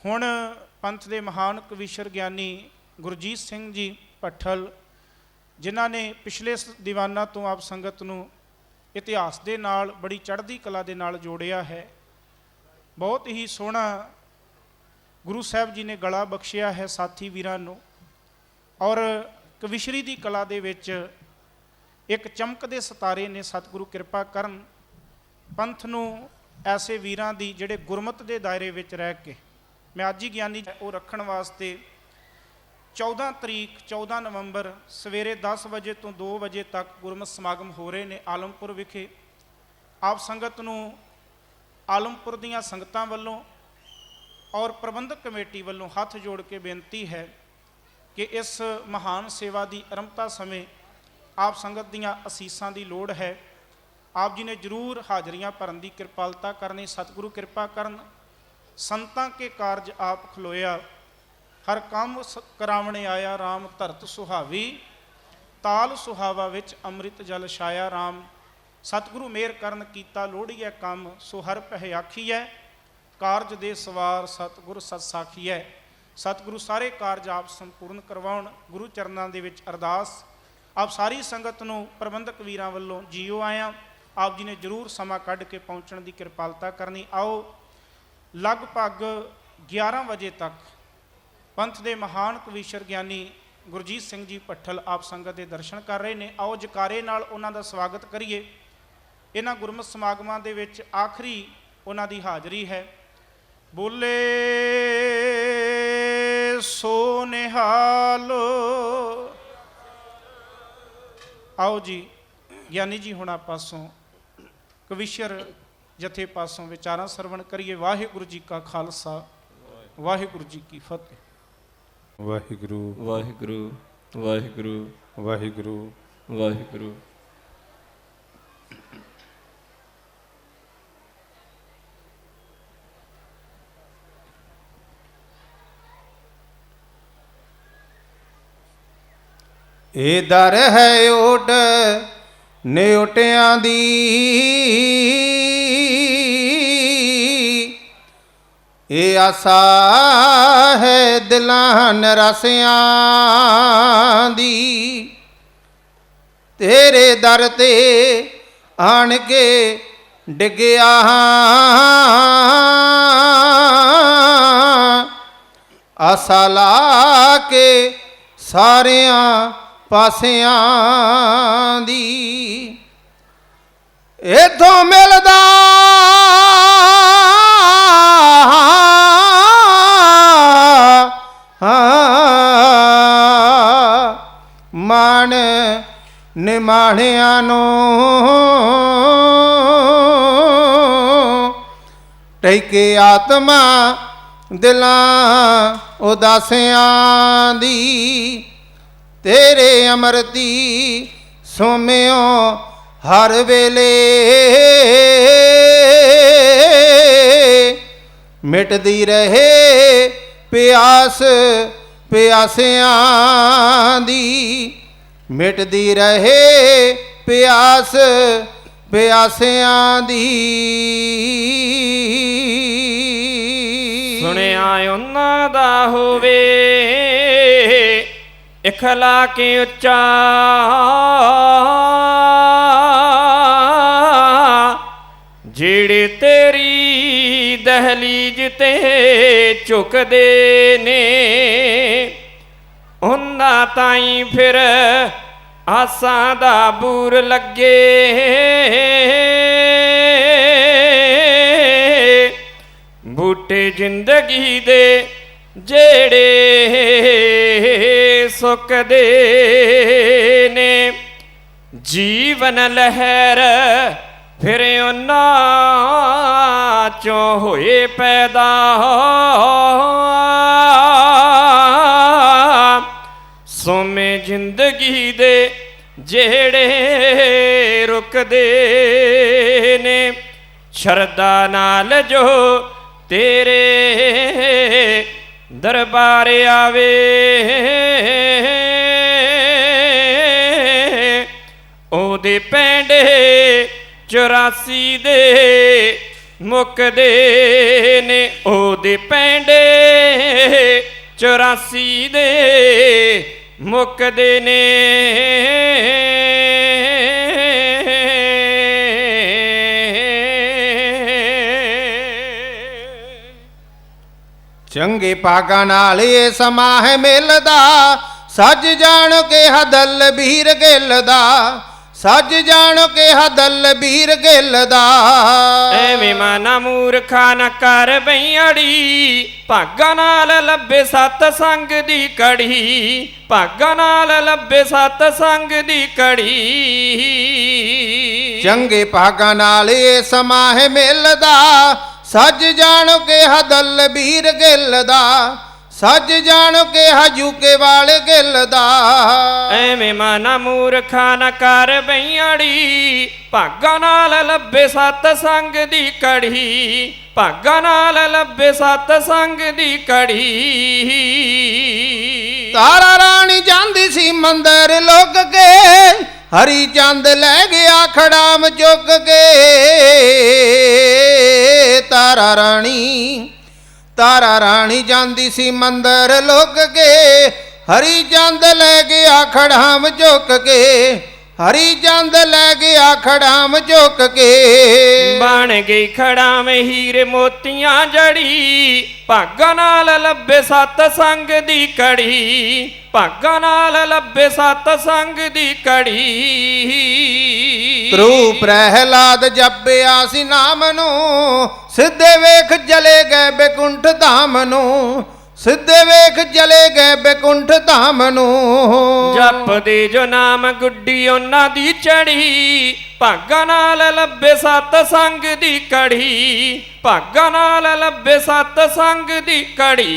ਹੁਣ ਪੰਥ ਦੇ ਮਹਾਨ ਕਵੀਸ਼ਰ ਗਿਆਨੀ ਗੁਰਜੀਤ ਸਿੰਘ ਜੀ ਭੱਠਲ, ਜਿਨ੍ਹਾਂ ਨੇ ਪਿਛਲੇ ਦੀਵਾਨਾਂ ਤੋਂ ਆਪ ਸੰਗਤ ਨੂੰ ਇਤਿਹਾਸ ਦੇ ਨਾਲ ਬੜੀ ਚੜ੍ਹਦੀ ਕਲਾ ਦੇ ਨਾਲ ਜੋੜਿਆ ਹੈ। ਬਹੁਤ ਹੀ ਸੋਹਣਾ ਗੁਰੂ ਸਾਹਿਬ ਜੀ ਨੇ ਗਲਾ ਬਖਸ਼ਿਆ ਹੈ ਸਾਥੀ ਵੀਰਾਂ ਨੂੰ, ਔਰ ਕਵਿਸ਼ਰੀ ਦੀ ਕਲਾ ਦੇ ਵਿੱਚ ਇੱਕ ਚਮਕਦੇ ਸਿਤਾਰੇ ਨੇ। ਸਤਿਗੁਰੂ ਕਿਰਪਾ ਕਰਨ ਪੰਥ ਨੂੰ ਐਸੇ ਵੀਰਾਂ ਦੀ ਜਿਹੜੇ ਗੁਰਮਤਿ ਦੇ ਦਾਇਰੇ ਵਿੱਚ ਰਹਿ ਕੇ, ਮੈਂ ਅੱਜ ਹੀ ਗਿਆਨੀ ਉਹ ਰੱਖਣ ਵਾਸਤੇ 14 ਤਰੀਕ 14 ਨਵੰਬਰ ਸਵੇਰੇ 10 ਵਜੇ ਤੋਂ 2 ਵਜੇ ਤੱਕ ਗੁਰਮਤਿ ਸਮਾਗਮ ਹੋ ਰਹੇ ਨੇ ਆਲਮਪੁਰ ਵਿਖੇ। ਆਪ ਸੰਗਤ ਨੂੰ ਆਲਮਪੁਰ ਦੀਆਂ ਸੰਗਤਾਂ ਵੱਲੋਂ ਔਰ ਪ੍ਰਬੰਧਕ ਕਮੇਟੀ ਵੱਲੋਂ ਹੱਥ ਜੋੜ ਕੇ ਬੇਨਤੀ ਹੈ ਕਿ ਇਸ ਮਹਾਨ ਸੇਵਾ ਦੀ ਆਰੰਭਤਾ ਸਮੇਂ ਆਪ ਸੰਗਤ ਦੀਆਂ ਅਸੀਸਾਂ ਦੀ ਲੋੜ ਹੈ। ਆਪ ਜੀ ਨੇ ਜ਼ਰੂਰ ਹਾਜ਼ਰੀਆਂ ਭਰਨ ਦੀ ਕਿਰਪਾਲਤਾ ਕਰਨੀ। ਸਤਿਗੁਰੂ ਕਿਰਪਾ ਕਰਨ। ਸੰਤਾਂ ਕੇ ਕਾਰਜ ਆਪ ਖਲੋਇਆ, ਹਰ ਕੰਮ ਕਰਾਵਣੇ ਆਇਆ ਰਾਮ। ਧਰਤ ਸੁਹਾਵੀ ਤਾਲ ਸੁਹਾਵਾ ਵਿੱਚ ਅੰਮ੍ਰਿਤ ਜਲ ਛਾਇਆ ਰਾਮ। ਸਤਿਗੁਰੂ ਮਿਹਰ ਕਰਨ ਕੀਤਾ ਲੋੜੀਐ ਕੰਮ, ਸੋ ਹਰ ਪਹਿ ਆਖੀਐ ਕਾਰਜ ਦੇ ਸਵਾਰ ਸਤਿਗੁਰ ਸਤ ਸਾਖੀਐ। ਸਤਿਗੁਰੂ ਸਾਰੇ ਕਾਰਜ ਆਪ ਸੰਪੂਰਨ ਕਰਵਾਉਣ। ਗੁਰੂ ਚਰਨਾਂ ਦੇ ਵਿੱਚ ਅਰਦਾਸ ਆਪ ਸਾਰੀ ਸੰਗਤ ਨੂੰ ਪ੍ਰਬੰਧਕ ਵੀਰਾਂ ਵੱਲੋਂ ਜੀਓ ਆਇਆਂ। ਆਪ ਜੀ ਨੇ ਜ਼ਰੂਰ ਸਮਾਂ ਕੱਢ ਕੇ ਪਹੁੰਚਣ ਦੀ ਕਿਰਪਾਲਤਾ ਕਰਨੀ। ਆਓ ਲਗਭਗ 11 ਵਜੇ ਤੱਕ ਪੰਥ ਦੇ ਮਹਾਨ ਕਵੀਸ਼ਰ ਗਿਆਨੀ ਗੁਰਜੀਤ ਸਿੰਘ ਜੀ ਭੱਠਲ ਆਪ ਸੰਗਤ ਦੇ ਦਰਸ਼ਨ ਕਰ ਰਹੇ ਨੇ। ਆਓ ਜਕਾਰੇ ਨਾਲ ਉਹਨਾਂ ਦਾ ਸਵਾਗਤ ਕਰੀਏ। ਇਹਨਾਂ ਗੁਰਮਤਿ ਸਮਾਗਮਾਂ ਦੇ ਵਿੱਚ ਆਖਰੀ ਉਹਨਾਂ ਦੀ ਹਾਜ਼ਰੀ ਹੈ। ਬੋਲੇ ਸੋ ਨਿਹਾਲ। ਆਓ ਜੀ ਗਿਆਨੀ ਜੀ ਹੁਣਾਂ ਪਾਸੋਂ ਕਵੀਸ਼ਰ ਜਥੇ ਪਾਸੋਂ ਵਿਚਾਰਾਂ ਸਰਵਣ ਕਰੀਏ। ਵਾਹਿਗੁਰੂ ਜੀ ਕਾ ਖਾਲਸਾ, ਵਾਹਿਗੁਰੂ ਜੀ ਕੀ ਫਤਿਹ। ਵਾਹਿਗੁਰੂ ਵਾਹਿਗੁਰੂ ਵਾਹਿਗੁਰੂ ਵਾਹਿਗੁਰੂ ਵਾਹਿਗੁਰੂ। ਇਹ ਦਰ ਹੈ ਓਟ ਨਿਉਟਿਆਂ ਦੀ, ਇਹ ਆਸਾ ਹੈ ਦਿਲਾਂ ਨਰਾਸਿਆਂ ਦੀ। ਤੇਰੇ ਦਰ ਤੇ ਆਣ ਕੇ ਡਿੱਗਿਆ ਆਸਾ ਲਾ ਕੇ ਸਾਰਿਆਂ ਪਾਸਿਆਂ ਦੀ। ਇੱਥੋਂ ਮਿਲਦਾ ਮਾਣ ਨਿਮਾਣਿਆਂ ਨੂੰ, ਟਿਕੇ ਆਤਮਾ ਦਿਲਾਂ ਉਦਾਸਿਆਂ ਦੀ। ਤੇਰੇ ਅੰਮ੍ਰਿਤੀ ਸੋਮਿਓ ਹਰ ਵੇਲੇ ਮਿਟਦੀ ਰਹੇ ਪਿਆਸ ਪਿਆਸਿਆਂ ਦੀ। ਮਿਟਦੀ ਰਹੇ ਪਿਆਸ ਪਿਆਸਿਆਂ ਦੀ। ਸੁਣਿਆ ਉਹਨਾਂ ਦਾ ਹੋਵੇ ਇਖਲਾ ਕੇ ਉੱਚਾ, ਜਿਹੜੇ ਤੇਰੀ ਦਹਲੀਜ ਤੇ ਝੁਕਦੇ ਨੇ, ਉਹਨਾਂ ਤਾਈਂ ਫਿਰ ਆਸਾਂ ਦਾ ਬੂਰ ਲੱਗੇ। ਬੂਟੇ ਜ਼ਿੰਦਗੀ ਦੇ ਜਿਹੜੇ ਸੁੱਕਦੇ ਨੇ, ਜੀਵਨ ਲਹਿਰ ਫਿਰ ਉਹਨਾਂ ਚੋਂ ਹੋਏ ਪੈਦਾ। ਸੋਮੇ ਜ਼ਿੰਦਗੀ ਦੇ ਜਿਹੜੇ ਰੁਕਦੇ ਨੇ, ਸ਼ਰਧਾ ਨਾਲ ਜੋ ਤੇਰੇ ਦਰਬਾਰ ਆਵੇ, ਉਹਦੇ ਪੈਂਡੇ 84 ਦੇ ਮੁੱਕਦੇ ਨੇ ਉਹਦੇ ਪੈਂਡੇ 84 ਦੇ ਮੁੱਕਦੇ ਨੇ ਚੰਗੇ ਭਾਗਾਂ ਨਾਲ ਇਹ ਸਮਾਂ ਹੈ ਮਿਲਦਾ ਸੱਜ ਜਾਣ ਕੇ ਹਦਲ ਵੀਰ ਗਿੱਲ ਦਾ ਸੱਜ ਜਾਣ ਕੇ ਹਦਲ ਵੀਰ ਗਿੱਲ ਦਾ ਐਵੇਂ ਮਾਨਾ ਮੂਰਖਾ ਨਾ ਕਰ ਬਈਅੜੀ ਭਾਗਾਂ ਨਾਲ ਲੱਭੇ ਸਤ ਸੰਗ ਦੀ ਕੜੀ ਭਾਗਾਂ ਨਾਲ ਲੱਭੇ ਸਤ ਸੰਗ ਦੀ ਕੜੀ ਚੰਗੇ ਭਾਗਾਂ ਨਾਲ ਇਹ ਸਮਾਂ ਹੈ ਮਿਲਦਾ ਸੱਜ ਜਾਣ ਕੇ ਹਦਲ ਵੀਰ ਗਿੱਲ ਦਾ ਸੱਜ ਜਾਣ ਕੇ ਹਜੂਕੇ ਵਾਲੇ ਗਿੱਲ ਦਾ ਐਵੇਂ ਮਾਨਾ ਮੂਰਖਾ ਨਾ ਕਰ ਬਈਅੜੀ ਭਾਗਾਂ ਨਾਲ ਲੱਭੇ ਸਤ ਸੰਗ ਦੀ ਕੜੀ ਭਾਗਾਂ ਨਾਲ ਲੱਭੇ ਸਤ ਸੰਗ ਦੀ ਕੜੀ ਤਾਰਾ ਰਾਣੀ ਜਾਂਦੀ ਸੀ ਮੰਦਰ ਲੁੱਕ ਕੇ ਹਰੀ ਚੰਦ ਲੈ ਗਿਆ ਖੜਾਮ ਚੁੱਕ ਕੇ ਤਾਰਾ ਰਾਣੀ ਜਾਂਦੀ ਸੀ ਮੰਦਰ ਲੁੱਕ ਕੇ ਹਰੀ ਚੰਦ ਲੈ ਗਿਆ ਖੜਾਮ ਚੁੱਕ ਕੇ ਹਰੀ ਚੰਦ ਲੈ ਗਿਆ ਖੜਾਮ ਚੁੱਕ ਕੇ ਬਣ ਗਈ ਖੜਾਮ ਹੀਰੇ ਮੋਤੀਆਂ ਜੜੀ ਭਾਗਾਂ ਨਾਲ ਲੱਭੇ ਸਤ ਸੰਗ ਦੀ ਕੜੀ ਭਾਗਾਂ ਨਾਲ ਲੱਭੇ ਸਤ ਸੰਗ ਦੀ ਕੜੀ ਧਰੂ ਪ੍ਰਹਿਲਾਦ ਜਪਿਆ ਸੀ ਨਾਮ ਨੂੰ ਸਿੱਧੇ ਵੇਖ ਚਲੇ ਗਏ ਬੈਕੁੰਠ ਧਾਮ ਨੂੰ ਸਿੱਧੇ ਵੇਖ ਚਲੇ ਗਏ ਬੈਕੁੰਠ ਧਾਮ ਨੂੰ ਜਪਦੇ ਜੋ ਨਾਮ ਗੁੱਡੀ ਉਹਨਾਂ ਦੀ ਚੜੀ ਭਾਗਾਂ ਨਾਲ ਲੱਭੇ ਸਤ ਸੰਗ ਦੀ ਕੜੀ ਭਾਗਾਂ ਨਾਲ ਲੱਭੇ ਸਤ ਸੰਗ ਦੀ ਕੜੀ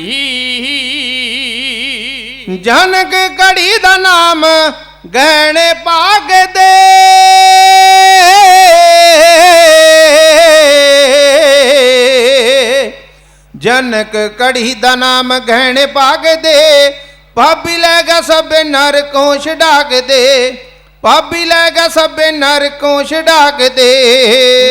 ਜਨਕ ਕੜੀ ਦਾ ਨਾਮ ਗਹਿਣੇ ਭਾਗ ਦੇ ਜਨਕ ਕੜੀ ਦਾ ਨਾਮ ਗਹਿਣੇ ਭਾਗ ਦੇ ਪਾਪੀ ਲੈ ਗਾ ਸਭੇ ਨਰ ਕੋ ਛਡਾ ਕੇ ਦੇ ਪਾਪੀ ਲੈ ਗਾ ਸਭੇ ਨਰ ਕੋ ਛਡਾ ਕੇ ਦੇ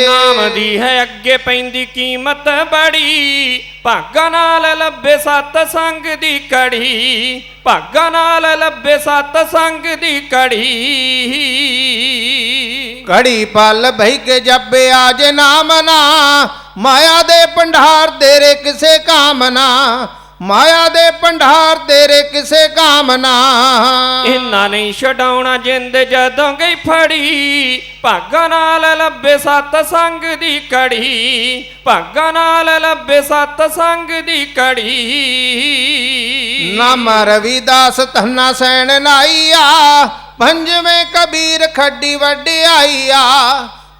ਨਾਮ ਦੀ ਹੈ ਅੱਗੇ ਪੈਂਦੀ ਕੀਮਤ ਬੜੀ ਭਾਗਾਂ ਨਾਲ ਲੱਭੇ ਸਤ ਸੰਗ ਦੀ ਕੜੀ ਭਾਗਾਂ ਨਾਲ ਲੱਭੇ ਸਤ ਸੰਗ ਦੀ ਕੜੀ ਕੜੀ ਪਲ ਭਈ ਕੇ ਜਪੇ ਆਜ ਨਾਮ ਨਾ ਮਾਇਆ ਦੇ ਭੰਡਾਰ ਤੇਰੇ ਕਿਸੇ ਕਾਮ ਨਾ ਮਾਇਆ ਦੇ ਭੰਡਾਰ ਤੇਰੇ ਕਿਸੇ ਕਾਮ ਨਾ ਇੰਨਾ ਨਹੀਂ ਛਡਾਉਣਾ ਜਿੰਦ ਜਦੋਂ ਗਈ ਫੜੀ ਭਾਗਾਂ ਨਾਲ ਲੱਭੇ ਸਤ ਸੰਗ ਦੀ ਕੜੀ ਭਾਗਾਂ ਨਾਲ ਲੱਭੇ ਸਤ ਸੰਗ ਦੀ ਕੜੀ ਨਾਮ ਰਵਿਦਾਸ ਧੰਨਾ ਸੈਣ ਨਾਈਆ ਪੰਜਵੇਂ ਕਬੀਰ ਖੱਡੀ ਵਡਿਆਈਆ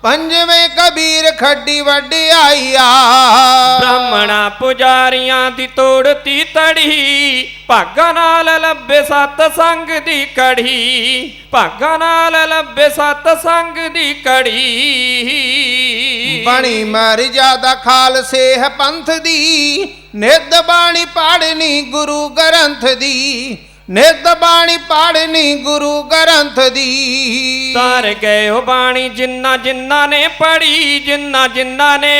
ਪੰਜਵੇਂ ਕਬੀਰ ਖੱਡੀ ਵਡਿਆਈਆ ਬ੍ਰਾਹਮਣਾ ਪੁਜਾਰੀਆਂ ਦੀ ਤੋੜਤੀ ਤੜੀ ਭਾਗਾਂ ਨਾਲ ਲੱਭੇ ਸਤ ਸੰਗ ਦੀ ਕੜੀ ਭਾਗਾਂ ਨਾਲ ਲੱਭੇ ਸਤ ਸੰਗ ਦੀ ਕੜੀ ਬਣੀ ਮਰਜ਼ਾਦਾ ਖਾਲਸੇ ਹੈ ਪੰਥ ਦੀ ਨਿੱਧ ਬਾਣੀ ਪਾੜਨੀ ਗੁਰੂ ਗ੍ਰੰਥ ਦੀ ਨਿੱਧ ਬਾਣੀ ਪਾੜਨੀ ਗੁਰੂ ਗ੍ਰੰਥ ਦੀ ਤਾਰ ਗਏ ਉਹ ਬਾਣੀ ਜਿੰਨਾ ਜਿੰਨਾ ਨੇ ਪੜੀ ਜਿੰਨਾ ਜਿੰਨਾ ਨੇ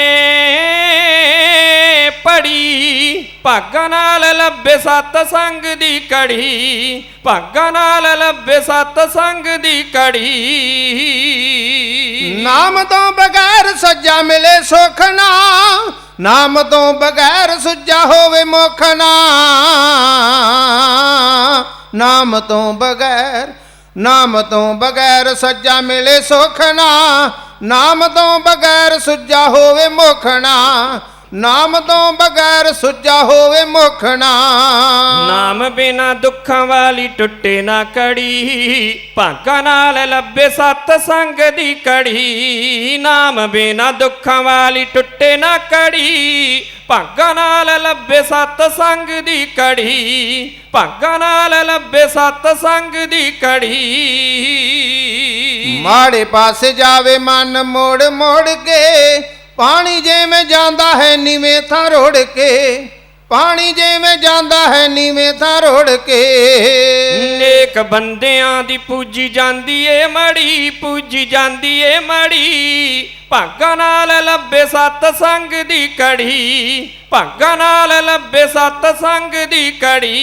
ਪੜੀ ਭਾਗਾਂ ਨਾਲ ਲੱਭੇ ਸਤ ਸੰਗ ਦੀ ਕੜੀ ਭਾਗਾਂ ਨਾਲ ਲੱਭੇ ਸਤ ਸੰਗ ਦੀ ਕੜੀ ਨਾਮ ਤੋਂ ਬਗੈਰ ਸੱਜਾ ਮਿਲੇ ਸੁਖ ਨਾ ਨਾਮ ਤੋਂ ਬਗੈਰ ਸੁੱਜਾ ਹੋਵੇ ਮੁਖ ਨਾ ਨਾਮ ਤੋਂ ਬਗੈਰ ਸੱਜਾ ਮਿਲੇ ਸੁਖ ਨਾ ਨਾਮ ਤੋਂ ਬਗੈਰ ਸੁੱਜਾ ਹੋਵੇ ਮੁਖ ਨਾ ਨਾਮ ਤੋਂ ਬਗੈਰ ਸੁੱਜਾ ਹੋਵੇ ਮੁਖ ਨਾ ਨਾਮ ਬਿਨਾ ਦੁੱਖਾਂ ਵਾਲੀ ਟੁੱਟੇ ਨਾ ਕੜੀ ਭਾਗਾਂ ਨਾਲ ਲੱਭੇ ਸਤ ਸੰਗ ਦੀ ਕੜੀ ਨਾਮ ਬਿਨਾ ਦੁੱਖਾਂ ਵਾਲੀ ਟੁੱਟੇ ਨਾ ਕੜੀ ਭਾਗਾਂ ਨਾਲ ਲੱਭੇ ਸਤ ਸੰਗ ਦੀ ਕੜੀ ਭਾਗਾਂ ਨਾਲ ਲੱਭੇ ਸਤ ਸੰਗ ਦੀ ਕੜੀ ਮਾੜੇ ਪਾਸੇ ਜਾਵੇ ਮਨ ਮੋੜ ਮੋੜ ਕੇ ਪਾਣੀ ਜਿਵੇਂ ਜਾਂਦਾ ਹੈ ਨੀਵੇਂ ਥਾਂ ਰੋੜ ਕੇ ਪਾਣੀ ਜਿਵੇਂ ਜਾਂਦਾ ਹੈ ਨੀਵੇਂ ਥਾਂ ਰੋੜ ਕੇ। ਨੇਕ ਬੰਦਿਆਂ ਦੀ ਪੂਜੀ ਜਾਂਦੀ ਏ ਮੜੀ, ਪੂਜੀ ਜਾਂਦੀ ਏ ਮੜੀ। ਭਾਗਾਂ ਨਾਲ ਲੱਭੇ ਸਤ ਸੰਗ ਦੀ ਕੜੀ, ਭਾਗਾਂ ਨਾਲ ਲੱਭੇ ਸਤ ਸੰਗ ਦੀ ਕੜੀ।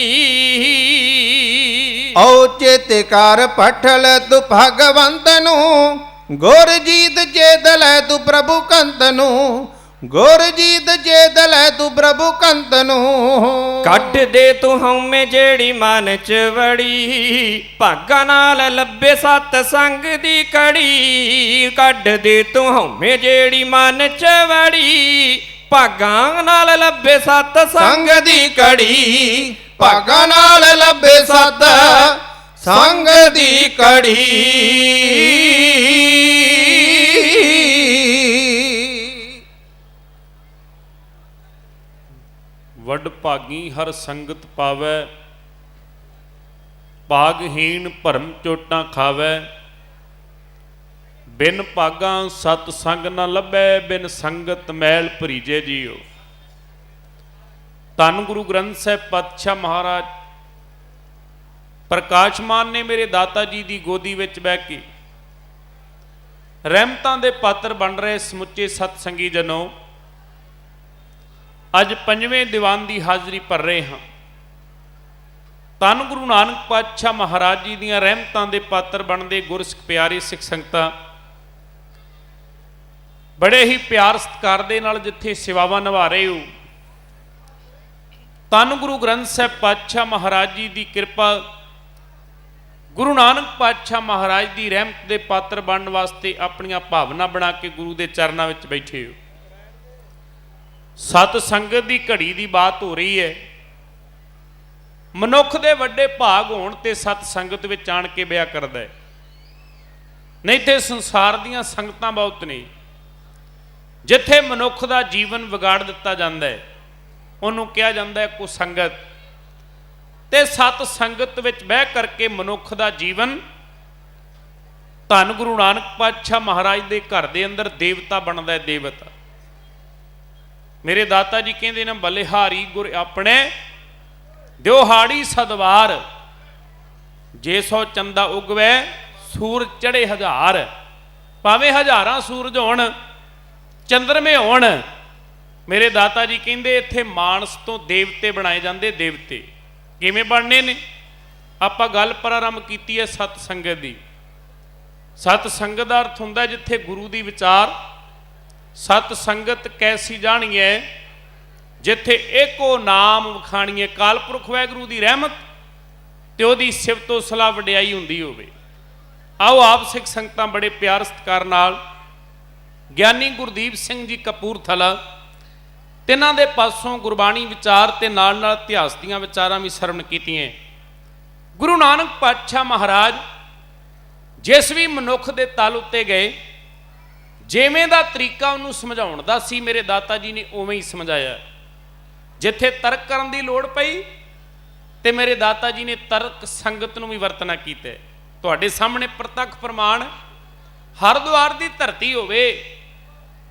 ਓ ਚੇਤੇ ਕਰ ਪਠਲ ਤੂੰ ਭਗਵੰਤ ਨੂੰ, ਗੁਰਜੀਤ ਚੇਤ ਲੈ ਤੂੰ ਪ੍ਰਭੂ ਕੰਤ ਨੂੰ, ਗੁਰਜੀਤ ਚੇਤ ਲੈ ਤੂੰ ਪ੍ਰਭੂ ਕੰਤ ਨੂੰ। ਕੱਢ ਦੇ ਤੂੰ ਹਉਮੈ ਜਿਹੜੀ ਮਨ ਚ ਵੜੀ, ਭਾਗਾਂ ਨਾਲ ਲੱਭੇ ਸਤ ਸੰਗ ਦੀ ਕੜੀ। ਕੱਢ ਦੇ ਤੂੰ ਹਉਮੈ ਜਿਹੜੀ ਮਨ ਚ ਵੜੀ, ਭਾਗਾਂ ਨਾਲ ਲੱਭੇ ਸਤ ਸੰਗ ਦੀ ਕੜੀ। ਭਾਗਾਂ ਨਾਲ ਲੱਭੇ ਸਤ ਸੰਗ ਦੀ ਕੜੀ। ਵੱਡ ਭਾਗੀ ਹਰ ਸੰਗਤ ਪਾਵੈ, ਭਾਗਹੀਣ ਭਰਮ ਚੋਟਾਂ ਖਾਵੈ। ਬਿਨ ਭਾਗਾਂ ਸਤ ਸੰਗ ਨਾ ਲੱਭੈ, ਬਿਨ ਸੰਗਤ ਮੈਲ ਭਰੀਜੇ ਜੀਓ। ਧੰਨ ਗੁਰੂ ਗ੍ਰੰਥ ਸਾਹਿਬ ਪਾਤਸ਼ਾਹ ਮਹਾਰਾਜ ਪ੍ਰਕਾਸ਼ਮਾਨ ਨੇ ਮੇਰੇ ਦਾਤਾ ਜੀ ਦੀ ਗੋਦੀ ਵਿੱਚ ਬਹਿ ਕੇ ਰਹਿਮਤਾਂ ਦੇ ਪਾਤਰ ਬਣ ਰਹੇ ਸਮੁੱਚੇ ਸਤ ਸੰਗੀ ਜਨੋ, ਅੱਜ ਪੰਜਵੇਂ ਦੀਵਾਨ ਦੀ ਹਾਜ਼ਰੀ ਭਰ ਰਹੇ ਹਾਂ। ਧੰਨ ਗੁਰੂ ਨਾਨਕ ਪਾਤਸ਼ਾਹ ਮਹਾਰਾਜ ਜੀ ਦੀਆਂ ਰਹਿਮਤਾਂ ਦੇ ਪਾਤਰ ਬਣਦੇ ਗੁਰਸਿੱਖ ਪਿਆਰੇ ਸਿੱਖ ਸੰਗਤਾਂ, ਬੜੇ ਹੀ ਪਿਆਰ ਸਤਿਕਾਰ ਦੇ ਨਾਲ ਜਿੱਥੇ ਸੇਵਾਵਾਂ ਨਿਭਾ ਰਹੇ ਹੋ, ਧੰਨ ਗੁਰੂ ਗ੍ਰੰਥ ਸਾਹਿਬ ਪਾਤਸ਼ਾਹ ਮਹਾਰਾਜ ਜੀ ਦੀ ਕਿਰਪਾ, ਗੁਰੂ ਨਾਨਕ ਪਾਤਸ਼ਾਹ ਮਹਾਰਾਜ ਦੀ ਰਹਿਮਤ ਦੇ ਪਾਤਰ ਬਣਨ ਵਾਸਤੇ ਆਪਣੀਆਂ ਭਾਵਨਾ ਬਣਾ ਕੇ ਗੁਰੂ ਦੇ ਚਰਨਾਂ ਵਿੱਚ ਬੈਠੇ ਹੋ। ਸਤ ਸੰਗਤ ਦੀ ਘੜੀ ਦੀ ਬਾਤ ਹੋ ਰਹੀ ਹੈ। ਮਨੁੱਖ ਦੇ ਵੱਡੇ ਭਾਗ ਹੋਣ ਤੇ ਸਤ ਸੰਗਤ ਵਿੱਚ ਆਣ ਕੇ ਬਿਆ ਕਰਦਾ ਹੈ, ਨਹੀਂ ਤੇ ਸੰਸਾਰ ਦੀਆਂ ਸੰਗਤਾਂ ਬਹੁਤ ਨੇ ਜਿੱਥੇ ਮਨੁੱਖ ਦਾ ਜੀਵਨ ਵਿਗਾੜ ਦਿੱਤਾ ਜਾਂਦਾ ਹੈ, ਉਹਨੂੰ ਕਿਹਾ ਜਾਂਦਾ ਹੈ ਕੁਸੰਗਤ। ਤੇ ਸਤ ਸੰਗਤ ਵਿੱਚ ਬਹਿ ਕਰਕੇ ਮਨੁੱਖ ਦਾ ਜੀਵਨ ਧੰਨ ਗੁਰੂ ਨਾਨਕ ਪਾਤਸ਼ਾਹ ਮਹਾਰਾਜ ਦੇ ਘਰ ਦੇ ਅੰਦਰ ਦੇਵਤਾ ਬਣਦਾ ਹੈ, ਦੇਵਤਾ। ਮੇਰੇ ਦਾਤਾ ਜੀ ਕਹਿੰਦੇ ਨੇ ਬਲਿਹਾਰੀ ਗੁਰ ਆਪਣੇ ਦਿਉਹਾੜੀ ਸਦਵਾਰ, ਜੇ ਸੋ ਚੰਦਾ ਉਗਵੈ ਸੂਰਜ ਚੜੇ ਹਜ਼ਾਰ। ਭਾਵੇਂ ਹਜ਼ਾਰਾਂ ਸੂਰਜ ਹੋਣ, ਚੰਦਰਮੇ ਹੋਣ, ਮੇਰੇ ਦਾਤਾ ਜੀ ਕਹਿੰਦੇ ਇੱਥੇ ਮਾਨਸ ਤੋਂ ਦੇਵਤੇ ਬਣਾਏ ਜਾਂਦੇ। ਦੇਵਤੇ ਕਿਵੇਂ ਬਣਨੇ ਨੇ? ਆਪਾਂ ਗੱਲ ਪ੍ਰਾਰੰਭ ਕੀਤੀ ਹੈ ਸਤ ਸੰਗਤ ਦੀ। ਸਤ ਸੰਗਤ ਦਾ ਅਰਥ ਹੁੰਦਾ ਜਿੱਥੇ ਗੁਰੂ ਦੀ ਵਿਚਾਰ। ਸਤ ਸੰਗਤ ਕੈਸੀ ਜਾਣੀਏ ਜਿੱਥੇ ਇੱਕੋ ਨਾਮ ਵਖਾਣੀਏ, ਕਾਲ ਪੁਰਖ ਵਾਹਿਗੁਰੂ ਦੀ ਰਹਿਮਤ ਤੇ ਉਹਦੀ ਸਿਫਤੋ ਸਲਾਹ ਵਡਿਆਈ ਹੁੰਦੀ ਹੋਵੇ। ਆਓ ਆਪ ਸਿੱਖ ਸੰਗਤਾਂ ਬੜੇ ਪਿਆਰ ਸਤਿਕਾਰ ਨਾਲ ਗਿਆਨੀ ਗੁਰਦੀਪ ਸਿੰਘ ਜੀ ਕਪੂਰਥਲਾ, ਤਿੰਨਾਂ ਦੇ ਪਾਸੋਂ ਗੁਰਬਾਣੀ ਵਿਚਾਰ ਤੇ ਨਾਲ ਨਾਲ ਇਤਿਹਾਸ ਦੀਆਂ ਵਿਚਾਰਾਂ ਵੀ ਸਰਵਣ ਕੀਤੀਆਂ। ਗੁਰੂ ਨਾਨਕ ਪਾਤਸ਼ਾਹ ਮਹਾਰਾਜ ਜਿਸ ਵੀ ਮਨੁੱਖ ਦੇ ਤਲ ਉੱਤੇ ਗਏ, ਜਿਵੇਂ ਦਾ ਤਰੀਕਾ ਉਹਨੂੰ ਸਮਝਾਉਣ ਦਾ ਸੀ, ਮੇਰੇ ਦਾਤਾ ਜੀ ਨੇ ਉਵੇਂ ਹੀ ਸਮਝਾਇਆ। ਜਿੱਥੇ ਤਰਕ ਕਰਨ ਦੀ ਲੋੜ ਪਈ ਤੇ ਮੇਰੇ ਦਾਤਾ ਜੀ ਨੇ ਤਰਕ ਸੰਗਤ ਨੂੰ ਵੀ ਵਰਤਣਾ ਕੀਤਾ। ਤੁਹਾਡੇ ਸਾਹਮਣੇ ਪ੍ਰਤੱਖ ਪ੍ਰਮਾਣ, ਹਰਿਦੁਆਰ ਦੀ ਧਰਤੀ ਹੋਵੇ,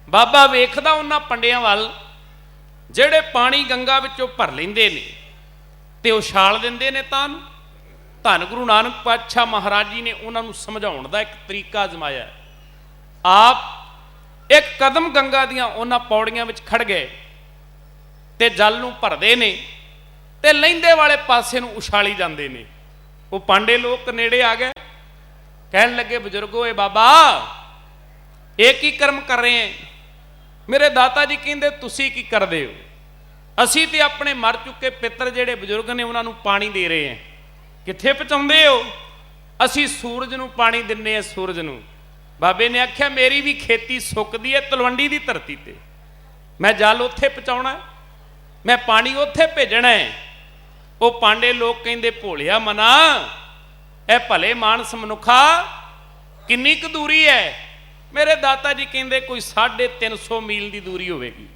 ਬਾਬਾ ਵੇਖਦਾ ਉਹਨਾਂ ਪੰਡਿਆਂ ਵੱਲ ਜਿਹੜੇ ਪਾਣੀ ਗੰਗਾ ਵਿੱਚੋਂ ਭਰ ਲੈਂਦੇ ਨੇ ਤੇ ਉਛਾਲ ਦਿੰਦੇ ਨੇ ਤਾਂ ਨੂੰ। ਧੰਨ ਗੁਰੂ ਨਾਨਕ ਪਾਤਸ਼ਾਹ ਮਹਾਰਾਜ ਜੀ ਨੇ ਉਹਨਾਂ ਨੂੰ ਸਮਝਾਉਣ ਦਾ ਇੱਕ ਤਰੀਕਾ ਅਜ਼ਮਾਇਆ। ਆਪ ਇੱਕ ਕਦਮ ਗੰਗਾ ਦੀਆਂ ਉਹਨਾਂ ਪੌੜੀਆਂ ਵਿੱਚ ਖੜ ਗਏ ਤੇ ਜਲ ਨੂੰ ਭਰਦੇ ਨੇ ਤੇ ਲਹਿੰਦੇ ਵਾਲੇ ਪਾਸੇ ਨੂੰ ਉਛਾਲੀ ਜਾਂਦੇ ਨੇ। ਉਹ ਪਾਂਡੇ ਲੋਕ ਨੇੜੇ ਆ ਗਏ, ਕਹਿਣ ਲੱਗੇ ਬਜ਼ੁਰਗੋ ਇਹ ਬਾਬਾ ਇਹ ਕੀ ਕਰਮ ਕਰ ਰਹੇ ਹੈ? ਮੇਰੇ ਦਾਤਾ ਜੀ ਕਹਿੰਦੇ ਤੁਸੀਂ ਕੀ ਕਰਦੇ ਹੋ? ਅਸੀਂ ਤੇ ਆਪਣੇ ਮਰ ਚੁੱਕੇ ਪਿੱਤਰ ਜਿਹੜੇ ਬਜ਼ੁਰਗ ਨੇ ਉਹਨਾਂ ਨੂੰ ਪਾਣੀ ਦੇ ਰਹੇ ਹਾਂ। ਕਿੱਥੇ ਪਹੁੰਚਾਉਂਦੇ ਹੋ? ਅਸੀਂ ਸੂਰਜ ਨੂੰ ਪਾਣੀ ਦਿੰਨੇ ਆ, ਸੂਰਜ ਨੂੰ। ਬਾਬੇ ਨੇ ਆਖਿਆ ਮੇਰੀ ਵੀ ਖੇਤੀ ਸੁੱਕਦੀ ਹੈ ਤਲਵੰਡੀ ਦੀ ਧਰਤੀ ਤੇ, ਮੈਂ ਜਲ ਉੱਥੇ ਪਹੁੰਚਾਉਣਾ, ਮੈਂ ਪਾਣੀ ਉੱਥੇ ਭੇਜਣਾ ਹੈ। ਉਹ ਪਾਂਡੇ ਲੋਕ ਕਹਿੰਦੇ ਭੋਲਿਆ ਮਨਾ, ਇਹ ਭਲੇ ਮਾਨਸ ਮਨੁੱਖਾ ਕਿੰਨੀ ਕੁ ਦੂਰੀ ਹੈ? ਮੇਰੇ ਦਾਤਾ ਜੀ ਕਹਿੰਦੇ ਕੋਈ 350 ਮੀਲ ਦੀ ਦੂਰੀ ਹੋਵੇਗੀ।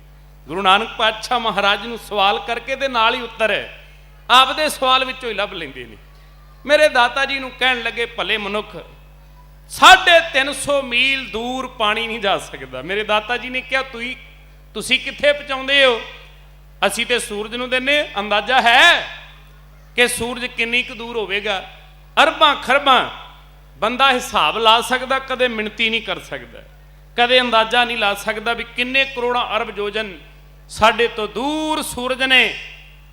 ਗੁਰੂ ਨਾਨਕ ਪਾਤਸ਼ਾਹ ਮਹਾਰਾਜ ਨੂੰ ਸਵਾਲ ਕਰਕੇ ਤੇ ਨਾਲ ਹੀ ਉੱਤਰ ਹੈ ਆਪਦੇ ਸਵਾਲ ਵਿੱਚੋਂ ਹੀ ਲੱਭ ਲੈਂਦੇ ਨੇ। ਮੇਰੇ ਦਾਤਾ ਜੀ ਨੂੰ ਕਹਿਣ ਲੱਗੇ ਭਲੇ ਮਨੁੱਖ 350 ਮੀਲ ਦੂਰ ਪਾਣੀ ਨਹੀਂ ਜਾ ਸਕਦਾ। ਮੇਰੇ ਦਾਤਾ ਜੀ ਨੇ ਕਿਹਾ ਤੁਸੀਂ ਕਿੱਥੇ ਪਹੁੰਚਾਉਂਦੇ ਹੋ? ਅਸੀਂ ਤੇ ਸੂਰਜ ਨੂੰ ਦਿੰਨੇ, ਅੰਦਾਜ਼ਾ ਹੈ ਕਿ ਸੂਰਜ ਕਿੰਨੀ ਕੁ ਦੂਰ ਹੋਵੇਗਾ? ਅਰਬਾਂ ਖਰਬਾਂ। ਬੰਦਾ ਹਿਸਾਬ ਲਾ ਸਕਦਾ, ਕਦੇ ਮਿਣਤੀ ਨਹੀਂ ਕਰ ਸਕਦਾ, ਕਦੇ ਅੰਦਾਜ਼ਾ ਨਹੀਂ ਲਾ ਸਕਦਾ ਵੀ ਕਿੰਨੇ ਕਰੋੜਾਂ ਅਰਬ ਯੋਜਨ ਸਾਡੇ ਤੋਂ ਦੂਰ ਸੂਰਜ ਨੇ।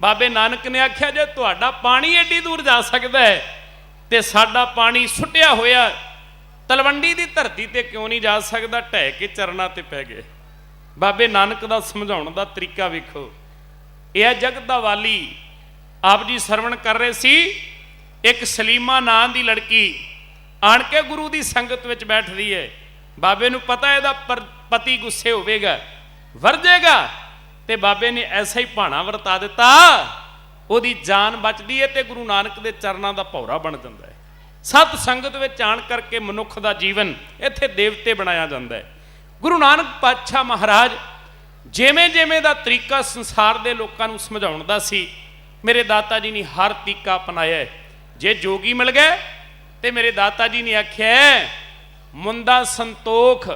ਬਾਬੇ ਨਾਨਕ ਨੇ ਆਖਿਆ ਜੇ ਤੁਹਾਡਾ ਪਾਣੀ ਏਡੀ ਦੂਰ ਜਾ ਸਕਦਾ ਹੈ ਤੇ ਸਾਡਾ ਪਾਣੀ ਸੁੱਟਿਆ ਹੋਇਆ ਤਲਵੰਡੀ ਦੀ ਧਰਤੀ ਤੇ ਕਿਉਂ ਨਹੀਂ ਜਾ ਸਕਦਾ? ਢਹਿ ਕੇ ਚਰਨਾਂ ਤੇ ਪੈ ਗਏ। ਬਾਬੇ ਨਾਨਕ ਦਾ ਸਮਝਾਉਣ ਦਾ ਤਰੀਕਾ ਵੇਖੋ। ਇਹ ਹੈ ਜਗਤ ਦਾ ਵਾਲੀ। ਆਪ ਜੀ ਸਰਵਣ ਕਰ ਰਹੇ ਸੀ, ਇੱਕ ਸਲੀਮਾ ਨਾਂ ਦੀ ਲੜਕੀ ਆਣ ਕੇ ਗੁਰੂ ਦੀ ਸੰਗਤ ਵਿੱਚ ਬੈਠਦੀ ਹੈ। ਬਾਬੇ ਨੂੰ ਪਤਾ ਇਹਦਾ ਪਤੀ ਗੁੱਸੇ ਹੋਵੇਗਾ, ਵਰਜੇਗਾ, ਤੇ ਬਾਬੇ ਨੇ ਐਸਾ ਹੀ ਭਾਣਾ ਵਰਤਾ ਦਿੱਤਾ, ਉਹਦੀ ਜਾਨ ਬਚਦੀ ਹੈ ਤੇ ਗੁਰੂ ਨਾਨਕ ਦੇ ਚਰਨਾਂ ਦਾ ਭੌਰਾ ਬਣ ਜਾਂਦਾ ਹੈ। ਸਤ ਸੰਗਤ ਵਿੱਚ ਆਣ ਕਰਕੇ ਮਨੁੱਖ ਦਾ ਜੀਵਨ ਇੱਥੇ ਦੇਵਤੇ ਬਣਾਇਆ ਜਾਂਦਾ ਹੈ। ਗੁਰੂ ਨਾਨਕ ਪਾਤਸ਼ਾਹ ਮਹਾਰਾਜ ਜਿਵੇਂ ਜਿਵੇਂ ਦਾ ਤਰੀਕਾ ਸੰਸਾਰ ਦੇ ਲੋਕਾਂ ਨੂੰ ਸਮਝਾਉਣ ਦਾ ਸੀ, ਮੇਰੇ ਦਾਤਾ ਜੀ ਨੇ ਹਰ ਤਰੀਕਾ ਅਪਣਾਇਆ। ਜੇ ਜੋਗੀ ਮਿਲ ਗਏ ਤੇ ਮੇਰੇ ਦਾਤਾ ਜੀ ਨੇ ਆਖਿਆ ਮੁੰਦਾ ਸੰਤੋਖ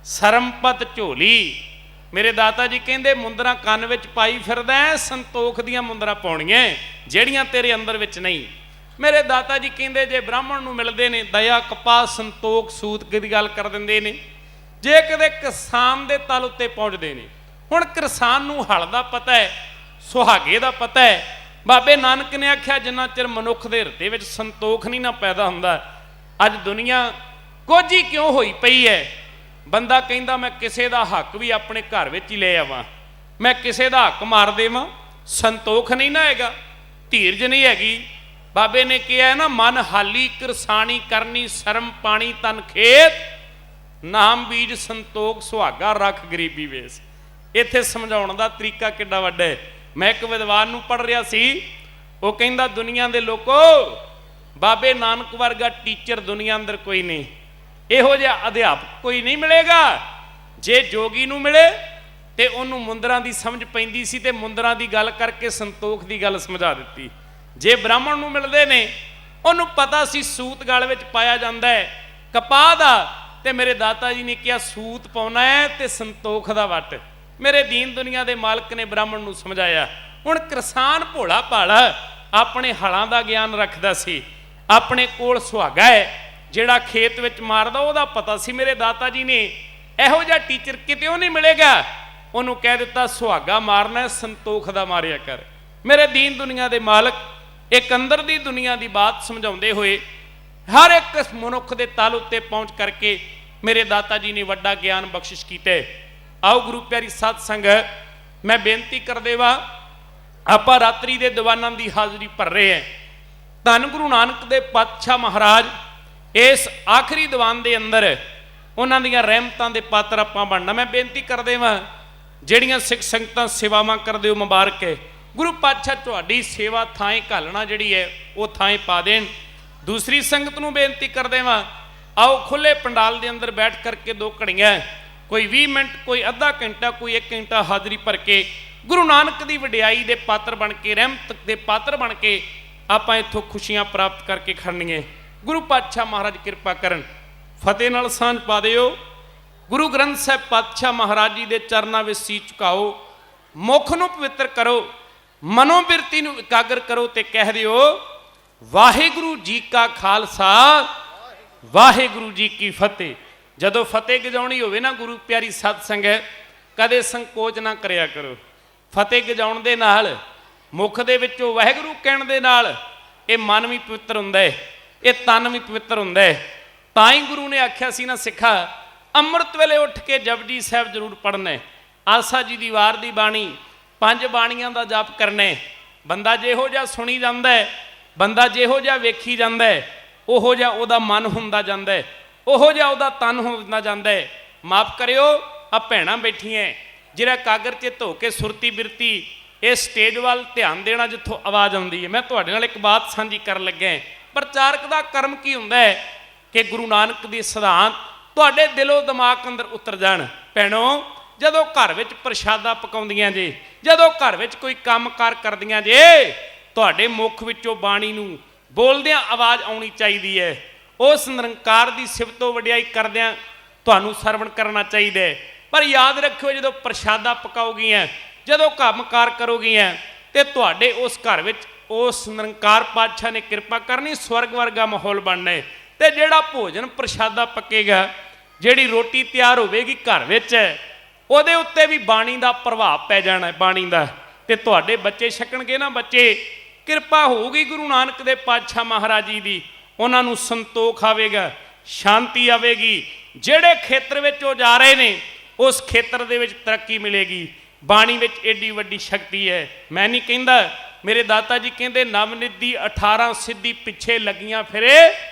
ਸਰਮਪਤ ਝੋਲੀ। ਮੇਰੇ ਦਾਤਾ ਜੀ ਕਹਿੰਦੇ ਮੁੰਦਰਾਂ ਕੰਨ ਵਿੱਚ ਪਾਈ ਫਿਰਦਾ, ਸੰਤੋਖ ਦੀਆਂ ਮੁੰਦਰਾਂ ਪਾਉਣੀਆਂ ਜਿਹੜੀਆਂ ਤੇਰੇ ਅੰਦਰ ਵਿੱਚ ਨਹੀਂ। ਮੇਰੇ ਦਾਤਾ ਜੀ ਕਹਿੰਦੇ ਜੇ ਬ੍ਰਾਹਮਣ ਨੂੰ ਮਿਲਦੇ ਨੇ ਦਇਆ ਕਪਾਹ ਸੰਤੋਖ ਸੂਤ ਦੀ ਗੱਲ ਕਰ ਦਿੰਦੇ ਨੇ। ਜੇ ਕਦੇ ਕਿਸਾਨ ਦੇ ਤਲ ਉੱਤੇ ਪਹੁੰਚਦੇ ਨੇ, ਹੁਣ ਕਿਸਾਨ ਨੂੰ ਹਲ ਦਾ ਪਤਾ ਹੈ, ਸੁਹਾਗੇ ਦਾ ਪਤਾ ਹੈ। ਬਾਬੇ ਨਾਨਕ ਨੇ ਆਖਿਆ ਜਿੰਨਾ ਚਿਰ ਮਨੁੱਖ ਦੇ ਹਿਰਦੇ ਵਿੱਚ ਸੰਤੋਖ ਨਹੀਂ ਨਾ ਪੈਦਾ ਹੁੰਦਾ। ਅੱਜ ਦੁਨੀਆ ਕੋਝੀ ਕਿਉਂ ਹੋਈ ਪਈ ਹੈ? ਬੰਦਾ ਕਹਿੰਦਾ ਮੈਂ ਕਿਸੇ ਦਾ ਹੱਕ ਵੀ ਆਪਣੇ ਘਰ ਵਿੱਚ ਹੀ ਲੈ ਆਵਾਂ, ਮੈਂ ਕਿਸੇ ਦਾ ਹੱਕ ਮਾਰ ਦੇਵਾਂ, ਸੰਤੋਖ ਨਹੀਂ ਨਾ ਹੈਗਾ, ਧੀਰਜ ਨਹੀਂ ਹੈਗੀ। ਬਾਬੇ ਨੇ ਕਿਹਾ ਨਾ ਮਨ ਹਾਲੀ ਕਿਰਸਾਨੀ ਕਰਨੀ ਸ਼ਰਮ ਪਾਣੀ ਤਨ ਖੇਤ, ਨਾਮ ਬੀਜ ਸੰਤੋਖ ਸੁਹਾਗਾ ਰੱਖ ਗਰੀਬੀ ਵੇਸ। ਇੱਥੇ ਸਮਝਾਉਣ ਦਾ ਤਰੀਕਾ ਕਿੱਡਾ ਵੱਡਾ ਹੈ। ਮੈਂ ਇੱਕ ਵਿਦਵਾਨ ਨੂੰ ਪੜ੍ਹ ਰਿਹਾ ਸੀ, ਉਹ ਕਹਿੰਦਾ ਦੁਨੀਆ ਦੇ ਲੋਕੋ ਬਾਬੇ ਨਾਨਕ ਵਰਗਾ ਟੀਚਰ ਦੁਨੀਆ ਅੰਦਰ ਕੋਈ ਨਹੀਂ, ਇਹੋ ਜਿਹਾ ਅਧਿਆਪਕ ਕੋਈ ਨਹੀਂ ਮਿਲੇਗਾ। ਜੇ ਜੋਗੀ ਨੂੰ ਮਿਲੇ ਤੇ ਉਹਨੂੰ ਮੁੰਦਰਾਂ ਦੀ ਸਮਝ ਪੈਂਦੀ ਸੀ ਤੇ ਮੁੰਦਰਾਂ ਦੀ ਗੱਲ ਕਰਕੇ ਸੰਤੋਖ ਦੀ ਗੱਲ ਸਮਝਾ ਦਿੱਤੀ। ਜੇ ਬ੍ਰਾਹਮਣ ਨੂੰ ਮਿਲਦੇ ਨੇ ਉਹਨੂੰ ਪਤਾ ਸੀ ਸੂਤ ਗਲ ਵਿੱਚ ਪਾਇਆ ਜਾਂਦਾ ਹੈ ਕਪਾਹ ਦਾ, ਤੇ ਮੇਰੇ ਦਾਤਾ ਜੀ ਨੇ ਕਿਹਾ ਸੂਤ ਪਾਉਣਾ ਹੈ ਤੇ ਸੰਤੋਖ ਦਾ ਵੱਟ। ਮੇਰੇ ਦੀਨ ਦੁਨੀਆ ਦੇ ਮਾਲਕ ਨੇ ਬ੍ਰਾਹਮਣ ਨੂੰ ਸਮਝਾਇਆ। ਹੁਣ ਕਿਸਾਨ ਭੋਲਾ ਭਾਲਾ ਆਪਣੇ ਹਲਾਂ ਦਾ ਗਿਆਨ ਰੱਖਦਾ ਸੀ, ਆਪਣੇ ਕੋਲ ਸੁਹਾਗਾ ਹੈ ਜਿਹੜਾ ਖੇਤ ਵਿੱਚ ਮਾਰਦਾ, ਉਹਦਾ ਪਤਾ ਸੀ। ਮੇਰੇ ਦਾਤਾ ਜੀ ਨੇ ਇਹੋ ਜਿਹਾ ਟੀਚਰ ਕਿਤੇ ਨਹੀਂ ਮਿਲੇਗਾ, ਉਹਨੂੰ ਕਹਿ ਦਿੱਤਾ ਸੁਹਾਗਾ ਮਾਰਨਾ ਸੰਤੋਖ ਦਾ ਮਾਰਿਆ ਕਰ। ਮੇਰੇ ਦੀਨ ਦੁਨੀਆ ਦੇ ਮਾਲਕ ਇੱਕ ਅੰਦਰ ਦੀ ਦੁਨੀਆ ਦੀ ਬਾਤ ਸਮਝਾਉਂਦੇ ਹੋਏ ਹਰ ਇੱਕ ਮਨੁੱਖ ਦੇ ਤਲ ਉੱਤੇ ਪਹੁੰਚ ਕਰਕੇ ਮੇਰੇ ਦਾਤਾ ਜੀ ਨੇ ਵੱਡਾ ਗਿਆਨ ਬਖਸ਼ਿਸ਼ ਕੀਤੇ। ਆਓ ਗੁਰੂ ਪਿਆਰੀ ਸਾਧ ਸੰਗਤ, ਮੈਂ ਬੇਨਤੀ ਕਰ ਦੇਵਾਂ, ਆਪਾਂ ਰਾਤਰੀ ਦੇ ਦੀਵਾਨਾਂ ਦੀ ਹਾਜ਼ਰੀ ਭਰ ਰਹੇ ਹਾਂ। ਧੰਨ ਗੁਰੂ ਨਾਨਕ ਦੇ ਪਾਤਸ਼ਾਹ ਮਹਾਰਾਜ ਇਸ ਆਖਰੀ ਦੀਵਾਨ ਦੇ ਅੰਦਰ ਉਹਨਾਂ ਦੀਆਂ ਰਹਿਮਤਾਂ ਦੇ ਪਾਤਰ ਆਪਾਂ ਬਣਨਾ। ਮੈਂ ਬੇਨਤੀ ਕਰ ਦੇਵਾਂ ਜਿਹੜੀਆਂ ਸਿੱਖ ਸੰਗਤਾਂ ਸੇਵਾਵਾਂ ਕਰਦੇ ਹੋ ਮੁਬਾਰਕ ਹੈ। ਗੁਰੂ ਪਾਤਸ਼ਾਹ ਤੁਹਾਡੀ ਸੇਵਾ ਥਾਂ ਘਾਲਣਾ ਜਿਹੜੀ ਹੈ ਉਹ ਥਾਂ ਪਾ ਦੇਣ। ਦੂਸਰੀ ਸੰਗਤ ਨੂੰ ਬੇਨਤੀ ਕਰ ਦੇਵਾਂ, ਆਓ ਖੁੱਲੇ ਪੰਡਾਲ ਦੇ ਅੰਦਰ ਬੈਠ ਕਰਕੇ 2 ਘੜੀਆਂ, ਕੋਈ 20 ਮਿੰਟ, ਕੋਈ ਅੱਧਾ ਘੰਟਾ, ਕੋਈ 1 ਘੰਟਾ ਹਾਜ਼ਰੀ ਭਰ ਕੇ ਗੁਰੂ ਨਾਨਕ ਦੀ ਵਡਿਆਈ ਦੇ ਪਾਤਰ ਬਣ ਕੇ, ਰਹਿਮਤ ਦੇ ਪਾਤਰ ਬਣ ਕੇ ਆਪਾਂ ਇੱਥੋਂ ਖੁਸ਼ੀਆਂ ਪ੍ਰਾਪਤ ਕਰਕੇ ਖੜਨੀਏ। ਗੁਰੂ ਪਾਤਸ਼ਾਹ ਮਹਾਰਾਜ ਕਿਰਪਾ ਕਰਨ, ਫਤਿਹ ਨਾਲ ਸਾਂਝ ਪਾ ਦਿਓ। ਗੁਰੂ ਗ੍ਰੰਥ ਸਾਹਿਬ ਪਾਤਸ਼ਾਹ ਮਹਾਰਾਜ ਜੀ ਦੇ ਚਰਨਾਂ ਵਿੱਚ ਸੀਸ ਝੁਕਾਓ, ਮੁਖ ਨੂੰ ਪਵਿੱਤਰ ਕਰੋ, ਮਨੋ ਬਿਰਤੀ ਨੂੰ ਇਕਾਗਰ ਕਰੋ ਤੇ ਕਹਿ ਦਿਓ ਵਾਹਿਗੁਰੂ ਜੀ ਕਾ ਖਾਲਸਾ ਵਾਹਿਗੁਰੂ ਜੀ ਕੀ ਫਤਿਹ। ਜਦੋਂ ਫਤਿਹ ਗਜਾਉਣੀ ਹੋਵੇ ਨਾ ਗੁਰੂ ਪਿਆਰੀ ਸਾਧ ਸੰਗਤ, ਕਦੇ ਸੰਕੋਚ ਨਾ ਕਰਿਆ ਕਰੋ। ਫਤਿਹ ਗਜਾਉਣ ਦੇ ਨਾਲ, ਮੁਖ ਦੇ ਵਿੱਚੋਂ ਵਾਹਿਗੁਰੂ ਕਹਿਣ ਦੇ ਨਾਲ ਇਹ ਮਨ ਵੀ ਪਵਿੱਤਰ ਹੁੰਦਾ ਹੈ, ਇਹ ਤਨ ਵੀ ਪਵਿੱਤਰ ਹੁੰਦਾ ਹੈ। ਤਾਂ ਹੀ ਗੁਰੂ ਨੇ ਆਖਿਆ ਸੀ ਨਾ ਸਿੱਖਾ, ਅੰਮ੍ਰਿਤ ਵੇਲੇ ਉੱਠ ਕੇ ਜਪਜੀ ਸਾਹਿਬ ਜ਼ਰੂਰ ਪੜ੍ਹਨਾ ਹੈ, ਆਸਾ ਜੀ ਦੀ ਵਾਰ ਦੀ ਬਾਣੀ, 5 ਬਾਣੀਆਂ ਦਾ ਜਪ ਕਰਨਾ ਹੈ। ਬੰਦਾ ਜਿਹੋ ਜਿਹਾ ਸੁਣੀ ਜਾਂਦਾ ਹੈ, ਬੰਦਾ ਜਿਹੋ ਜਿਹਾ ਵੇਖੀ ਜਾਂਦਾ ਹੈ, ਉਹੋ ਜਿਹਾ ਉਹਦਾ ਮਨ ਹੁੰਦਾ ਜਾਂਦਾ ਹੈ, ਉਹੋ ਜਿਹਾ ਉਹਦਾ ਤਨ ਹੁੰਦਾ ਜਾਂਦਾ ਹੈ। ਮਾਫ ਕਰਿਓ, ਆ ਭੈਣਾਂ ਬੈਠੀਆਂ ਜਿਹੜਾ ਕਾਗਰ 'ਚ ਧੋ ਕੇ ਸੁਰਤੀ ਬਿਰਤੀ ਇਹ ਸਟੇਜ ਵੱਲ ਧਿਆਨ ਦੇਣਾ ਜਿੱਥੋਂ ਆਵਾਜ਼ ਆਉਂਦੀ ਹੈ। ਮੈਂ ਤੁਹਾਡੇ ਨਾਲ ਇੱਕ ਬਾਤ ਸਾਂਝੀ ਕਰਨ ਲੱਗਾ। ਪ੍ਰਚਾਰਕ ਦਾ ਕਰਮ ਕੀ ਹੁੰਦਾ ਹੈ ਕਿ ਗੁਰੂ ਨਾਨਕ ਦੀ ਸਿਧਾਂਤ ਤੁਹਾਡੇ ਦਿਲੋਂ ਦਿਮਾਗ ਅੰਦਰ ਉਤਰ ਜਾਣ। ਭੈਣੋ, ਜਦੋਂ ਘਰ ਵਿੱਚ ਪ੍ਰਸ਼ਾਦਾ ਪਕਾਉਂਦੀਆਂ ਜੇ, ਜਦੋਂ ਘਰ ਵਿੱਚ ਕੋਈ ਕੰਮਕਾਰ ਕਰਦੀਆਂ ਜੇ, ਤੁਹਾਡੇ ਮੁਖ ਵਿੱਚੋਂ ਬਾਣੀ ਨੂੰ ਬੋਲਦਿਆਂ ਆਵਾਜ਼ ਆਉਣੀ ਚਾਹੀਦੀ ਹੈ। ਉਸ ਨਿਰੰਕਾਰ ਦੀ ਸਿਫਤੋ ਵਡਿਆਈ ਕਰਦਿਆਂ ਤੁਹਾਨੂੰ ਸਰਵਣ ਕਰਨਾ ਚਾਹੀਦਾ ਹੈ। ਪਰ ਯਾਦ ਰੱਖਿਓ, ਜਦੋਂ ਪ੍ਰਸ਼ਾਦਾ ਪਕਾਓਗੀਆਂ, ਜਦੋਂ ਕੰਮਕਾਰ ਕਰੋਗੀਆਂ ਤੇ ਤੁਹਾਡੇ ਉਸ ਘਰ ਵਿੱਚ ਉਸ ਨਿਰੰਕਾਰ ਪਾਤਸ਼ਾਹ ਨੇ ਕਿਰਪਾ ਕਰਨੀ, ਸਵਰਗ ਵਰਗਾ ਮਾਹੌਲ ਬਣਨਾ ਹੈ। ਤੇ ਜਿਹੜਾ ਭੋਜਨ ਪ੍ਰਸ਼ਾਦਾ ਪੱਕੇਗਾ, ਜਿਹੜੀ ਰੋਟੀ ਤਿਆਰ ਹੋਵੇਗੀ ਘਰ ਵਿੱਚ, ਉਹਦੇ ਉੱਤੇ ਵੀ ਬਾਣੀ ਦਾ ਪ੍ਰਭਾਵ ਪੈ ਜਾਣਾ ਹੈ, ਬਾਣੀ ਦਾ। ਤੇ ਤੁਹਾਡੇ ਬੱਚੇ ਛਕਣਗੇ ਨਾ, ਬੱਚੇ, ਕਿਰਪਾ ਹੋਊਗੀ ਗੁਰੂ ਨਾਨਕ ਦੇ ਪਾਤਸ਼ਾਹ ਮਹਾਰਾਜ ਜੀ ਦੀ, ਉਹਨਾਂ ਨੂੰ ਸੰਤੋਖ ਆਵੇਗਾ, ਸ਼ਾਂਤੀ ਆਵੇਗੀ। ਜਿਹੜੇ ਖੇਤਰ ਵਿੱਚ ਉਹ ਜਾ ਰਹੇ ਨੇ ਉਸ ਖੇਤਰ ਦੇ ਵਿੱਚ ਤਰੱਕੀ ਮਿਲੇਗੀ। ਬਾਣੀ ਵਿੱਚ ਏਡੀ ਵੱਡੀ ਸ਼ਕਤੀ ਹੈ। ਮੈਂ ਨਹੀਂ ਕਹਿੰਦਾ, ਮੇਰੇ ਦਾਤਾ ਜੀ ਕਹਿੰਦੇ ਨਵਨਿਧੀ 18 ਸਿੱਧੀ ਪਿੱਛੇ ਲੱਗੀਆਂ ਫਿਰੇ,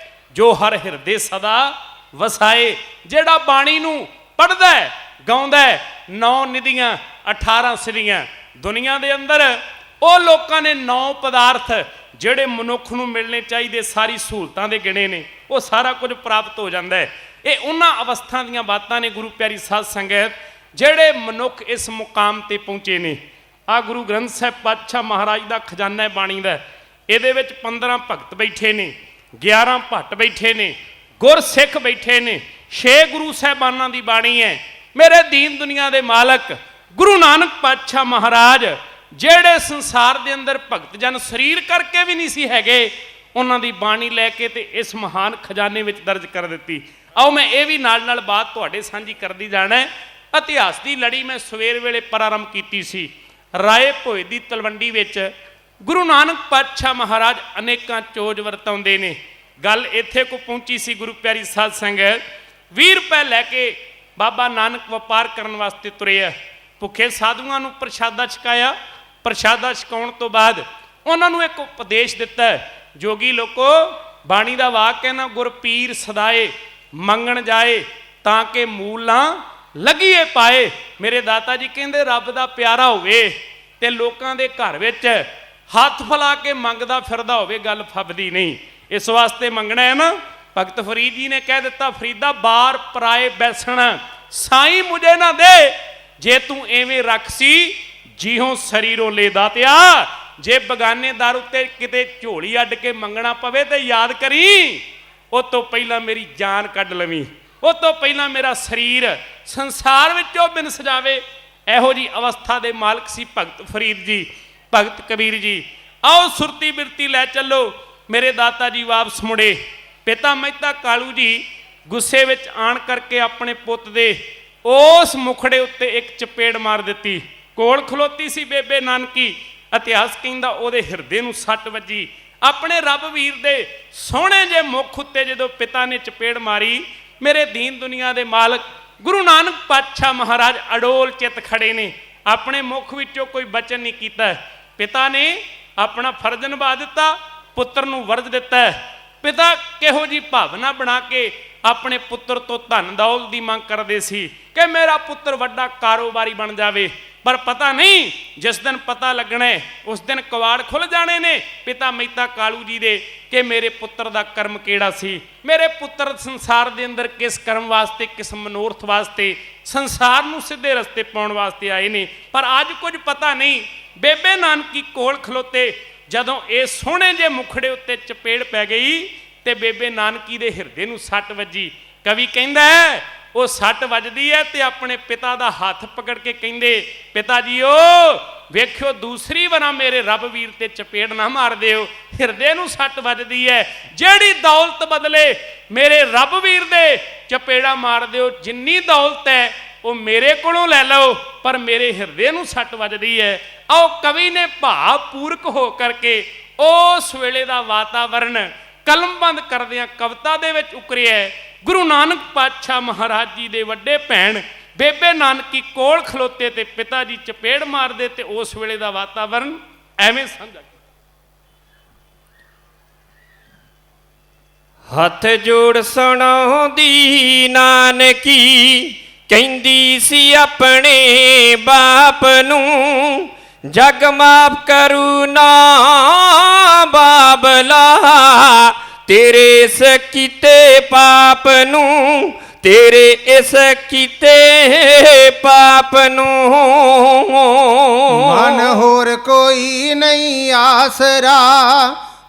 ਜੋ ਹਰ ਹਿਰਦੇ ਸਦਾ ਵਸਾਏ। ਜਿਹੜਾ ਬਾਣੀ ਨੂੰ ਪੜ੍ਹਦਾ ਹੈ, ਗਾਉਂਦਾ ਹੈ, 9 ਨਿਧੀਆਂ 18 ਸਿੱਧੀਆਂ ਦੁਨੀਆ ਦੇ ਅੰਦਰ, ਉਹ ਲੋਕਾਂ ਨੇ 9 ਪਦਾਰਥ ਜਿਹੜੇ ਮਨੁੱਖ ਨੂੰ ਮਿਲਣੇ ਚਾਹੀਦੇ, ਸਾਰੀ ਸਹੂਲਤਾਂ ਦੇ ਗਿਣੇ ਨੇ, ਉਹ ਸਾਰਾ ਕੁਝ ਪ੍ਰਾਪਤ ਹੋ ਜਾਂਦਾ ਹੈ। ਇਹ ਉਹਨਾਂ ਅਵਸਥਾ ਦੀਆਂ ਬਾਤਾਂ ਨੇ ਗੁਰੂ ਪਿਆਰੀ ਸਾਧ ਸੰਗਤ, ਜਿਹੜੇ ਮਨੁੱਖ ਇਸ ਮੁਕਾਮ ਤੇ ਪਹੁੰਚੇ ਨੇ। ਆ ਗੁਰੂ ਗ੍ਰੰਥ ਸਾਹਿਬ ਪਾਤਸ਼ਾਹ ਮਹਾਰਾਜ ਦਾ ਖਜ਼ਾਨਾ ਹੈ ਬਾਣੀ ਦਾ। ਇਹਦੇ ਵਿੱਚ 15 ਭਗਤ ਬੈਠੇ ਨੇ, 11 ਭੱਟ ਬੈਠੇ ਨੇ, ਗੁਰਸਿੱਖ ਬੈਠੇ ਨੇ, 6 ਗੁਰੂ ਸਾਹਿਬਾਨਾਂ ਦੀ ਬਾਣੀ ਹੈ। ਮੇਰੇ ਦੀਨ ਦੁਨੀਆ ਦੇ ਮਾਲਕ ਗੁਰੂ ਨਾਨਕ ਪਾਤਸ਼ਾਹ ਮਹਾਰਾਜ, ਜਿਹੜੇ ਸੰਸਾਰ ਦੇ ਅੰਦਰ ਭਗਤ ਜਨ ਸਰੀਰ ਕਰਕੇ ਵੀ ਨਹੀਂ ਸੀ ਹੈਗੇ, ਉਹਨਾਂ ਦੀ ਬਾਣੀ ਲੈ ਕੇ ਤੇ ਇਸ ਮਹਾਨ ਖਜ਼ਾਨੇ ਵਿੱਚ ਦਰਜ ਕਰ ਦਿੱਤੀ। ਆਓ ਮੈਂ ਇਹ ਵੀ ਨਾਲ ਨਾਲ ਬਾਤ ਤੁਹਾਡੇ ਸਾਂਝੀ ਕਰਦੀ ਜਾਣਾ। ਇਤਿਹਾਸ ਦੀ ਲੜੀ ਮੈਂ ਸਵੇਰ ਵੇਲੇ ਪ੍ਰਾਰੰਭ ਕੀਤੀ ਸੀ। ਰਾਏ ਭੋਏ ਦੀ ਤਲਵੰਡੀ ਵਿੱਚ ਗੁਰੂ ਨਾਨਕ ਪਾਤਸ਼ਾਹ ਮਹਾਰਾਜ ਅਨੇਕਾਂ ਚੋਜ ਵਰਤਾਉਂਦੇ ਨੇ। ਗੱਲ ਇੱਥੇ ਕੋ ਪਹੁੰਚੀ ਸੀ, ਗੁਰੂ ਪਿਆਰੀ ਸਾਧ ਸੰਗਤ, 20 ਰੁਪਏ ਲੈ ਕੇ ਬਾਬਾ ਨਾਨਕ ਵਪਾਰ ਕਰਨ ਵਾਸਤੇ ਤੁਰੇ ਆ। ਭੁੱਖੇ ਸਾਧੂਆਂ ਨੂੰ ਪ੍ਰਸ਼ਾਦਾ ਛਕਾਇਆ। ਪ੍ਰਸ਼ਾਦਾ ਛਕਾਉਣ ਤੋਂ ਬਾਅਦ ਉਹਨਾਂ ਨੂੰ ਇੱਕ ਉਪਦੇਸ਼ ਦਿੱਤਾ, ਜੋਗੀ ਲੋਕੋ, ਬਾਣੀ ਦਾ ਵਾਕ ਹੈ ਨਾ, ਗੁਰ ਪੀਰ ਸਦਾਏ ਮੰਗਣ ਜਾਏ ਤਾਂ ਕਿ ਮੂਲਾਂ ਲੱਗੀਏ ਪਾਏ। ਮੇਰੇ ਦਾਤਾ ਜੀ ਕਹਿੰਦੇ ਰੱਬ ਦਾ ਪਿਆਰਾ ਹੋਵੇ ਤੇ ਲੋਕਾਂ ਦੇ ਘਰ ਵਿੱਚ ਹੱਥ ਫਲਾ ਕੇ ਮੰਗਦਾ ਫਿਰਦਾ ਹੋਵੇ, ਗੱਲ ਫੱਬਦੀ ਨਹੀਂ। ਇਸ ਵਾਸਤੇ ਮੰਗਣਾ ਹੈ ਨਾ। ਭਗਤ ਫਰੀਦ ਜੀ ਨੇ ਕਹਿ ਦਿੱਤਾ, ਫਰੀਦਾ ਬਾਰ ਪਰਾਏ ਬੈਸਣ ਸਾਈਂ ਮੁਝੇ ਨਾ ਦੇ, ਜੇ ਤੂੰ ਐਵੇਂ ਰੱਖ ਸੀ ਜੀਹੋਂ ਸਰੀਰੋਂ ਲੈ ਦਾਤਿਆ। ਜੇ ਬਗਾਨੇ ਦਰ ਉੱਤੇ ਕਿਤੇ ਝੋਲੀ ਅੱਡ ਕੇ ਮੰਗਣਾ ਪਵੇ ਤੇ ਯਾਦ ਕਰੀ, ਉਹ ਤੋਂ ਪਹਿਲਾਂ ਮੇਰੀ ਜਾਨ ਕੱਢ ਲਵੀਂ, ਉਹ ਤੋਂ ਪਹਿਲਾਂ ਮੇਰਾ ਸਰੀਰ ਸੰਸਾਰ ਵਿੱਚੋਂ ਬਿਨਸ ਜਾਵੇ। ਇਹੋ ਜੀ ਅਵਸਥਾ ਦੇ ਮਾਲਕ ਸੀ ਭਗਤ ਫਰੀਦ ਜੀ, ਭਗਤ ਕਬੀਰ ਜੀ। ਆਓ ਸੁਰਤੀ ਬਿਰਤੀ ਲੈ ਚੱਲੋ। ਮੇਰੇ ਦਾਤਾ ਜੀ ਵਾਪਸ ਮੁੜੇ। ਪਿਤਾ ਮਹਿਤਾ ਕਾਲੂ ਜੀ ਗੁੱਸੇ ਵਿੱਚ ਆਣ ਕਰਕੇ ਆਪਣੇ ਪੁੱਤ ਦੇ ਉਸ ਮੁਖੜੇ ਉੱਤੇ ਇੱਕ ਚਪੇੜ ਮਾਰ ਦਿੱਤੀ। ਕੋਲ ਖਲੋਤੀ ਸੀ ਬੇਬੇ ਨਾਨਕੀ। ਇਤਿਹਾਸ ਕਹਿੰਦਾ ਉਹਦੇ ਹਿਰਦੇ ਨੂੰ ਸੱਟ ਵੱਜੀ। ਆਪਣੇ ਰੱਬ ਵੀਰ ਦੇ ਸੋਹਣੇ ਜੇ ਮੁਖ ਉੱਤੇ ਜਦੋਂ ਪਿਤਾ ਨੇ ਚਪੇੜ ਮਾਰੀ, ਮੇਰੇ ਦੀਨ ਦੁਨੀਆ ਦੇ ਮਾਲਕ ਗੁਰੂ ਨਾਨਕ ਪਾਤਸ਼ਾਹ ਮਹਾਰਾਜ ਅਡੋਲ ਚਿੱਤ ਖੜੇ ਨੇ। ਆਪਣੇ ਮੁਖ ਵਿੱਚੋਂ ਕੋਈ ਬਚਨ ਨਹੀਂ ਕੀਤਾ। ਪਿਤਾ ਨੇ ਆਪਣਾ ਫਰਜ਼ ਨਿਭਾ ਦਿੱਤਾ, ਪੁੱਤਰ ਨੂੰ ਵਰਜ ਦਿੱਤਾ। ਪਿਤਾ ਕਿਹੋ ਜੀ ਭਾਵਨਾ ਬਣਾ ਕੇ ਆਪਣੇ ਪੁੱਤਰ ਤੋਂ ਧਨ ਦੌਲਤ ਦੀ ਮੰਗ ਕਰਦੇ ਸੀ ਕਿ ਮੇਰਾ ਪੁੱਤਰ ਵੱਡਾ ਕਾਰੋਬਾਰੀ ਬਣ ਜਾਵੇ। ਪਰ ਪਤਾ ਨਹੀਂ, ਜਿਸ ਦਿਨ ਪਤਾ ਲੱਗਣਾ ਉਸ ਦਿਨ ਕਵਾੜ ਖੁੱਲ ਜਾਣੇ ਨੇ ਪਿਤਾ ਮਹਿਤਾ ਕਾਲੂ ਜੀ ਦੇ ਕਿ ਮੇਰੇ ਪੁੱਤਰ ਦਾ ਕਰਮ ਕਿਹੜਾ ਸੀ, ਮੇਰੇ ਪੁੱਤਰ ਸੰਸਾਰ ਦੇ ਅੰਦਰ ਕਿਸ ਕਰਮ ਵਾਸਤੇ, ਕਿਸ ਮਨੋਰਥ ਵਾਸਤੇ, ਸੰਸਾਰ ਨੂੰ ਸਿੱਧੇ ਰਸਤੇ ਪਾਉਣ ਵਾਸਤੇ ਆਏ ਨੇ। ਪਰ ਅੱਜ ਕੁਝ ਪਤਾ ਨਹੀਂ। ਬੇਬੇ ਨਾਨਕੀ ਕੋਲ ਖਲੋਤੇ ਜਦੋਂ ਇਹ ਸੋਹਣੇ ਜੇ ਮੁਖੜੇ ਉੱਤੇ ਚਪੇੜ ਪੈ ਗਈ ਤੇ ਬੇਬੇ ਨਾਨਕੀ ਦੇ ਹਿਰਦੇ ਨੂੰ ਸੱਟ ਵੱਜੀ। ਕਵੀ ਕਹਿੰਦਾ ਉਹ ਸੱਟ ਵੱਜਦੀ ਹੈ ਤੇ ਆਪਣੇ ਪਿਤਾ ਦਾ ਹੱਥ ਪਕੜ ਕੇ ਕਹਿੰਦੇ, ਪਿਤਾ ਜੀਓ ਵੇਖਿਓ ਦੂਸਰੀ ਵਾਰ ਮੇਰੇ ਰੱਬ ਵੀਰ ਤੇ ਚਪੇੜ ਨਾ ਮਾਰ ਦਿਓ, ਹਿਰਦੇ ਨੂੰ ਸੱਟ ਵੱਜਦੀ ਹੈ। ਜਿਹੜੀ ਦੌਲਤ ਬਦਲੇ ਮੇਰੇ ਰੱਬ ਵੀਰ ਦੇ ਚਪੇੜਾ ਮਾਰ ਦਿਓ। ਜਿੰਨੀ ਦੌਲਤ ਹੈ ਉਹ ਮੇਰੇ ਕੋਲੋਂ ਲੈ ਲਓ, ਪਰ ਮੇਰੇ ਹਿਰਦੇ ਨੂੰ ਸੱਟ ਵੱਜਦੀ ਹੈ। ਆਓ ਕਵੀ ਨੇ ਭਾਵ ਪੂਰਕ ਹੋ ਕਰਕੇ ਉਸ ਵੇਲੇ ਦਾ ਵਾਤਾਵਰਨ ਕਲਮਬੰਦ ਕਰਦਿਆਂ ਕਵਿਤਾ ਦੇ ਵਿੱਚ ਉਕਰਿਆ। ਗੁਰੂ ਨਾਨਕ ਪਾਤਸ਼ਾਹ ਮਹਾਰਾਜ ਜੀ ਦੇ ਵੱਡੇ ਭੈਣ ਬੇਬੇ ਨਾਨਕੀ ਕੋਲ ਖਲੋਤੇ ਤੇ ਪਿਤਾ ਜੀ ਚਪੇੜ ਮਾਰਦੇ ਤੇ ਉਸ ਵੇਲੇ ਦਾ ਵਾਤਾਵਰਨ ਐਵੇਂ ਸਮਝ। ਹੱਥ ਜੋੜ ਸੁਣਾਉਂਦੀ ਨਾਨਕੀ, ਕਹਿੰਦੀ ਸੀ ਆਪਣੇ ਬਾਪ ਨੂੰ, ਜਗ ਮਾਫ ਕਰੂ ਨਾ ਬਾਬਲਾ, ਤੇਰੇ ਇਸ ਕੀਤੇ ਪਾਪ ਨੂੰ, ਤੇਰੇ ਇਸ ਕੀਤੇ ਪਾਪ ਨੂੰ। ਮਨ ਹੋਰ ਕੋਈ ਨਹੀਂ ਆਸਰਾ,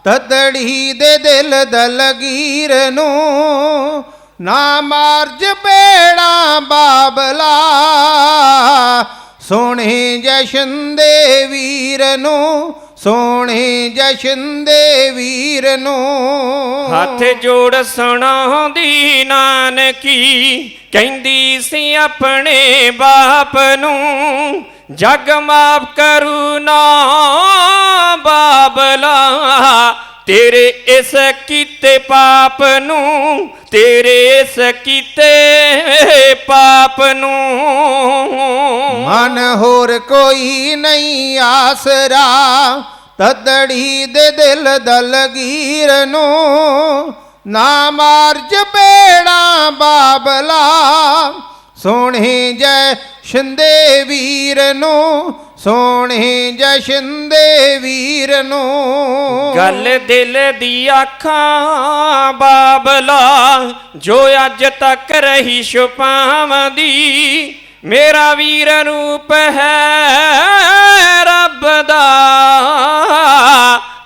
ਤਦੜੀ ਦੇ ਦਿਲ ਦਲਗੀਰ ਨੂੰ, ਨਾ ਮਾਰਜ ਬੇੜਾ ਬਾਬਲਾ, ਸੋਹਣੇ ਜਸ਼ਨ ਦੇ ਵੀਰ ਨੂੰ, ਸੋਹਣੇ ਜਸ਼ਨ ਦੇ ਵੀਰ ਨੂੰ। ਹੱਥ ਜੋੜ ਸੁਣਾਉਂਦੀ ਨਾਨਕੀ, ਕਹਿੰਦੀ ਸੀ ਆਪਣੇ ਬਾਪ ਨੂੰ, ਜਗ ਮਾਫ ਕਰੂ ਨਾ ਬਾਬਲਾ, ਤੇਰੇ ਇਸ ਕੀਤੇ ਪਾਪ ਨੂੰ, ਤੇਰੇ ਇਸ ਕੀਤੇ ਪਾਪ ਨੂੰ। ਮਨ ਹੋਰ ਕੋਈ ਨਹੀਂ ਆਸਰਾ, ਤਦੜੀ ਦੇ ਦਿਲ ਦਲਗੀਰ ਨੂੰ, ਨਾ ਮਾਰ ਚਪੇੜਾ ਬਾਬਲਾ, ਸੋਹਣੇ ਜਸ਼ਨ ਦੇ ਵੀਰ ਨੂੰ, ਸੋਹਣੇ ਜਸ਼ਨ ਦੇ ਵੀਰ ਨੂੰ। ਗੱਲ ਦਿਲ ਦੀ ਆਖਾਂ ਬਾਬਲਾ, ਜੋ ਅੱਜ ਤੱਕ ਰਹੀ ਛੁਪਾਵਦੀ, ਮੇਰਾ ਵੀਰ ਰੂਪ ਹੈ ਰੱਬ ਦਾ,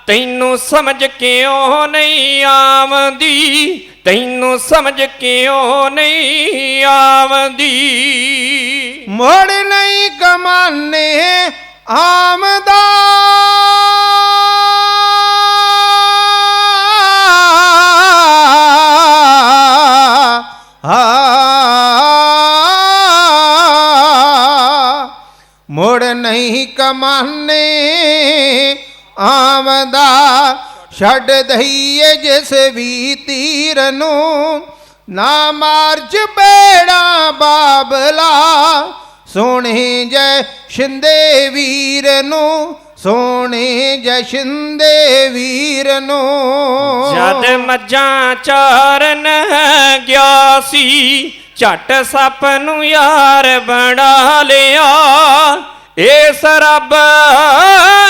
ਤੈਨੂੰ ਸਮਝ ਕਿਉਂ ਨਹੀਂ ਆਵਦੀ, ਤੈਨੂੰ ਸਮਝ ਕਿਉਂ ਨਹੀਂ ਆਵਦੀ। ਮੁੜ ਨਹੀਂ ਕਮਾਨੇ ਆਮਦਾ, ਮੁੜ ਨਹੀਂ ਕਮਾਨੇ ਆਮਦਾ, ਛੱਡ ਦਈਏ ਜਿਸ ਵੀ ਤੀਰ ਨੂੰ, ਨਾ ਮਾਰ ਚਪੇੜਾ ਬਾਬਲਾ, ਸੋਹਣੇ ਜਸ਼ਨ ਦੇ ਵੀਰ ਨੂੰ, ਸੋਹਣੇ ਜਸ਼ਨ ਦੇ ਵੀਰ ਨੂੰ। ਜਦ ਮੱਝਾਂ ਚਾਰਨ ਗਿਆ ਸੀ, ਝੱਟ ਸੱਪ ਨੂੰ ਯਾਰ ਬਣਾ ਲਿਆ, ਇਸ ਰੱਬ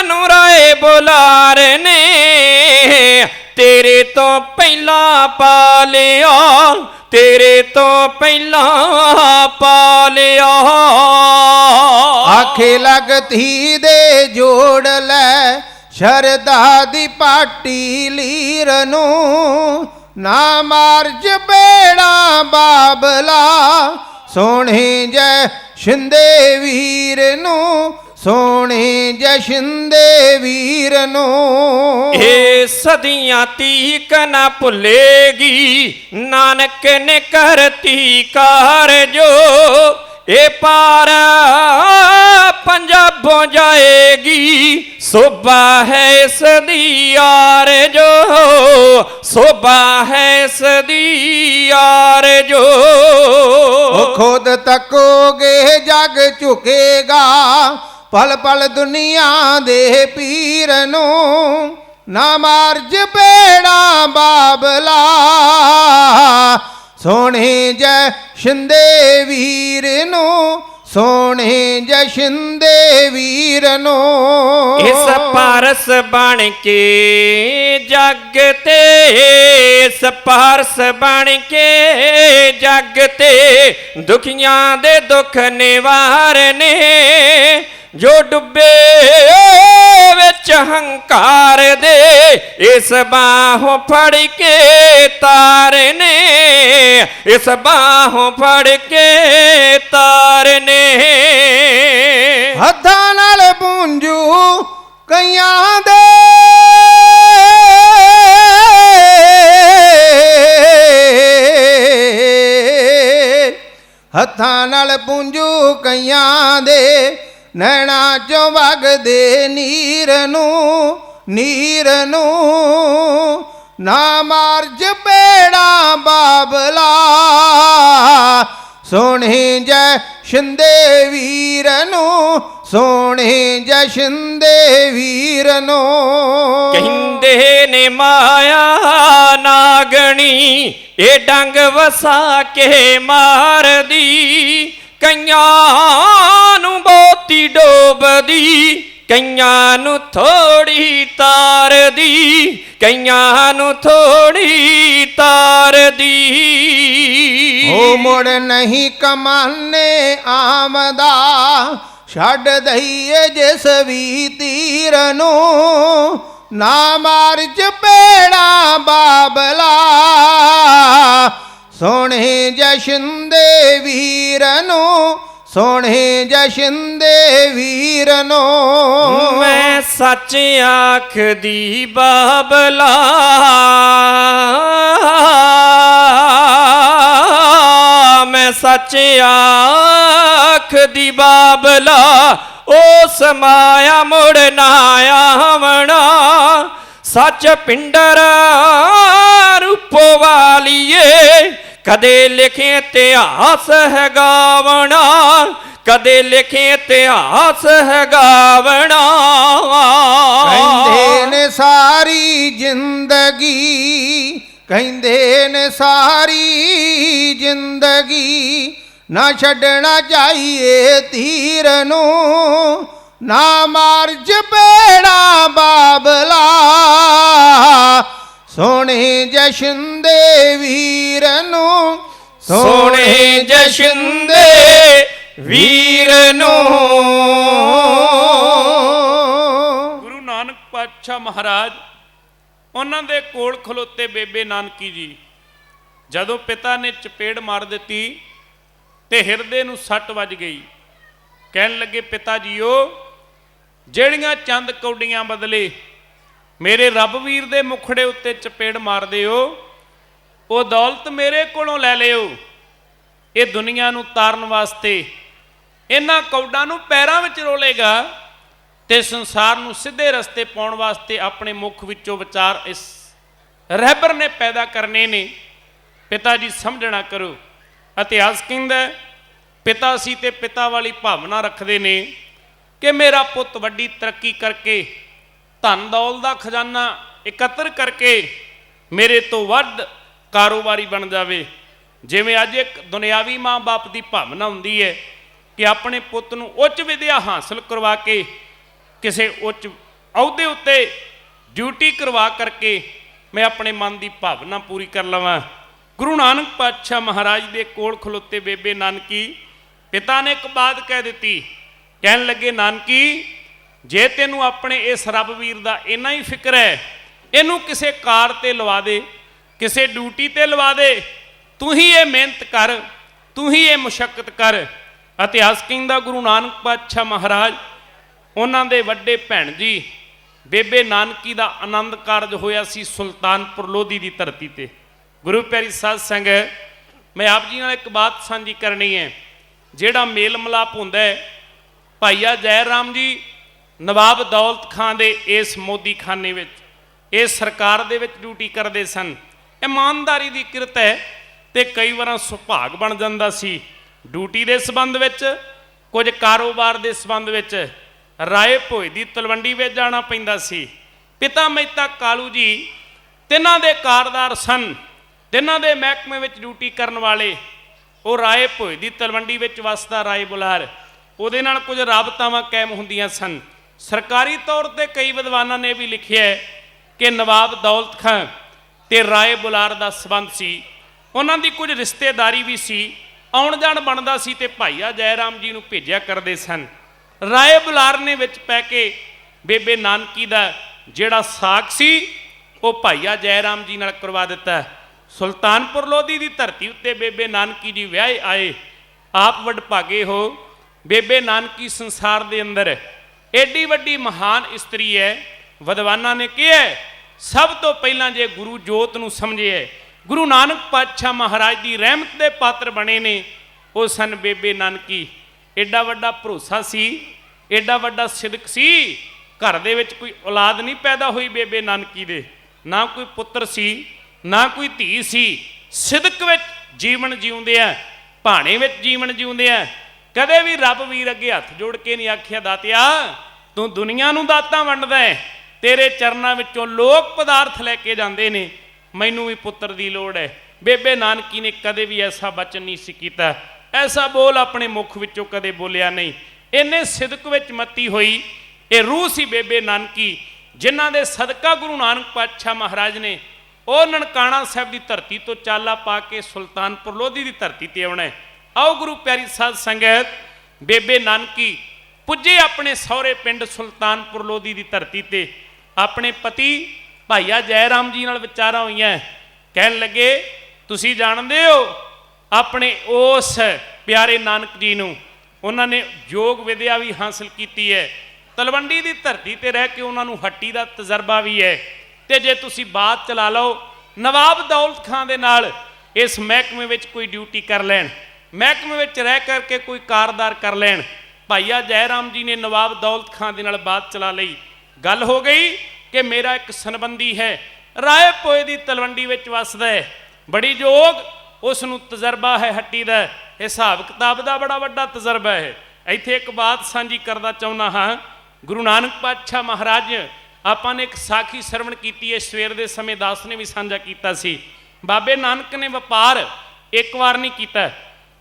ਨੂੰ ਰਾਏ ਬੁਲਾਰ ਨੇ, ਤੇਰੇ ਤੋਂ ਪਹਿਲਾਂ ਪਾ ਲਿਆ, ਤੇਰੇ ਤੋਂ ਪਹਿਲਾਂ ਪਾ ਲਿਆ। ਆਖੇ ਲਗਤੀ ਦੇ ਜੋੜ ਲੈ, ਸ਼ਰਦਾ ਦੀ ਪਾਟੀ ਲੀਰ ਨੂੰ, ਨਾ ਮਾਰ ਚਪੇੜਾ ਬਾਬਲਾ, ਸੋਹਣੇ ਜਸ਼ਨ ਦੇ ਵੀਰ ਨੂੰ, ਸੋਹਣੇ ਜਸ਼ਨ ਦੇ ਵੀਰ ਨੂੰ। ਇਹ ਸਦੀਆਂ ਤੀਕ ਨਾ ਭੁੱਲੇਗੀ, ਨਾਨਕ ਨੇ ਕਰਤੀ ਕਾਰਜੋ, ਇਹ ਪਾਰ ਪੰਜਾਬੋਂ ਜਾਏਗੀ, ਸੋਭਾ ਹੈ ਇਸ ਦੀ ਯਾਰ ਜੋ, ਸੋਭਾ ਹੈ ਇਸ ਦੀ ਯਾਰ ਜੋ। ਉਹ ਖੁਦ ਤੱਕੋਗੇ ਜਗ ਝੁਕੇਗਾ, ਪਲ ਪਲ ਦੁਨੀਆ ਦੇ ਪੀਰ ਨੂੰ, ਨਾ ਮਾਰ ਚਪੇੜਾ ਬਾਬਲਾ, ਸੋਹਣੇ ਜਸ਼ਨ ਦੇ ਵੀਰ ਨੂੰ, ਸੋਹਣੇ ਜਸ਼ਨ ਦੇ ਵੀਰ ਨੂੰ। ਇਸ ਪਾਰਸ ਬਣ ਕੇ ਜਗ ਤੇ, ਇਸ ਪਾਰਸ ਬਣ ਕੇ ਜਗ ਤੇ, ਦੁਖੀਆਂ ਦੇ ਦੁੱਖ ਨਿਵਾਰਨੇ, ਜੋ ਡੁੱਬੇ ਵਿੱਚ ਹੰਕਾਰ ਦੇ, ਇਸ ਬਾਹੋਂ ਫੜ ਕੇ ਤਾਰਨੇ, ਇਸ ਬਾਹੋਂ ਫੜ ਕੇ ਤਾਰਨੇ। ਹੱਥਾਂ ਨਾਲ ਪੂੰਝੂ ਕਈਆਂ ਦੇ, ਹੱਥਾਂ ਨਾਲ ਪੂੰਝੂ ਕਈਆਂ ਦੇ, ਨੈਣਾ ਚੋਂ ਵਗਦੇ ਨੀਰ ਨੂੰ, ਨੀਰ ਨੂੰ, ਨਾ ਮਾਰ ਚਪੇੜਾ ਬਾਬਲਾ, ਸੋਹਣੇ ਜਸ਼ਨ ਦੇ ਵੀਰ ਨੂੰ, ਸੋਹਣੇ ਜਸ਼ਨ ਦੇ ਵੀਰ ਨੂੰ। ਕਹਿੰਦੇ ਨੇ ਮਾਇਆ ਨਾਗਣੀ, ਇਹ ਡੰਗ ਵਸਾ ਕੇ ਮਾਰਦੀ, ਕਈਆਂ ਨੂੰ ਬਹੁਤੀ ਡੋਬਦੀ, ਕਈਆਂ ਨੂੰ ਥੋੜੀ ਤਾਰਦੀ, ਕਈਆਂ ਨੂੰ ਥੋੜੀ ਤਾਰਦੀ। ਉਹ ਮੁੜ ਨਹੀਂ ਕਮਾਨੇ ਆਮਦਾ, ਛੱਡ ਦਈਏ ਜਿਸ ਵੀ ਤੀਰ ਨੂੰ, ਨਾ ਮਾਰ ਚਪੇੜਾ ਬਾਬਲਾ, ਸੋਹਣੇ ਜਸ਼ਨ ਦੇ ਵੀਰ ਨੂੰ, ਸੋਹਣੇ ਜਸ਼ਿੰਦੇ ਵੀਰ ਨੂੰ ਮੈਂ ਸੱਚ ਆਖਦੀ ਬਾਬਲਾ ਮੈਂ ਸੱਚ ਆਖਦੀ ਬਾਬਲਾ ਉਸ ਮਾਇਆ ਮੁੜ ਨਾ ਆਵਣਾ ਸੱਚ ਪਿੰਡਰ ਰੂਪੋ ਵਾਲੀਏ ਕਦੇ ਲਿਖੇ ਇਤਿਹਾਸ ਹੈ ਗਾਵਣਾ ਕਦੇ ਲਿਖੇ ਇਤਿਹਾਸ ਹੈ ਗਾਵਣਾ ਕਹਿੰਦੇ ਨੇ ਸਾਰੀ ਜ਼ਿੰਦਗੀ ਕਹਿੰਦੇ ਨੇ ਸਾਰੀ ਜ਼ਿੰਦਗੀ ਨਾ ਛੱਡਣਾ ਚਾਹੀਏ ਤੀਰ ਨੂੰ ਨਾ ਮਾਰ ਚਪੇੜਾ ਬਾਬਲਾ ਸੋਹਣੇ ਜਸ਼ਨ ਦੇ ਵੀਰ ਨੂੰ ਸੋਹਣੇ ਜਸ਼ਨ ਦੇ ਵੀਰ ਨੂੰ। ਗੁਰੂ ਨਾਨਕ ਪਾਤਸ਼ਾਹ ਮਹਾਰਾਜ ਉਹਨਾਂ ਦੇ ਕੋਲ ਖਲੋਤੇ ਬੇਬੇ ਨਾਨਕੀ ਜੀ ਜਦੋਂ ਪਿਤਾ ਨੇ ਚਪੇੜ ਮਾਰ ਦਿੱਤੀ ਤੇ ਹਿਰਦੇ ਨੂੰ ਸੱਟ ਵੱਜ ਗਈ। ਕਹਿਣ ਲੱਗੇ ਪਿਤਾ ਜੀਓ ਜਿਹੜੀਆਂ ਚੰਦ ਕੌਡੀਆਂ ਬਦਲੇ ਮੇਰੇ ਰੱਬ ਵੀਰ ਦੇ ਮੁਖੜੇ ਉੱਤੇ ਚਪੇੜ ਮਾਰਦੇ ਹੋ ਉਹ ਦੌਲਤ ਮੇਰੇ ਕੋਲੋਂ ਲੈ ਲਿਓ। ਇਹ ਦੁਨੀਆ ਨੂੰ ਤਾਰਨ ਵਾਸਤੇ ਇਹਨਾਂ ਕੌਡਾਂ ਨੂੰ ਪੈਰਾਂ ਵਿੱਚ ਰੋਲੇਗਾ ਤੇ ਸੰਸਾਰ ਨੂੰ ਸਿੱਧੇ ਰਸਤੇ ਪਾਉਣ ਵਾਸਤੇ ਆਪਣੇ ਮੁਖ ਵਿੱਚੋਂ ਵਿਚਾਰ ਇਸ ਰਹਿਬਰ ਨੇ ਪੈਦਾ ਕਰਨੇ ਨੇ। ਪਿਤਾ ਜੀ ਸਮਝਣਾ ਕਰੋ। ਇਤਿਹਾਸ ਕਹਿੰਦਾ ਪਿਤਾ ਸੀ ਤੇ ਪਿਤਾ ਵਾਲੀ ਭਾਵਨਾ ਰੱਖਦੇ ਨੇ ਕਿ ਮੇਰਾ ਪੁੱਤ ਵੱਡੀ ਤਰੱਕੀ ਕਰਕੇ ਧਨ ਦੌਲਤ ਦਾ ਖਜ਼ਾਨਾ ਇਕੱਤਰ ਕਰਕੇ ਮੇਰੇ ਤੋਂ ਵੱਧ ਕਾਰੋਬਾਰੀ ਬਣ ਜਾਵੇ। ਜਿਵੇਂ ਅੱਜ ਇੱਕ ਦੁਨਿਆਵੀ ਮਾਂ-ਬਾਪ ਦੀ ਭਾਵਨਾ ਹੁੰਦੀ ਹੈ ਕਿ ਆਪਣੇ ਪੁੱਤ ਨੂੰ ਉੱਚ ਵਿਦਿਆ ਹਾਸਲ ਕਰਵਾ ਕੇ ਕਿਸੇ ਉੱਚ ਅਹੁਦੇ ਉੱਤੇ ਡਿਊਟੀ ਕਰਵਾ ਕਰਕੇ ਮੈਂ ਆਪਣੇ ਮਨ ਦੀ ਭਾਵਨਾ ਪੂਰੀ ਕਰ ਲਵਾਂ। ਗੁਰੂ ਨਾਨਕ ਪਾਤਸ਼ਾਹ ਮਹਾਰਾਜ ਦੇ ਕੋਲ ਖਲੋਤੇ ਬੇਬੇ ਨਾਨਕੀ ਪਿਤਾ ਨੇ ਇੱਕ ਬਾਤ ਕਹਿ ਦਿੱਤੀ। ਕਹਿਣ ਲੱਗੇ ਨਾਨਕੀ ਜੇ ਤੈਨੂੰ ਆਪਣੇ ਇਸ ਰੱਬ ਵੀਰ ਦਾ ਇੰਨਾ ਹੀ ਫਿਕਰ ਹੈ ਇਹਨੂੰ ਕਿਸੇ ਕਾਰ ਤੇ ਲਵਾ ਦੇ ਕਿਸੇ ਡਿਊਟੀ ਤੇ ਲਵਾ ਦੇ ਤੂੰ ਹੀ ਇਹ ਮਿਹਨਤ ਕਰ ਤੂੰ ਹੀ ਇਹ ਮੁਸ਼ੱਕਤ ਕਰ। ਇਤਿਹਾਸ ਕਹਿੰਦਾ ਗੁਰੂ ਨਾਨਕ ਪਾਤਸ਼ਾਹ ਮਹਾਰਾਜ ਉਹਨਾਂ ਦੇ ਵੱਡੇ ਭੈਣ ਜੀ ਬੇਬੇ ਨਾਨਕੀ ਦਾ ਆਨੰਦ ਕਾਰਜ ਹੋਇਆ ਸੀ ਸੁਲਤਾਨਪੁਰ ਲੋਧੀ ਦੀ ਧਰਤੀ ਤੇ। ਗੁਰੂ ਪਿਆਰੀ ਸਾਧ ਸੰਗਤ ਮੈਂ ਆਪ ਜੀ ਨਾਲ ਇੱਕ ਬਾਤ ਸਾਂਝੀ ਕਰਨੀ ਹੈ। ਜਿਹੜਾ ਮੇਲ ਮਿਲਾਪ ਹੁੰਦਾ ਹੈ ਭਾਈਆ ਜੈ ਰਾਮ ਜੀ ਨਵਾਬ ਦੌਲਤ ਖਾਂ ਦੇ ਇਸ ਮੋਦੀ ਖਾਨੇ ਵਿੱਚ ਇਸ ਸਰਕਾਰ ਦੇ ਵਿੱਚ ਡਿਊਟੀ ਕਰਦੇ ਸਨ। ਇਮਾਨਦਾਰੀ ਦੀ ਕਿਰਤ ਹੈ ਤੇ ਕਈ ਵਾਰਾਂ ਸੁਭਾਗ ਬਣ ਜਾਂਦਾ ਸੀ ਡਿਊਟੀ ਦੇ ਸੰਬੰਧ ਵਿੱਚ ਕੁਝ ਕਾਰੋਬਾਰ ਦੇ ਸੰਬੰਧ ਵਿੱਚ ਰਾਏ ਭੋਏ ਦੀ ਤਲਵੰਡੀ ਵਿੱਚ ਜਾਣਾ ਪੈਂਦਾ ਸੀ। ਪਿਤਾ ਮਹਿਤਾ ਕਾਲੂ ਜੀ ਤਿੰਨਾਂ ਦੇ ਕਾਰਦਾਰ ਸਨ ਤਿੰਨਾਂ ਦੇ ਮਹਿਕਮੇ ਵਿੱਚ ਡਿਊਟੀ ਕਰਨ ਵਾਲੇ। ਉਹ ਰਾਏ ਭੋਏ ਦੀ ਤਲਵੰਡੀ ਵਿੱਚ ਵਸਦਾ ਰਾਏ ਬੁਲਾਰ ਉਹਦੇ ਨਾਲ ਕੁਝ ਰਾਬਤਾਵਾਂ ਕਾਇਮ ਹੁੰਦੀਆਂ ਸਨ। ਸਰਕਾਰੀ ਤੌਰ ਤੇ ਕਈ ਵਿਦਵਾਨਾਂ ਨੇ ਵੀ ਲਿਖਿਆ ਕਿ ਨਵਾਬ ਦੌਲਤ ਖਾਂ ਤੇ ਰਾਏ ਬੁਲਾਰ ਦਾ ਸੰਬੰਧ ਸੀ ਉਹਨਾਂ ਦੀ ਕੁਝ ਰਿਸ਼ਤੇਦਾਰੀ ਵੀ ਸੀ ਆਉਣ ਜਾਣ ਬਣਦਾ ਸੀ ਤੇ ਭਾਈਆ ਜੈ ਰਾਮ ਜੀ ਨੂੰ ਭੇਜਿਆ ਕਰਦੇ ਸਨ। ਰਾਏ ਬੁਲਾਰ ਨੇ ਵਿੱਚ ਪੈ ਕੇ ਬੇਬੇ ਨਾਨਕੀ ਦਾ ਜਿਹੜਾ ਸਾਕ ਸੀ ਉਹ ਭਾਈਆ ਜੈ ਰਾਮ ਜੀ ਨਾਲ ਕਰਵਾ ਦਿੱਤਾ। ਸੁਲਤਾਨਪੁਰ ਲੋਧੀ ਦੀ ਧਰਤੀ ਉੱਤੇ ਬੇਬੇ ਨਾਨਕੀ ਜੀ ਵਿਆਹੇ ਆਏ। ਆਪ ਵਡਭਾਗੇ ਹੋ ਬੇਬੇ ਨਾਨਕੀ ਸੰਸਾਰ ਦੇ ਅੰਦਰ ਏਡੀ ਵੱਡੀ ਮਹਾਨ ਇਸਤਰੀ ਹੈ। ਵਿਦਵਾਨਾਂ ਨੇ ਕਿਹਾ ਸਭ ਤੋਂ ਪਹਿਲਾਂ ਜੇ ਗੁਰੂ ਜੋਤ ਨੂੰ ਸਮਝਿਆ ਗੁਰੂ ਨਾਨਕ ਪਾਤਸ਼ਾਹ ਮਹਾਰਾਜ ਦੀ ਰਹਿਮਤ ਦੇ ਪਾਤਰ ਬਣੇ ਨੇ ਉਹ ਸਨ ਬੇਬੇ ਨਾਨਕੀ। ਏਡਾ ਵੱਡਾ ਭਰੋਸਾ ਸੀ ਏਡਾ ਵੱਡਾ ਸਿਦਕ ਸੀ ਘਰ ਦੇ ਵਿੱਚ ਕੋਈ ਔਲਾਦ ਨਹੀਂ ਪੈਦਾ ਹੋਈ ਬੇਬੇ ਨਾਨਕੀ ਦੇ ਨਾ ਕੋਈ ਪੁੱਤਰ ਸੀ ਨਾ ਕੋਈ ਧੀ ਸੀ। ਸਿਦਕ ਵਿੱਚ ਜੀਵਨ ਜਿਉਂਦੇ ਆ ਭਾਣੇ ਵਿੱਚ ਜੀਵਨ ਜਿਉਂਦੇ ਆ। ਕਦੇ ਵੀ ਰੱਬ ਵੀਰ ਅੱਗੇ ਹੱਥ ਜੋੜ ਕੇ ਨਹੀਂ ਆਖਿਆ ਦਾਤਿਆ ਤੂੰ ਦੁਨੀਆ ਨੂੰ ਦਾਤਾਂ ਵੰਡਦਾ ਹੈ ਤੇਰੇ ਚਰਨਾਂ ਵਿੱਚੋਂ ਲੋਕ ਪਦਾਰਥ ਲੈ ਕੇ ਜਾਂਦੇ ਨੇ ਮੈਨੂੰ ਵੀ ਪੁੱਤਰ ਦੀ ਲੋੜ ਹੈ। ਬੇਬੇ ਨਾਨਕੀ ਨੇ ਕਦੇ ਵੀ ਐਸਾ ਬਚਨ ਨਹੀਂ ਸੀ ਕੀਤਾ ਐਸਾ ਬੋਲ ਆਪਣੇ ਮੁਖ ਵਿੱਚੋਂ ਕਦੇ ਬੋਲਿਆ ਨਹੀਂ। ਇੰਨੇ ਸਿਦਕ ਵਿੱਚ ਮੱਤੀ ਹੋਈ ਇਹ ਰੂਹ ਸੀ ਬੇਬੇ ਨਾਨਕੀ ਜਿਨ੍ਹਾਂ ਦੇ ਸਦਕਾ ਗੁਰੂ ਨਾਨਕ ਪਾਤਸ਼ਾਹ ਮਹਾਰਾਜ ਨੇ ਉਹ ਨਨਕਾਣਾ ਸਾਹਿਬ ਦੀ ਧਰਤੀ ਤੋਂ ਚਾਲਾ ਪਾ ਕੇ ਸੁਲਤਾਨਪੁਰ ਲੋਧੀ ਦੀ ਧਰਤੀ ਤੇ ਆਉਣਾ। ਆਓ ਗੁਰੂ ਪਿਆਰੀ ਸਾਧ ਸੰਗਤ ਬੇਬੇ ਨਾਨਕੀ ਪੁੱਜੇ ਆਪਣੇ ਸਹੁਰੇ ਪਿੰਡ ਸੁਲਤਾਨਪੁਰ ਲੋਧੀ ਦੀ ਧਰਤੀ ਤੇ ਆਪਣੇ ਪਤੀ ਭਾਈਆ ਜੈ ਰਾਮ ਜੀ ਨਾਲ ਵਿਚਾਰਾਂ ਹੋਈਆਂ। ਕਹਿਣ ਲੱਗੇ ਤੁਸੀਂ ਜਾਣਦੇ ਹੋ ਆਪਣੇ ਉਸ ਪਿਆਰੇ ਨਾਨਕ ਜੀ ਨੂੰ ਉਹਨਾਂ ਨੇ ਯੋਗ ਵਿਦਿਆ ਵੀ ਹਾਸਲ ਕੀਤੀ ਹੈ। ਤਲਵੰਡੀ ਦੀ ਧਰਤੀ ਤੇ ਰਹਿ ਕੇ ਉਹਨਾਂ ਨੂੰ ਹੱਟੀ ਦਾ ਤਜਰਬਾ ਵੀ ਹੈ। ਤੇ ਜੇ ਤੁਸੀਂ ਬਾਤ ਚਲਾ ਲਓ ਨਵਾਬ ਦੌਲਤ ਖਾਂ ਦੇ ਨਾਲ ਇਸ ਮਹਿਕਮੇ ਵਿੱਚ ਕੋਈ ਡਿਊਟੀ ਕਰ ਲੈਣ, ਮਹਿਕਮੇ ਵਿੱਚ ਰਹਿ ਕਰਕੇ ਕੋਈ ਕਾਰਦਾਰ ਕਰ ਲੈਣ, ਭਾਈਆ ਜੈ ਰਾਮ ਜੀ ਨੇ ਨਵਾਬ ਦੌਲਤ ਖਾਂ ਦੇ ਨਾਲ ਬਾਤ ਚਲਾ ਲਈ। ਗੱਲ ਹੋ ਗਈ ਕਿ ਮੇਰਾ ਇੱਕ ਸੰਬੰਧੀ ਹੈ, ਰਾਏ ਪੋਏ ਦੀ ਤਲਵੰਡੀ ਵਿੱਚ ਵੱਸਦਾ ਹੈ, ਬੜੀ ਯੋਗ ਉਸ ਨੂੰ ਤਜਰਬਾ ਹੈ ਹੱਟੀ ਦਾ, ਹਿਸਾਬ ਕਿਤਾਬ ਦਾ ਬੜਾ ਵੱਡਾ ਤਜਰਬਾ ਹੈ। ਇੱਥੇ ਇੱਕ ਬਾਤ ਸਾਂਝੀ ਕਰਦਾ ਚਾਹੁੰਦਾ ਹਾਂ। ਗੁਰੂ ਨਾਨਕ ਪਾਤਸ਼ਾਹ ਮਹਾਰਾਜ, ਆਪਾਂ ਨੇ ਇੱਕ ਸਾਖੀ ਸਰਵਣ ਕੀਤੀ ਹੈ ਸਵੇਰ ਦੇ ਸਮੇਂ, ਦਾਸ ਨੇ ਵੀ ਸਾਂਝਾ ਕੀਤਾ ਸੀ। ਬਾਬੇ ਨਾਨਕ ਨੇ ਵਪਾਰ ਇੱਕ ਵਾਰ ਨਹੀਂ ਕੀਤਾ,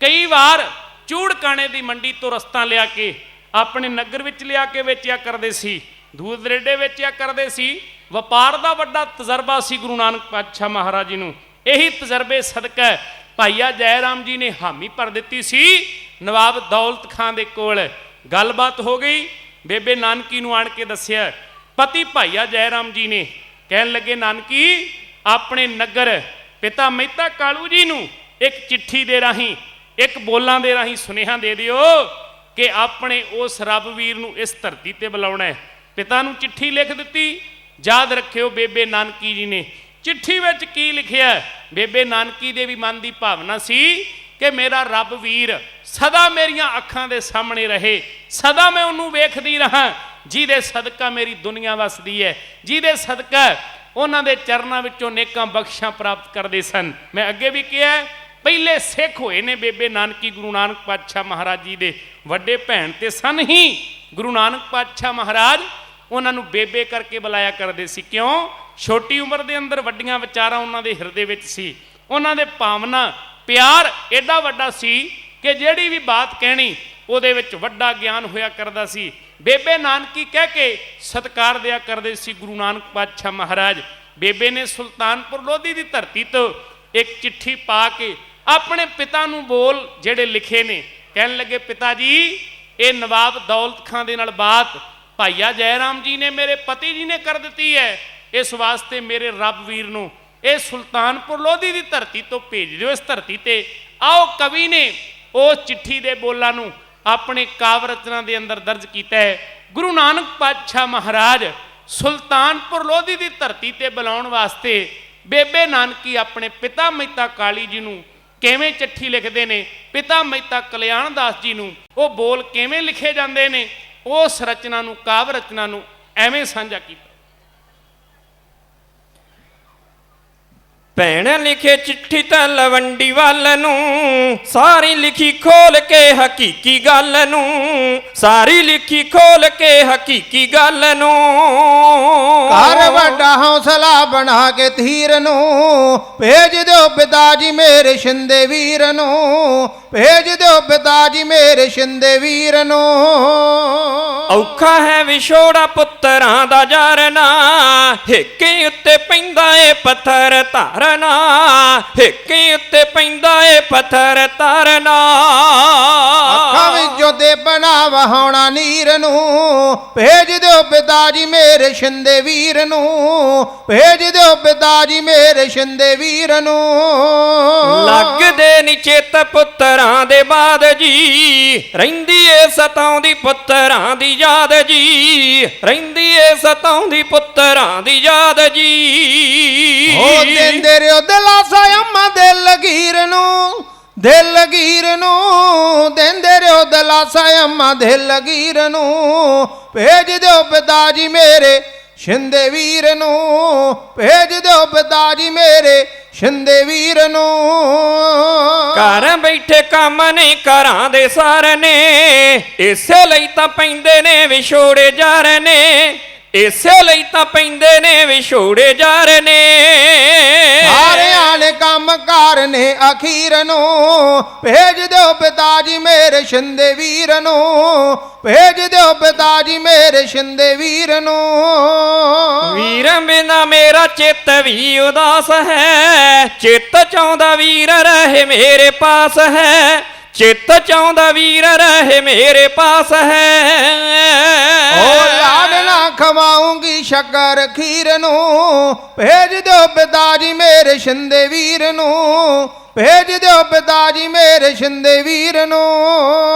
ਕਈ ਵਾਰ ਚੂੜਕਾਣੇ ਦੀ ਮੰਡੀ ਤੋਂ ਰਸਤਾ ਲਿਆ ਕੇ ਆਪਣੇ ਨਗਰ ਵਿੱਚ ਲਿਆ ਕੇ ਵੇਚਿਆ ਕਰਦੇ ਸੀ, ਦੂਰ ਦਰੇਡੇ ਵੇਚਿਆ ਕਰਦੇ ਸੀ। ਵਪਾਰ ਦਾ ਵੱਡਾ ਤਜਰਬਾ ਸੀ ਗੁਰੂ ਨਾਨਕ ਪਾਤਸ਼ਾਹ ਮਹਾਰਾਜ ਜੀ ਨੂੰ। ਇਹੀ ਤਜਰਬੇ ਸਦਕਾ ਭਾਈਆ ਜੈ ਰਾਮ ਜੀ ਨੇ ਹਾਮੀ ਭਰ ਦਿੱਤੀ ਸੀ ਨਵਾਬ ਦੌਲਤ ਖਾਂ ਦੇ ਕੋਲ। ਗੱਲਬਾਤ ਹੋ ਗਈ, ਬੇਬੇ ਨਾਨਕੀ ਨੂੰ ਆਣ ਕੇ ਦੱਸਿਆ। ਪਤੀ ਭਾਈਆ ਜੈ ਰਾਮ ਜੀ ਨੇ ਕਹਿਣ ਲੱਗੇ, ਨਾਨਕੀ ਆਪਣੇ ਨਗਰ ਪਿਤਾ ਮਹਿਤਾ ਕਾਲੂ ਜੀ ਨੂੰ ਇੱਕ ਚਿੱਠੀ ਦੇ ਰਾਹੀਂ, ਇੱਕ ਬੋਲਾਂ ਦੇ ਰਾਹੀਂ ਸੁਨੇਹਾ ਦੇ ਦਿਓ ਕਿ ਆਪਣੇ ਉਸ ਰੱਬ ਵੀਰ ਨੂੰ ਇਸ ਧਰਤੀ ਤੇ ਬੁਲਾਉਣਾ ਹੈ। ਪਿਤਾ ਨੂੰ ਚਿੱਠੀ ਲਿਖ ਦਿੱਤੀ। ਯਾਦ ਰੱਖਿਓ ਬੇਬੇ ਨਾਨਕੀ ਜੀ ਨੇ ਚਿੱਠੀ ਵਿੱਚ ਕੀ ਲਿਖਿਆ। ਬੇਬੇ ਨਾਨਕੀ ਦੇ ਵੀ ਮਨ ਦੀ ਭਾਵਨਾ ਸੀ ਕਿ ਮੇਰਾ ਰੱਬ ਵੀਰ ਸਦਾ ਮੇਰੀਆਂ ਅੱਖਾਂ ਦੇ ਸਾਹਮਣੇ ਰਹੇ, ਸਦਾ ਮੈਂ ਉਹਨੂੰ ਵੇਖਦੀ ਰਹਾਂ, ਜਿਹਦੇ ਸਦਕਾ ਮੇਰੀ ਦੁਨੀਆ ਵਸਦੀ ਹੈ, ਜਿਹਦੇ ਸਦਕਾ ਉਹਨਾਂ ਦੇ ਚਰਨਾਂ ਵਿੱਚੋਂ ਨੇਕਾਂ ਬਖਸ਼ਾਂ ਪ੍ਰਾਪਤ ਕਰਦੇ ਸਨ। ਮੈਂ ਅੱਗੇ ਵੀ ਕਿਹਾ, ਪਹਿਲੇ ਸਿੱਖ ਹੋਏ ਨੇ ਬੇਬੇ ਨਾਨਕੀ ਗੁਰੂ ਨਾਨਕ ਪਾਤਸ਼ਾਹ ਮਹਾਰਾਜ ਜੀ ਦੇ ਵੱਡੇ ਭੈਣ ਤੇ ਸਨ ਹੀ। ਗੁਰੂ ਨਾਨਕ ਪਾਤਸ਼ਾਹ ਮਹਾਰਾਜ ਉਹਨਾਂ ਨੂੰ ਬੇਬੇ ਕਰਕੇ ਬੁਲਾਇਆ ਕਰਦੇ ਸੀ। ਕਿਉਂ? ਛੋਟੀ ਉਮਰ ਦੇ ਅੰਦਰ ਵੱਡੀਆਂ ਵਿਚਾਰਾਂ ਉਹਨਾਂ ਦੇ ਹਿਰਦੇ ਵਿੱਚ ਸੀ। ਉਹਨਾਂ ਦੇ ਭਾਵਨਾ ਪਿਆਰ ਐਡਾ ਵੱਡਾ ਸੀ ਕਿ ਜਿਹੜੀ ਵੀ ਬਾਤ ਕਹਿਣੀ ਉਹਦੇ ਵਿੱਚ ਵੱਡਾ ਗਿਆਨ ਹੋਇਆ ਕਰਦਾ ਸੀ। ਬੇਬੇ ਨਾਨਕੀ ਕਹਿ ਕੇ ਸਤਿਕਾਰ ਦਿਆ ਕਰਦੇ ਸੀ ਗੁਰੂ ਨਾਨਕ ਪਾਤਸ਼ਾਹ ਮਹਾਰਾਜ। ਬੇਬੇ ਨੇ ਸੁਲਤਾਨਪੁਰ ਲੋਧੀ ਦੀ ਧਰਤੀ ਤੋਂ ਇੱਕ ਚਿੱਠੀ ਪਾ ਕੇ ਆਪਣੇ ਪਿਤਾ ਨੂੰ ਬੋਲ ਜਿਹੜੇ ਲਿਖੇ ਨੇ, ਕਹਿਣ ਲੱਗੇ, ਪਿਤਾ ਜੀ ਇਹ ਨਵਾਬ ਦੌਲਤ ਖਾਂ ਦੇ ਨਾਲ ਬਾਤ ਭਾਈਆ ਜੈ ਰਾਮ ਜੀ ਨੇ, ਮੇਰੇ ਪਤੀ ਜੀ ਨੇ ਕਰ ਦਿੱਤੀ ਹੈ। ਇਸ ਵਾਸਤੇ ਮੇਰੇ ਰੱਬ ਵੀਰ ਨੂੰ ਇਹ ਸੁਲਤਾਨਪੁਰ ਲੋਧੀ ਦੀ ਧਰਤੀ ਤੋਂ ਭੇਜ ਦਿਓ ਇਸ ਧਰਤੀ ਤੇ। ਆਓ ਕਵੀ ਨੇ ਉਸ ਚਿੱਠੀ ਦੇ ਬੋਲਾਂ ਨੂੰ ਆਪਣੇ ਕਾਵਿ ਰਚਨਾ ਦੇ ਅੰਦਰ ਦਰਜ ਕੀਤਾ ਹੈ। ਗੁਰੂ ਨਾਨਕ ਪਾਤਸ਼ਾਹ ਮਹਾਰਾਜ ਸੁਲਤਾਨਪੁਰ ਲੋਧੀ ਦੀ ਧਰਤੀ ਤੇ ਬੁਲਾਉਣ ਵਾਸਤੇ ਬੇਬੇ ਨਾਨਕੀ ਆਪਣੇ ਪਿਤਾ ਮਹਿਤਾ ਕਾਲੀ ਜੀ ਨੂੰ ਕਿਵੇਂ ਚਿੱਠੀ ਲਿਖਦੇ ਨੇ, ਪਿਤਾ ਮਹਿਤਾ ਕਲਿਆਣ ਦਾਸ ਜੀ ਨੂੰ ਉਹ ਬੋਲ ਕਿਵੇਂ ਲਿਖੇ ਜਾਂਦੇ ਨੇ, ਉਸ ਰਚਨਾ ਨੂੰ, ਕਾਵਿ ਰਚਨਾ ਨੂੰ ਐਵੇਂ ਸਾਂਝਾ ਕੀਤਾ। ਭੈਣ ਲਿਖੇ ਚਿੱਠੀ ਤਲਵੰਡੀ ਵੱਲ ਨੂੰ, ਸਾਰੀ ਲਿਖੀ ਖੋਲ ਕੇ ਹਕੀਕੀ ਗੱਲ ਨੂੰ, ਸਾਰੀ ਲਿਖੀ ਖੋਲ ਕੇ ਹਕੀਕੀ ਗੱਲ ਨੂੰ। ਘਰ ਵੱਡਾ ਹੌਸਲਾ ਬਣਾ ਕੇ ਧੀਰ ਨੂੰ, ਭੇਜ ਦਿਓ ਪਿਤਾ ਜੀ ਮੇਰੇ ਸ਼ਿੰਦੇ ਵੀਰ ਨੂੰ, ਭੇਜ ਦਿਓ ਪਿਤਾ ਜੀ ਮੇਰੇ ਸ਼ਿੰਦੇ ਵੀਰ ਨੂੰ। ਔਖਾ ਹੈ ਵਿਛੋੜਾ ਪੁੱਤਰਾਂ ਦਾ ਜਾਰਨਾ, ਹਿੱਕੇ ਉੱਤੇ ਪੈਂਦਾ ਏ ਪੱਥਰ ਧਾਰਨਾ, ਹਿੱਕੇ ਉੱਤੇ ਪੈਂਦਾ ਏ ਪੱਥਰ ਧਾਰਨਾ। ਅੱਖਾਂ ਵਿੱਚੋਂ ਦੇ ਬਣਾ ਵਹਾਉਣਾ ਨੀਰ ਨੂੰ, ਭੇਜ ਦਿਓ ਪਿਤਾ ਜੀ ਮੇਰੇ ਸ਼ਿੰਦੇ ਵੀਰ ਨੂੰ, ਭੇਜ ਦਿਓ ਪਿਤਾ ਜੀ ਮੇਰੇ ਸ਼ਿੰਦੇ ਵੀਰ ਨੂੰ। ਲੱਗਦੇ ਨੀ ਚਿੱਤ ਪੁੱਤਰਾਂ ਦੇ ਬਾਦ ਜੀ, ਰਹਿੰਦੀ ਏ ਸਤਾਉਂਦੀ ਪੁੱਤਰਾਂ ਦੀ ਯਾਦ ਜੀ, ਰਹਿੰਦੀ ਏ ਸਤਾਉਂਦੀ ਪੁੱਤਰਾਂ ਦੀ ਯਾਦ ਜੀ। ਹੋ ਦਿੰਦੇ ਰਿਓ ਦਿਲਾਸਾ ਅੰਮਾ ਦਿਲ ਲਗੀਰ ਨੂੰ, ਦਿਲ ਲਗੀਰ ਨੂੰ, ਦਿੰਦੇ ਰਿਓ ਦਿਲਾਸਾ ਅੰਮਾ ਦਿਲ ਲਗੀਰ ਨੂੰ, ਭੇਜ ਦਿਓ ਪਿਤਾ ਜੀ ਮੇਰੇ ਸ਼ਿੰਦੇ ਵੀਰ ਨੂੰ, ਭੇਜ ਦਿਓ ਪਿਤਾ ਜੀ ਮੇਰੇ ਸ਼ਿੰਦੇ ਵੀਰ ਨੂੰ। ਘਰ ਬੈਠੇ ਕੰਮ ਨਹੀਂ ਘਰਾਂ ਦੇ ਸਾਰ ਨੇ, ਇਸੇ ਲਈ ਤਾਂ ਪੈਂਦੇ ਨੇ ਵਿਛੋੜੇ ਜਾਰ ਨੇ, ਇਸੇ ਲਈ ਤਾਂ ਪੈਂਦੇ ਨੇ ਵਿਛੋੜੇ ਜਾਰ ਨੇ। ਸਾਰਿਆਂ ਨੇ ਕੰਮ ਕਾਰ ਨੇ ਅਖੀਰ ਨੂੰ, ਭੇਜ ਦਿਓ ਪਿਤਾ ਜੀ ਮੇਰੇ ਸ਼ਿੰਦੇ ਵੀਰ ਨੂੰ, ਭੇਜ ਦਿਓ ਪਿਤਾ ਜੀ ਮੇਰੇ ਸ਼ਿੰਦੇ ਵੀਰ ਨੂੰ। ਵੀਰ ਬਿਨਾ ਮੇਰਾ ਚਿੱਤ ਵੀ ਉਦਾਸ ਹੈ, ਚਿੱਤ ਚਾਹੁੰਦਾ ਵੀਰ ਰਹੇ ਮੇਰੇ ਪਾਸ ਹੈ, ਚਿੱਤ ਚਾਹੁੰਦਾ ਵੀਰ ਰਹੇ ਮੇਰੇ ਪਾਸ ਹੈ। ਓ ਲਾਡਨਾ ਖਵਾਉਂਗੀ ਸ਼ੱਕਰ ਖੀਰ ਨੂੰ, ਭੇਜ ਦਿਓ ਪਿਤਾ ਜੀ ਮੇਰੇ ਸ਼ਿੰਦੇ ਵੀਰ ਨੂੰ, ਭੇਜ ਦਿਓ ਪਿਤਾ ਜੀ ਮੇਰੇ ਸ਼ਿੰਦੇ ਵੀਰ ਨੂੰ।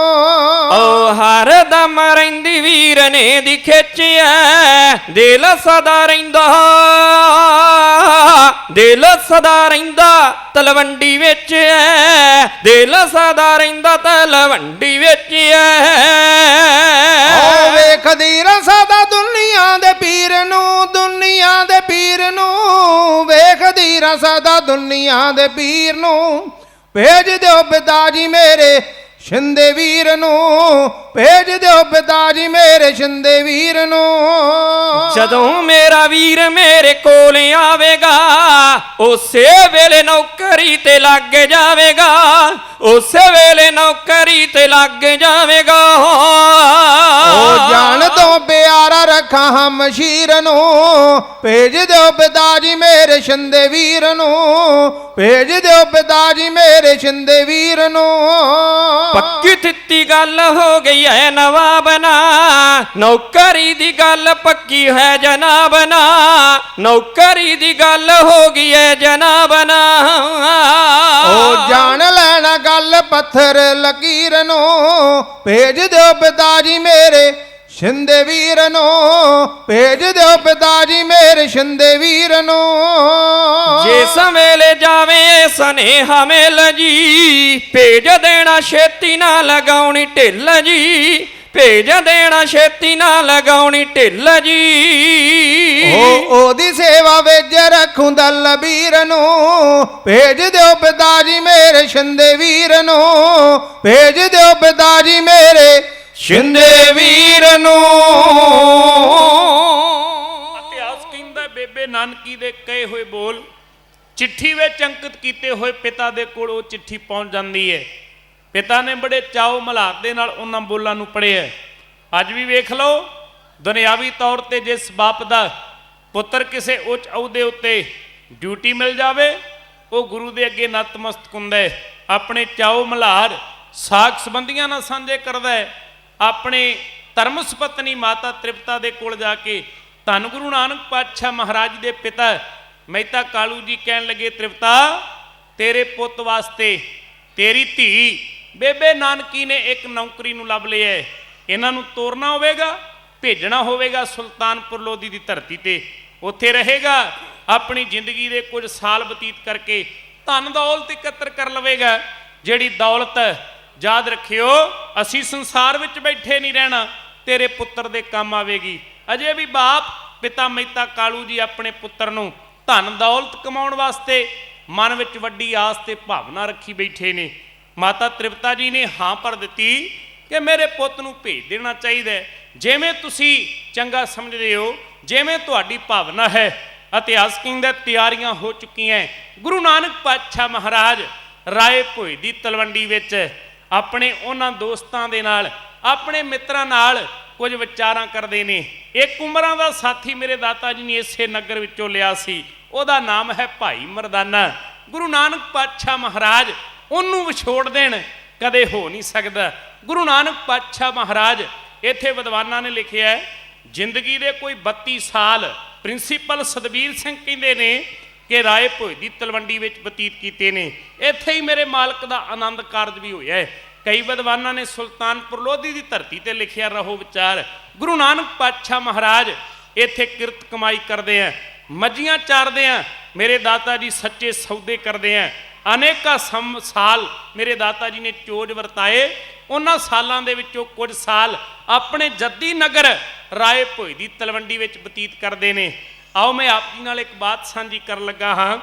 ਓ ਹਰ ਦਮ ਰਹਿੰਦੀ ਵੀਰ ਨੇ ਦੀ ਖਿੱਚਿਆ, ਦਿਲ ਸਦਾ ਰਹਿੰਦਾ, ਦਿਲ ਸਦਾ ਰਹਿੰਦਾ ਤਲਵੰਡੀ ਵਿੱਚ ਐ, ਦਿਲ ਸਦਾ ਰਹਿੰਦਾ ਤਲਵੰਡੀ ਵਿੱਚ ਐ। ਓ ਵੇਖਦੀ ਰਸਾ ਦਾ ਦੁਨੀਆ ਦੇ ਪੀਰ ਨੂੰ, ਦੁਨੀਆ ਦੇ ਪੀਰ ਨੂੰ, ਵੇਖਦੀ ਰਸਾ ਦਾ ਦੁਨੀਆ ਦੇ ਪੀਰ ਨੂੰ, ਭੇਜ ਦਿਓ ਪਿਤਾ ਜੀ ਮੇਰੇ ਸ਼ਿੰਦੇ ਵੀਰ ਨੂੰ, ਭੇਜ ਦਿਓ ਪਿਤਾ ਜੀ ਮੇਰੇ ਸ਼ਿੰਦੇ ਵੀਰ ਨੂੰ। ਜਦੋਂ ਮੇਰਾ ਵੀਰ ਮੇਰੇ ਕੋਲ ਆਵੇਗਾ, ਉਸੇ ਵੇਲੇ ਨੌਕਰੀ ਤੇ ਲੱਗ ਜਾਵੇਗਾ, ਉਸੇ ਵੇਲੇ ਨੌਕਰੀ ਤੇ ਲੱਗ ਜਾਵੇਗਾ। ਓ ਜਾਨ ਤੋਂ ਪਿਆਰਾ ਰੱਖਾਂ ਹਮਸ਼ੀਰ ਨੂੰ, ਭੇਜ ਦਿਓ ਪਿਤਾ ਜੀ ਮੇਰੇ ਸ਼ਿੰਦੇ ਵੀਰ ਨੂੰ, ਭੇਜ ਦਿਓ ਪਿਤਾ ਜੀ ਮੇਰੇ ਸ਼ਿੰਦੇ ਵੀਰ ਨੂੰ। ਪੱਕੀ ਤਿੱਤੀ ਗੱਲ ਹੋ ਗਈ ਹੈ ਨਵਾਬ ਨਾ, ਨੌਕਰੀ ਦੀ ਗੱਲ ਪੱਕੀ ਹੈ ਜਨਾਬ ਨਾ, ਨੌਕਰੀ ਦੀ ਗੱਲ ਹੋ ਗਈ ਹੈ ਜਨਾਬ ਨਾ। ਓ ਜਾਣ ਲੈਣਾ ਗੱਲ ਪੱਥਰ ਲਕੀਰ ਨੂੰ, ਭੇਜ ਦਿਓ ਪਿਤਾ ਜੀ ਮੇਰੇ ਸ਼ਿੰਦੇ ਵੀਰ ਨੂੰ, ਭੇਜ ਦਿਓ ਪਿਤਾ ਜੀ ਮੇਰੇ ਸ਼ਿੰਦੇ ਵੀਰ ਨੂੰ। ਜਿਸ ਵੇਲੇ ਜਾਵੇ ਸਨੇਹਾ ਮਿਲ ਜੀ, ਭੇਜ ਦੇਣਾ ਛੇਤੀ ਨਾ ਲਗਾਉਣੀ ਢਿੱਲ ਜੀ, ਭੇਜ ਦੇਣਾ ਛੇਤੀ ਨਾ ਲਗਾਉਣੀ ਢਿੱਲ ਜੀ। ਉਹਦੀ ਸੇਵਾ ਵਿੱਚ ਰੱਖੂੰ ਦਲ ਵੀਰ ਨੂੰ, ਭੇਜ ਦਿਓ ਪਿਤਾ ਜੀ ਮੇਰੇ ਸ਼ਿੰਦੇ ਵੀਰ ਨੂੰ, ਭੇਜ ਦਿਓ ਪਿਤਾ ਜੀ ਮੇਰੇ ਸ਼ਿੰਦੇ ਵੀਰ ਨੂੰ। ਇਤਿਹਾਸ ਕਹਿੰਦਾ ਬੇਬੇ ਨਾਨਕੀ ਦੇ ਕਹੇ ਹੋਏ ਬੋਲ ਚਿੱਠੀ ਵਿੱਚ ਅੰਕਿਤ ਕੀਤੇ ਹੋਏ ਪਿਤਾ ਦੇ ਕੋਲ ਉਹ ਚਿੱਠੀ ਪਹੁੰਚ ਜਾਂਦੀ ਹੈ। ਪਿਤਾ ਨੇ ਬੜੇ ਚਾਉ ਮਲ੍ਹਾਰ ਦੇ ਨਾਲ ਉਹਨਾਂ ਬੋਲਾਂ ਨੂੰ ਪੜ੍ਹਿਆ। ਅੱਜ ਵੀ ਵੇਖ ਲਓ, ਦੁਨਿਆਵੀ ਤੌਰ ਤੇ ਜਿਸ ਬਾਪ ਦਾ ਪੁੱਤਰ ਕਿਸੇ ਉੱਚ ਅਹੁਦੇ ਉੱਤੇ ਡਿਊਟੀ ਮਿਲ ਜਾਵੇ, ਉਹ ਗੁਰੂ ਦੇ ਅੱਗੇ ਨਤਮਸਤਕ ਹੁੰਦਾ ਹੈ, ਆਪਣੇ ਚਾਉ ਮਲ੍ਹਾਰ ਸਾਖ ਸੰਬੰਧੀਆਂ ਨਾਲ ਸਾਂਝੇ ਕਰਦਾ ਹੈ। ਆਪਣੇ ਧਰਮ ਸੁਪਤਨੀ ਮਾਤਾ ਤ੍ਰਿਪਤਾ ਦੇ ਕੋਲ ਜਾ ਕੇ ਧੰਨ ਗੁਰੂ ਨਾਨਕ ਪਾਤਸ਼ਾਹ ਮਹਾਰਾਜ ਦੇ ਪਿਤਾ ਮਹਿਤਾ ਕਾਲੂ ਜੀ ਕਹਿਣ ਲੱਗੇ, ਤ੍ਰਿਪਤਾ ਤੇਰੇ ਪੁੱਤ ਵਾਸਤੇ ਤੇਰੀ ਧੀ ਬੇਬੇ ਨਾਨਕੀ ਨੇ ਇੱਕ ਨੌਕਰੀ ਨੂੰ ਲੱਭ ਲਿਆ ਹੈ, ਇਹਨਾਂ ਨੂੰ ਤੋਰਨਾ ਹੋਵੇਗਾ, ਭੇਜਣਾ ਹੋਵੇਗਾ ਸੁਲਤਾਨਪੁਰ ਲੋਧੀ ਦੀ ਧਰਤੀ ਤੇ, ਉੱਥੇ ਰਹੇਗਾ, ਆਪਣੀ ਜ਼ਿੰਦਗੀ ਦੇ ਕੁਝ ਸਾਲ ਬਤੀਤ ਕਰਕੇ ਧਨ ਦੌਲਤ ਇਕੱਤਰ ਕਰ ਲਵੇਗਾ। ਜਿਹੜੀ ਦੌਲਤ ਯਾਦ ਰੱਖਿਓ, ਅਸੀਂ ਸੰਸਾਰ ਵਿੱਚ ਬੈਠੇ ਨਹੀਂ ਰਹਿਣਾ, ਤੇਰੇ ਪੁੱਤਰ ਦੇ ਕੰਮ ਆਵੇਗੀ। ਅਜੇ ਵੀ ਬਾਪ ਪਿਤਾ ਮਹਿਤਾ ਕਾਲੂ ਜੀ ਆਪਣੇ ਪੁੱਤਰ ਨੂੰ ਧਨ ਦੌਲਤ ਕਮਾਉਣ ਵਾਸਤੇ ਮਨ ਵਿੱਚ ਵੱਡੀ ਆਸ ਤੇ ਭਾਵਨਾ ਰੱਖੀ ਬੈਠੇ ਨੇ। ਮਾਤਾ ਤ੍ਰਿਪਤਾ ਜੀ ਨੇ ਹਾਂ ਭਰ ਦਿੱਤੀ ਕਿ ਮੇਰੇ ਪੁੱਤ ਨੂੰ ਭੇਜ ਦੇਣਾ ਚਾਹੀਦਾ ਹੈ, ਜਿਵੇਂ ਤੁਸੀਂ ਚੰਗਾ ਸਮਝਦੇ ਹੋ, ਜਿਵੇਂ ਤੁਹਾਡੀ ਭਾਵਨਾ ਹੈ। ਇਤਿਹਾਸ ਕਹਿੰਦਾ ਤਿਆਰੀਆਂ ਹੋ ਚੁੱਕੀਆਂ। ਗੁਰੂ ਨਾਨਕ ਪਾਤਸ਼ਾਹ ਮਹਾਰਾਜ ਰਾਏ ਭੋਏ ਦੀ ਤਲਵੰਡੀ ਵਿੱਚ ਆਪਣੇ ਉਹਨਾਂ ਦੋਸਤਾਂ ਦੇ ਨਾਲ, ਆਪਣੇ ਮਿੱਤਰਾਂ ਨਾਲ ਕੁਝ ਵਿਚਾਰਾਂ ਕਰਦੇ ਨੇ। ਇੱਕ ਉਮਰਾਂ ਦਾ ਸਾਥੀ ਮੇਰੇ ਦਾਤਾ ਜੀ ਨੇ ਇਸੇ ਨਗਰ ਵਿੱਚੋਂ ਲਿਆ ਸੀ, ਉਹਦਾ ਨਾਮ ਹੈ ਭਾਈ ਮਰਦਾਨਾ। ਗੁਰੂ ਨਾਨਕ ਪਾਤਸ਼ਾਹ ਮਹਾਰਾਜ ਉਹਨੂੰ ਵਿਛੋੜ ਦੇਣ ਕਦੇ ਹੋ ਨਹੀਂ ਸਕਦਾ। ਗੁਰੂ ਨਾਨਕ ਪਾਤਸ਼ਾਹ ਮਹਾਰਾਜ, ਇੱਥੇ ਵਿਦਵਾਨਾਂ ਨੇ ਲਿਖਿਆ ਹੈ, ਜ਼ਿੰਦਗੀ ਦੇ ਕੋਈ 32 ਸਾਲ ਪ੍ਰਿੰਸੀਪਲ ਸਤਬੀਰ ਸਿੰਘ ਕਹਿੰਦੇ ਨੇ ਕਿ ਰਾਏ ਭੋਏ ਦੀ ਤਲਵੰਡੀ ਵਿੱਚ ਬਤੀਤ ਕੀਤੇ ਨੇ। ਇੱਥੇ ਹੀ ਮੇਰੇ ਮਾਲਕ ਦਾ ਆਨੰਦ ਕਾਰਜ ਵੀ ਹੋਇਆ ਹੈ। ਕਈ ਵਿਦਵਾਨਾਂ ਨੇ ਸੁਲਤਾਨਪੁਰ ਲੋਧੀ ਦੀ ਧਰਤੀ ਤੇ ਲਿਖਿਆ ਰਹੋ ਵਿਚਾਰ। ਗੁਰੂ ਨਾਨਕ ਪਾਤਸ਼ਾਹ ਮਹਾਰਾਜ ਇੱਥੇ ਕਿਰਤ ਕਮਾਈ ਕਰਦੇ ਆ, ਮੱਝੀਆਂ ਚਾਰਦੇ ਆ, ਮੇਰੇ ਦਾਤਾ ਜੀ ਸੱਚੇ ਸੌਦੇ ਕਰਦੇ ਆ। ਅਨੇਕਾਂ ਸਾਲ ਮੇਰੇ ਦਾਤਾ ਜੀ ਨੇ ਚੋਜ ਵਰਤਾਏ। ਉਹਨਾਂ ਸਾਲਾਂ ਦੇ ਵਿੱਚੋਂ ਕੁਝ ਸਾਲ ਆਪਣੇ ਜੱਦੀ ਨਗਰ ਰਾਏ ਭੋਏ ਦੀ ਤਲਵੰਡੀ ਵਿੱਚ ਬਤੀਤ ਕਰਦੇ ਨੇ। ਆਓ ਮੈਂ ਆਪ ਜੀ ਨਾਲ ਇੱਕ ਬਾਤ ਸਾਂਝੀ ਕਰਨ ਲੱਗਾ ਹਾਂ।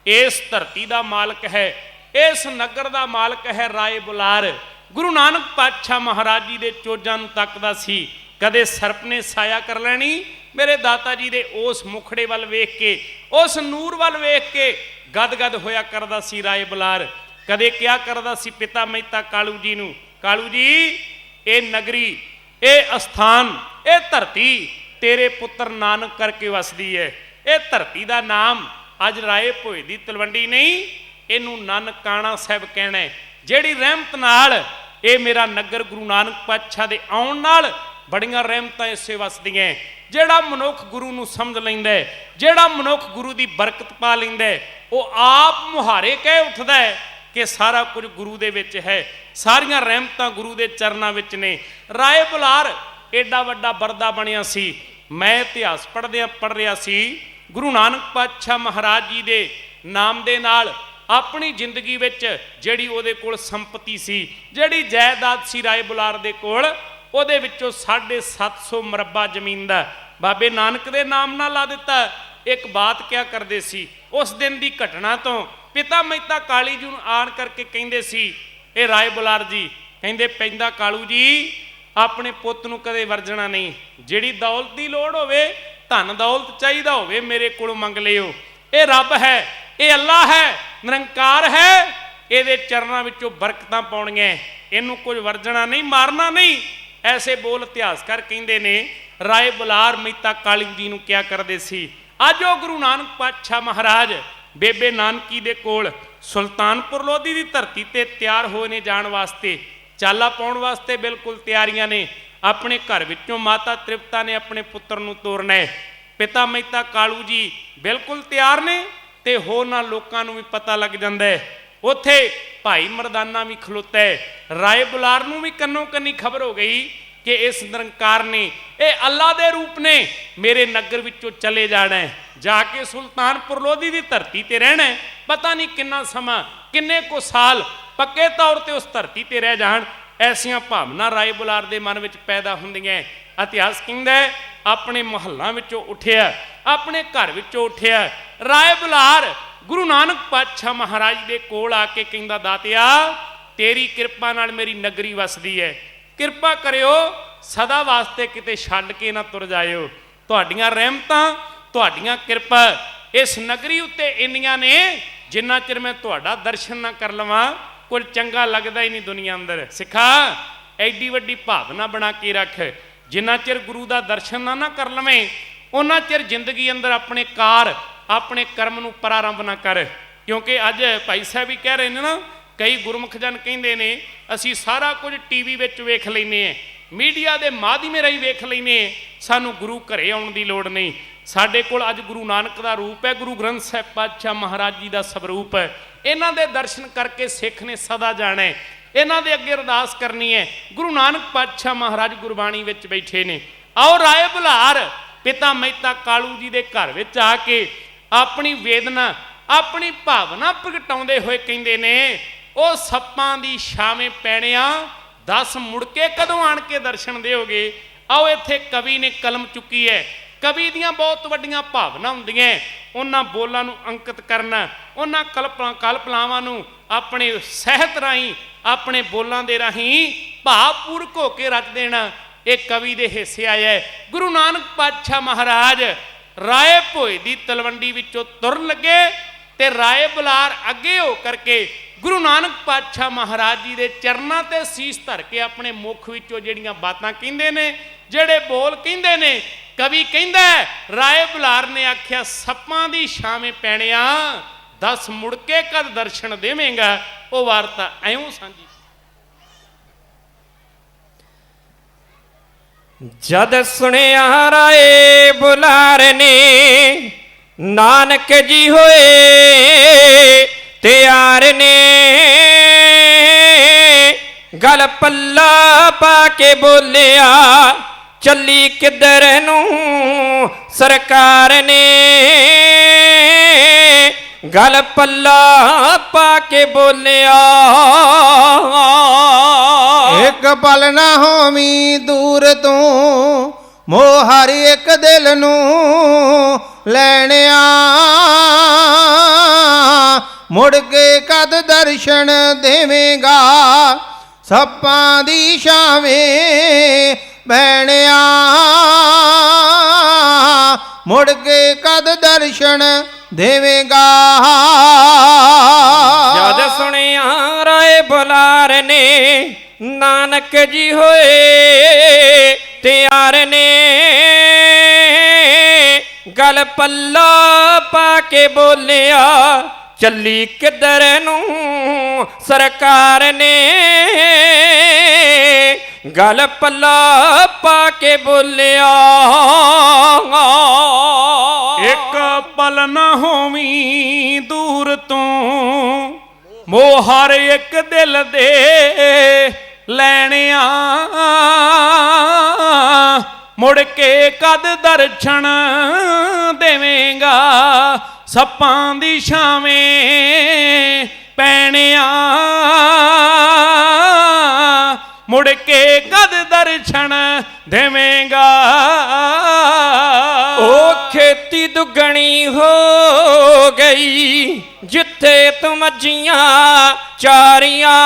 ਇਸ ਧਰਤੀ ਦਾ ਮਾਲਕ ਹੈ, ਇਸ ਨਗਰ ਦਾ ਮਾਲਕ ਹੈ ਰਾਏ ਬੁਲਾਰ। ਗੁਰੂ ਨਾਨਕ ਪਾਤਸ਼ਾਹ ਮਹਾਰਾਜ ਜੀ ਦੇ ਚੋਜਾਂ ਨੂੰ ਤੱਕਦਾ ਸੀ, ਕਦੇ ਸਰਪ ਨੇ ਸਾਇਆ ਕਰ ਲੈਣੀ। ਮੇਰੇ ਦਾਤਾ ਜੀ ਦੇ ਉਸ ਮੁਖੜੇ ਵੱਲ ਵੇਖ ਕੇ, ਉਸ ਨੂਰ ਵੱਲ ਵੇਖ ਕੇ ਗਦ-ਗਦ ਹੋਇਆ ਕਰਦਾ ਸੀ ਰਾਏ ਬੁਲਾਰ। ਕਦੇ ਕਿਹਾ ਕਰਦਾ ਸੀ ਪਿਤਾ ਮਹਿਤਾ ਕਾਲੂ ਜੀ ਨੂੰ, ਕਾਲੂ ਜੀ ਇਹ ਨਗਰੀ, ਇਹ ਅਸਥਾਨ, ਇਹ ਧਰਤੀ ਤੇਰੇ ਪੁੱਤਰ ਨਾਨਕ ਕਰਕੇ ਵਸਦੀ ਹੈ। ਇਹ ਧਰਤੀ ਦਾ ਨਾਮ ਅੱਜ ਰਾਏ ਭੋਏ ਦੀ ਤਲਵੰਡੀ ਨਹੀਂ, ਇਹਨੂੰ ਨਾਨਕਾਣਾ ਸਾਹਿਬ ਕਹਿਣਾ ਹੈ। ਜਿਹੜੀ ਰਹਿਮਤ ਨਾਲ ਇਹ ਮੇਰਾ ਨਗਰ ਗੁਰੂ ਨਾਨਕ ਪਾਤਸ਼ਾਹ ਦੇ ਆਉਣ ਨਾਲ ਬੜੀਆਂ ਰਹਿਮਤਾਂ ਇਸੇ ਵਸਦੀਆਂ। ਜਿਹੜਾ ਮਨੁੱਖ ਗੁਰੂ ਨੂੰ ਸਮਝ ਲੈਂਦਾ ਹੈ, ਜਿਹੜਾ ਮਨੁੱਖ ਗੁਰੂ ਦੀ ਬਰਕਤ ਪਾ ਲੈਂਦਾ ਹੈ, ਉਹ ਆਪ ਮੁਹਾਰੇ ਕਹਿ ਉੱਠਦਾ ਹੈ ਕਿ ਸਾਰਾ ਕੁਝ ਗੁਰੂ ਦੇ ਵਿੱਚ ਹੈ, ਸਾਰੀਆਂ ਰਹਿਮਤਾਂ ਗੁਰੂ ਦੇ ਚਰਨਾਂ ਵਿੱਚ ਨੇ। ਰਾਏ ਬੁਲਾਰ ਏਡਾ ਵੱਡਾ ਬਰਦਾ ਬਣਿਆ ਸੀ। ਮੈਂ ਇਤਿਹਾਸ ਪੜ੍ਹ ਰਿਹਾ ਸੀ, ਗੁਰੂ ਨਾਨਕ ਪਾਤਸ਼ਾਹ ਮਹਾਰਾਜ ਜੀ ਦੇ ਨਾਮ ਦੇ ਨਾਲ ਆਪਣੀ ਜ਼ਿੰਦਗੀ ਵਿੱਚ ਜਿਹੜੀ ਉਹਦੇ ਕੋਲ ਸੰਪਤੀ ਸੀ, ਜਿਹੜੀ ਜਾਇਦਾਦ ਸੀ ਰਾਏ ਬੁਲਾਰ ਦੇ ਕੋਲ, ਉਹਦੇ ਵਿੱਚੋਂ 750 ਮਰਬਾ ਜ਼ਮੀਨ ਦਾ ਬਾਬੇ ਨਾਨਕ ਦੇ ਨਾਮ ਨਾਲ ਲਾ ਦਿੱਤਾ। ਇੱਕ ਬਾਤ ਕਿਆ ਕਰਦੇ ਸੀ, ਉਸ ਦਿਨ ਦੀ ਘਟਨਾ ਤੋਂ ਪਿਤਾ ਮਹਿਤਾ ਕਾਲੀ ਜੀ ਨੂੰ ਆਣ ਕਰਕੇ ਕਹਿੰਦੇ ਸੀ, ਇਹ ਰਾਏ ਬੁਲਾਰ ਜੀ ਕਹਿੰਦੇ, ਪੈਂਦਾ ਕਾਲੂ ਜੀ ਆਪਣੇ ਪੁੱਤ ਨੂੰ ਕਦੇ ਵਰਜਣਾ ਨਹੀਂ, ਜਿਹੜੀ ਦੌਲਤ ਦੀ ਲੋੜ ਹੋਵੇ, ਧਨ ਦੌਲਤ ਚਾਹੀਦਾ ਹੋਵੇ, ਮੇਰੇ ਕੋਲੋਂ ਮੰਗ ਲਿਓ। ਇਹ ਰੱਬ ਹੈ, ਇਹ ਅੱਲਾ ਹੈ, ਨਿਰੰਕਾਰ ਹੈ, ਇਹਦੇ ਚਰਨਾਂ ਵਿੱਚੋਂ ਬਰਕਤਾਂ ਪਾਉਣੀਆਂ, ਇਹਨੂੰ ਕੁਝ ਵਰਜਣਾ ਨਹੀਂ, ਮਾਰਨਾ ਨਹੀਂ। ਐਸੇ ਬੋਲ ਇਤਿਹਾਸਕਾਰ ਕਹਿੰਦੇ ਨੇ। ਰਾਏ ਬੁਲਾਰ ਮਹਿਤਾ ਕਾਲੀ ਜੀ ਨੂੰ ਕਿਆ ਕਰਦੇ ਸੀ। ਅੱਜ ਉਹ ਗੁਰੂ ਨਾਨਕ ਪਾਤਸ਼ਾਹ ਮਹਾਰਾਜ ਬੇਬੇ ਨਾਨਕੀ ਦੇ ਕੋਲ ਸੁਲਤਾਨਪੁਰ ਲੋਧੀ ਦੀ ਧਰਤੀ ਤੇ ਤਿਆਰ ਹੋਏ ਨੇ ਜਾਣ ਵਾਸਤੇ, ਚਾਲਾ ਪਾਉਣ ਵਾਸਤੇ ਬਿਲਕੁਲ ਤਿਆਰੀਆਂ ਨੇ। ਆਪਣੇ ਘਰ ਵਿੱਚੋਂ ਮਾਤਾ ਤ੍ਰਿਪਤਾ ਨੇ ਆਪਣੇ ਪੁੱਤਰ ਨੂੰ ਤੋਰਨਾ ਹੈ। ਪਿਤਾ ਮਹਿਤਾ ਕਾਲੂ ਜੀ ਬਿਲਕੁਲ ਤਿਆਰ ਨੇ ਤੇ ਹੋਰਨਾਂ ਲੋਕਾਂ ਨੂੰ ਵੀ ਪਤਾ ਲੱਗ ਜਾਂਦਾ ਹੈ। ਉੱਥੇ ਭਾਈ ਮਰਦਾਨਾ ਵੀ ਖਲੋਤਾ ਹੈ। ਰਾਏ ਬੁਲਾਰ ਨੂੰ ਵੀ ਕੰਨੋਂ ਕੰਨੀ ਖਬਰ ਹੋ ਗਈ ਕਿ ਇਸ ਨਿਰੰਕਾਰ ਨੇ, ਇਹ ਅੱਲਾ ਦੇ ਰੂਪ ਨੇ, ਮੇਰੇ ਨਗਰ ਵਿੱਚੋਂ ਚਲੇ ਜਾਣਾ ਹੈ, ਜਾ ਕੇ ਸੁਲਤਾਨਪੁਰ ਲੋਧੀ ਦੀ ਧਰਤੀ ਤੇ ਰਹਿਣਾ ਹੈ। ਪਤਾ ਨਹੀਂ ਕਿੰਨਾ ਸਮਾਂ, ਕਿੰਨੇ ਕੁ ਸਾਲ ਪੱਕੇ ਤੌਰ ਤੇ ਉਸ ਧਰਤੀ ਤੇ ਰਹਿ ਜਾਣ। ਐਸੀਆਂ ਭਾਵਨਾ ਰਾਏ ਬੁਲਾਰ ਦੇ ਮਨ ਵਿੱਚ ਪੈਦਾ ਹੁੰਦੀਆਂ। ਇਤਿਹਾਸ ਕਹਿੰਦਾ ਆਪਣੇ ਮੁਹੱਲਾਂ ਵਿੱਚੋਂ ਉੱਠਿਆ, ਆਪਣੇ ਘਰ ਵਿੱਚੋਂ ਉੱਠਿਆ। ਰਾਏ ਬੁਲਾਰ ਗੁਰੂ ਨਾਨਕ ਪਾਤਸ਼ਾਹ ਮਹਾਰਾਜ ਦੇ ਕੋਲ ਆ ਕੇ ਕਹਿੰਦਾ, ਦਾਤਿਆ ਤੇਰੀ ਕਿਰਪਾ ਨਾਲ ਮੇਰੀ ਨਗਰੀ ਵਸਦੀ ਹੈ, ਕਿਰਪਾ ਕਰਿਓ ਸਦਾ ਵਾਸਤੇ ਕਿਤੇ ਛੱਡ ਕੇ ਨਾ ਤੁਰ ਜਾਇਓ। ਤੁਹਾਡੀਆਂ ਰਹਿਮਤਾਂ, ਤੁਹਾਡੀਆਂ ਕਿਰਪਾ ਇਸ ਨਗਰੀ ਉੱਤੇ ਇੰਨੀਆਂ ਨੇ, ਜਿੰਨਾ ਚਿਰ ਮੈਂ ਤੁਹਾਡਾ ਦਰਸ਼ਨ ਨਾ ਕਰ ਲਵਾਂ ਕੁਝ ਚੰਗਾ ਲੱਗਦਾ ਹੀ ਨਹੀਂ ਦੁਨੀਆ ਅੰਦਰ। ਸਿੱਖਾ ਐਡੀ ਵੱਡੀ ਭਾਵਨਾ ਬਣਾ ਕੇ ਰੱਖ, ਜਿੰਨਾ ਚਿਰ ਗੁਰੂ ਦਾ ਦਰਸ਼ਨ ਨਾ ਕਰ ਲਵੇਂ ਉਹਨਾਂ ਚਿਰ ਜ਼ਿੰਦਗੀ ਅੰਦਰ ਆਪਣੇ ਕਾਰ, ਆਪਣੇ ਕਰਮ ਨੂੰ ਪ੍ਰਾਰੰਭ ਨਾ ਕਰ। ਕਿਉਂਕਿ ਅੱਜ ਭਾਈ ਸਾਹਿਬ ਵੀ ਕਹਿ ਰਹੇ ਨੇ ਨਾ, ਕਈ ਗੁਰਮੁਖ ਜਨ ਕਹਿੰਦੇ ਨੇ ਅਸੀਂ ਸਾਰਾ ਕੁਝ ਟੀਵੀ ਵਿੱਚ ਵੇਖ ਲੈਂਦੇ ਹਾਂ, ਮੀਡੀਆ ਦੇ ਮਾਧਿਅਮ ਰਾਹੀਂ ਵੇਖ ਲੈਂਦੇ ਹਾਂ, ਸਾਨੂੰ ਗੁਰੂ ਘਰੇ ਆਉਣ ਦੀ ਲੋੜ ਨਹੀਂ। ਸਾਡੇ ਕੋਲ ਅੱਜ ਗੁਰੂ ਨਾਨਕ ਦਾ ਰੂਪ ਹੈ, ਗੁਰੂ ਗ੍ਰੰਥ ਸਾਹਿਬ ਪਾਤਸ਼ਾਹ ਮਹਾਰਾਜ ਜੀ ਦਾ ਸਵਰੂਪ ਹੈ। ਇਹਨਾਂ ਦੇ ਦਰਸ਼ਨ ਕਰਕੇ ਸਿੱਖ ਨੇ ਸਦਾ ਜਾਣਾ ਹੈ, ਇਹਨਾਂ ਦੇ ਅੱਗੇ ਅਰਦਾਸ ਕਰਨੀ ਹੈ। ਗੁਰੂ ਨਾਨਕ ਪਾਤਸ਼ਾਹ ਮਹਾਰਾਜ ਗੁਰਬਾਣੀ ਵਿੱਚ ਬੈਠੇ ਨੇ। ਆਓ ਰਾਏ ਬੁਲਾਰ ਪਿਤਾ ਮਹਿਤਾ ਕਾਲੂ ਜੀ ਦੇ ਘਰ ਵਿੱਚ ਆ ਕੇ ਆਪਣੀ ਵੇਦਨਾ, ਆਪਣੀ ਭਾਵਨਾ ਪ੍ਰਗਟਾਉਂਦੇ ਹੋਏ ਕਹਿੰਦੇ ਨੇ, ਉਹ ਸੱਪਾਂ ਦੀ ਛਾਵੇਂ ਪੈਣਿਆ, ਦੱਸ ਮੁੜ ਕੇ ਕਦੋਂ ਆਣ ਕੇ ਦਰਸ਼ਨ ਦਿਓਗੇ। ਆਓ ਇੱਥੇ ਕਵੀ ਨੇ ਕਲਮ ਚੁੱਕੀ ਹੈ। ਕਵੀ ਦੀਆਂ ਬਹੁਤ ਵੱਡੀਆਂ ਭਾਵਨਾ ਹੁੰਦੀਆਂ, ਉਹਨਾਂ ਬੋਲਾਂ ਨੂੰ ਅੰਕਿਤ ਕਰਨਾ, ਉਹਨਾਂ ਕਲਪਨਾਵਾਂ ਨੂੰ ਆਪਣੇ ਸਾਹਿਤ ਰਾਹੀਂ, ਆਪਣੇ ਬੋਲਾਂ ਦੇ ਰਾਹੀਂ ਭਾਵਪੂਰਕ ਹੋ ਕੇ ਰਚ ਦੇਣਾ, ਇਹ ਕਵੀ ਦੇ ਹਿੱਸੇ ਆਇਆ ਹੈ। ਗੁਰੂ ਨਾਨਕ ਪਾਤਸ਼ਾਹ ਮਹਾਰਾਜ ਰਾਏ ਭੋਏ ਦੀ ਤਲਵੰਡੀ ਵਿੱਚੋਂ ਤੁਰਨ ਲੱਗੇ ਤੇ ਰਾਏ ਬੁਲਾਰ ਅੱਗੇ ਹੋ ਕਰਕੇ ਗੁਰੂ ਨਾਨਕ ਪਾਤਸ਼ਾਹ ਮਹਾਰਾਜ ਜੀ ਦੇ ਚਰਨਾਂ ਤੇ ਸੀਸ ਧਰ ਕੇ ਆਪਣੇ ਮੁਖ ਵਿੱਚੋਂ ਜਿਹੜੀਆਂ ਬਾਤਾਂ ਕਹਿੰਦੇ ਨੇ, ਜਿਹੜੇ ਬੋਲ ਕਹਿੰਦੇ ਨੇ, ਕਵੀ ਕਹਿੰਦਾ ਰਾਏ ਬੁਲਾਰ ਨੇ ਆਖਿਆ, ਸੱਪਾਂ ਦੀ ਛਾਵੇਂ ਪੈਣਿਆ, ਦੱਸ ਮੁੜ ਕੇ ਕਦ ਦਰਸ਼ਨ ਦੇਵੇਂਗਾ। ਉਹ ਵਾਰਤਾ ਐਉਂ ਸਾਂਝੀ। ਜਦ ਸੁਣਿਆ ਰਾਏ ਬੁਲਾਰ ਨੇ ਨਾਨਕ ਜੀ ਹੋਏ ਤਿਆਰ ਨੇ, ਗਲ ਪੱਲਾ ਪਾ ਕੇ ਬੋਲਿਆ, ਚੱਲੀ ਕਿੱਧਰ ਨੂੰ ਸਰਕਾਰ ਨੇ, ਗਲ ਪੱਲਾ ਪਾ ਕੇ ਬੋਲਿਆ, ਇੱਕ ਪਲ ਨਾ ਹੋਵੀਂ ਦੂਰ ਤੂੰ, ਮੋਹ ਹਰ ਇੱਕ ਦਿਲ ਨੂੰ ਲੈਣਿਆ, ਮੁੜ ਕੇ ਕਦ ਦਰਸ਼ਨ ਦੇਵੇਂਗਾ, ਸੱਪਾਂ ਦੀ ਛਾਵੇਂ ਬਹਿਣਿਆ, ਮੁੜ ਕੇ ਕਦ ਦਰਸ਼ਨ ਦੇਵੇਂਗਾ। ਜਦ ਸੁਣਿਆ ਰਾਏ ਬੁਲਾਰ ਨੇ ਨਾਨਕ ਜੀ ਹੋਏ ਤਿਆਰ ਨੇ, ਗਲ ਪੱਲਾ ਪਾ ਕੇ ਬੋਲਿਆ, ਚੱਲੀ ਕਿੱਧਰ ਨੂੰ ਸਰਕਾਰ ਨੇ, ਗਲ ਪੱਲਾ ਪਾ ਕੇ ਬੋਲਿਆ ਇੱਕ ਪਲ ਨਾ ਹੋਵੀਂ ਦੂਰ ਤੂੰ, ਮੋਹ ਹਰ ਇੱਕ ਦਿਲ ਦੇ ਲੈਣਿਆ, ਮੁੜ ਕੇ ਕਦ ਦਰਸ਼ਨ ਦੇਵੇਂਗਾ, ਸੱਪਾਂ ਦੀ ਛਾਵੇਂ ਪੈਣਿਆ, ਮੁੜ ਕੇ ਕਦ ਦਰਸ਼ਨ ਦੇਵੇਂਗਾ। ਉਹ ਖੇਤੀ ਦੁੱਗਣੀ ਹੋ ਗਈ ਜਿੱਥੇ ਤੂੰ ਮੱਝੀਆਂ ਚਾਰੀਆਂ,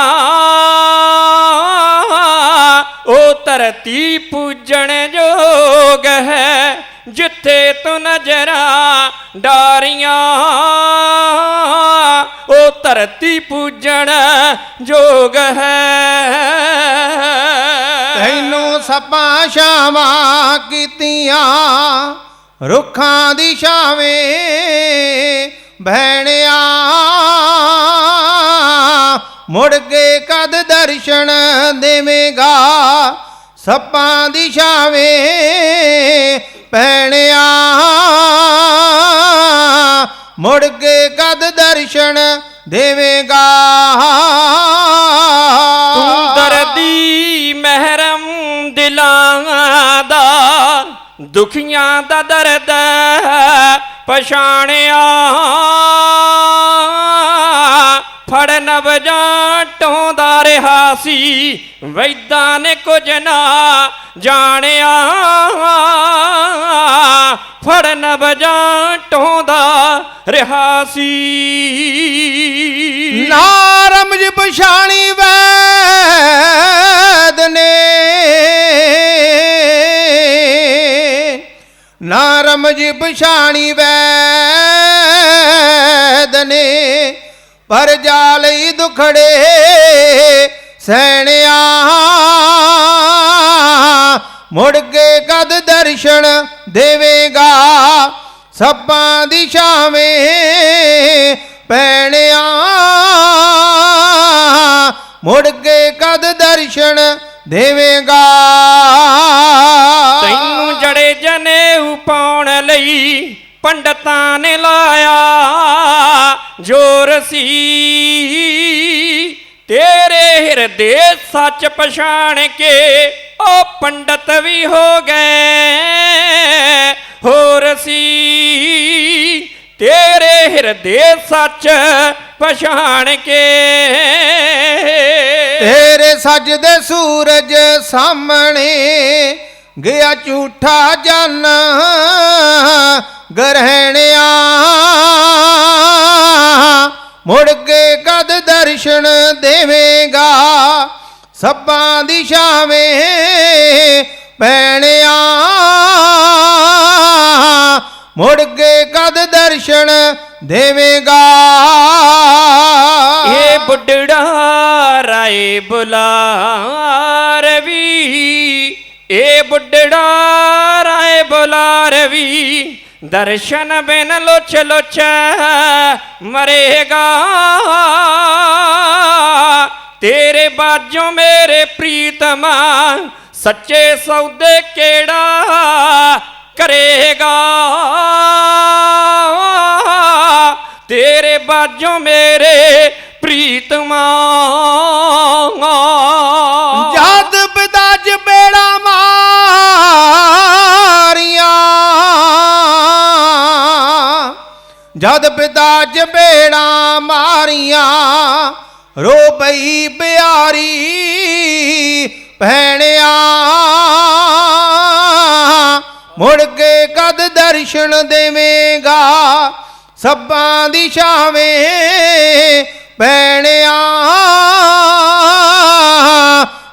ਉਹ ਧਰਤੀ ਪੂਜਣ ਜੋਗ ਹੈ ਜਿੱਥੇ ਤੂੰ ਨਜ਼ਰਾਂ ਡਾਰੀਆਂ, ਉਹ ਧਰਤੀ ਪੂਜਣ ਜੋਗ ਹੈ। ਤੈਨੂੰ ਸੱਪਾਂ ਛਾਵਾਂ ਕੀਤੀਆਂ, ਰੁੱਖਾਂ ਦੀ ਛਾਵੇਂ ਭੈਣਿਆ, ਮੁੜ ਕੇ ਕਦ ਦਰਸ਼ਨ ਦੇਵੇਂਗਾ, ਸੱਪਾਂ ਦੀ ਛਾਵੇਂ ਭੈਣਿਆ, ਮੁੜ ਕੇ ਕਦ ਦਰਸ਼ਨ ਦੇਵੇਂਗਾ। ਤੂੰ ਦਰਦੀ ਮਹਿਰਮ ਦਿਲਾਂ ਦਾ, ਦੁਖੀਆਂ ਦਾ ਦਰਦ ਪਛਾਣਿਆ, ਫੜ ਨਵਜਾਂ ਢੋਂਦਾ ਰਿਹਾ ਸੀ, ਵੈਦਾਂ ਨੇ ਕੁਝ ਨਾ ਜਾਣਿਆ, ਫੜ ਨਵਜਾਂ ਢੋਂਦਾ ਰਿਹਾ ਸੀ। ਨਾ ਰਮਜ ਪਛਾਣੀ ਵੈਦ ਨੇ, ਨਾ ਰਮਜ ਪਛਾਣੀ ਵੈਦ ਨੇ, ਪਰ ਜਾ ਲਈ ਦੁਖੜੇ ਸਹਿਣਿਆ, ਮੁੜ ਕੇ ਕਦ ਦਰਸ਼ਨ ਦੇਵੇਂਗਾ, ਸੱਪਾਂ ਦੀ ਛਾਵੇਂ ਪੈਣਿਆ, ਮੁੜ ਕੇ ਕਦ ਦਰਸ਼ਨ ਦੇਵੇਂਗਾ। ਤੈਨੂੰ ਜੜੇ ਜਨੇਊ ਪਾਉਣ ਲਈ ਪੰਡਤਾਂ ਨੇ ਲਾਇਆ ਜ਼ੋਰ ਸੀ, ਤੇਰੇ ਹਿਰਦੇ ਸੱਚ ਪਛਾਣ ਕੇ ਉਹ ਪੰਡਤ ਵੀ ਹੋ ਗਏ ਹੋਰ ਸੀ, ਤੇਰੇ ਹਿਰਦੇ ਸੱਚ ਪਛਾਣ ਕੇ। ਤੇਰੇ ਸੱਜਦੇ ਸੂਰਜ ਸਾਹਮਣੇ ਗਿਆ ਝੂਠਾ ਜਨ ਗਰਹਣਿਆ, ਮੁੜ ਕੇ ਕਦ ਦਰਸ਼ਨ ਦੇਵੇਂਗਾ, ਸੱਪਾਂ ਦੀ ਛਾਵੇਂ ਪੈਣਿਆ, ਮੁੜ ਕੇ ਕਦ ਦਰਸ਼ਨ ਦੇਵੇਂਗਾ। ਇਹ ਬੁੱਢੜਾ ਰਾਏ ਬੁਲਾਰਵੀ, ਇਹ ਬੁੱਢੜਾ ਰਾਏ ਬੁਲਾਰਵੀ, ਦਰਸ਼ਨ ਬਿਨ ਲੋਚ ਲੋਚ ਮਰੇਗਾ, ਤੇਰੇ ਬਾਝੋਂ ਮੇਰੇ ਪ੍ਰੀਤਮਾ ਸੱਚੇ ਸੌਦੇ ਕਿਹੜਾ ਕਰੇਗਾ, ਤੇਰੇ ਬਾਝੋਂ ਮੇਰੇ ਪ੍ਰੀਤਮਾ। ਜਦ ਪਿਤਾ ਚਪੇੜਾ ਮਾਰੀਆਂ, ਜਦ ਪਿਤਾ ਚਪੇੜਾ ਮਾਰੀਆਂ, ਰੋ ਪਈ ਪਿਆਰੀ ਭੈਣਿਆ, ਮੁੜ ਕੇ ਕਦ ਦਰਸ਼ਨ ਦੇਵੇਂਗਾ, ਸੱਪਾਂ ਦੀ ਛਾਵੇਂ ਭੈਣਿਆ,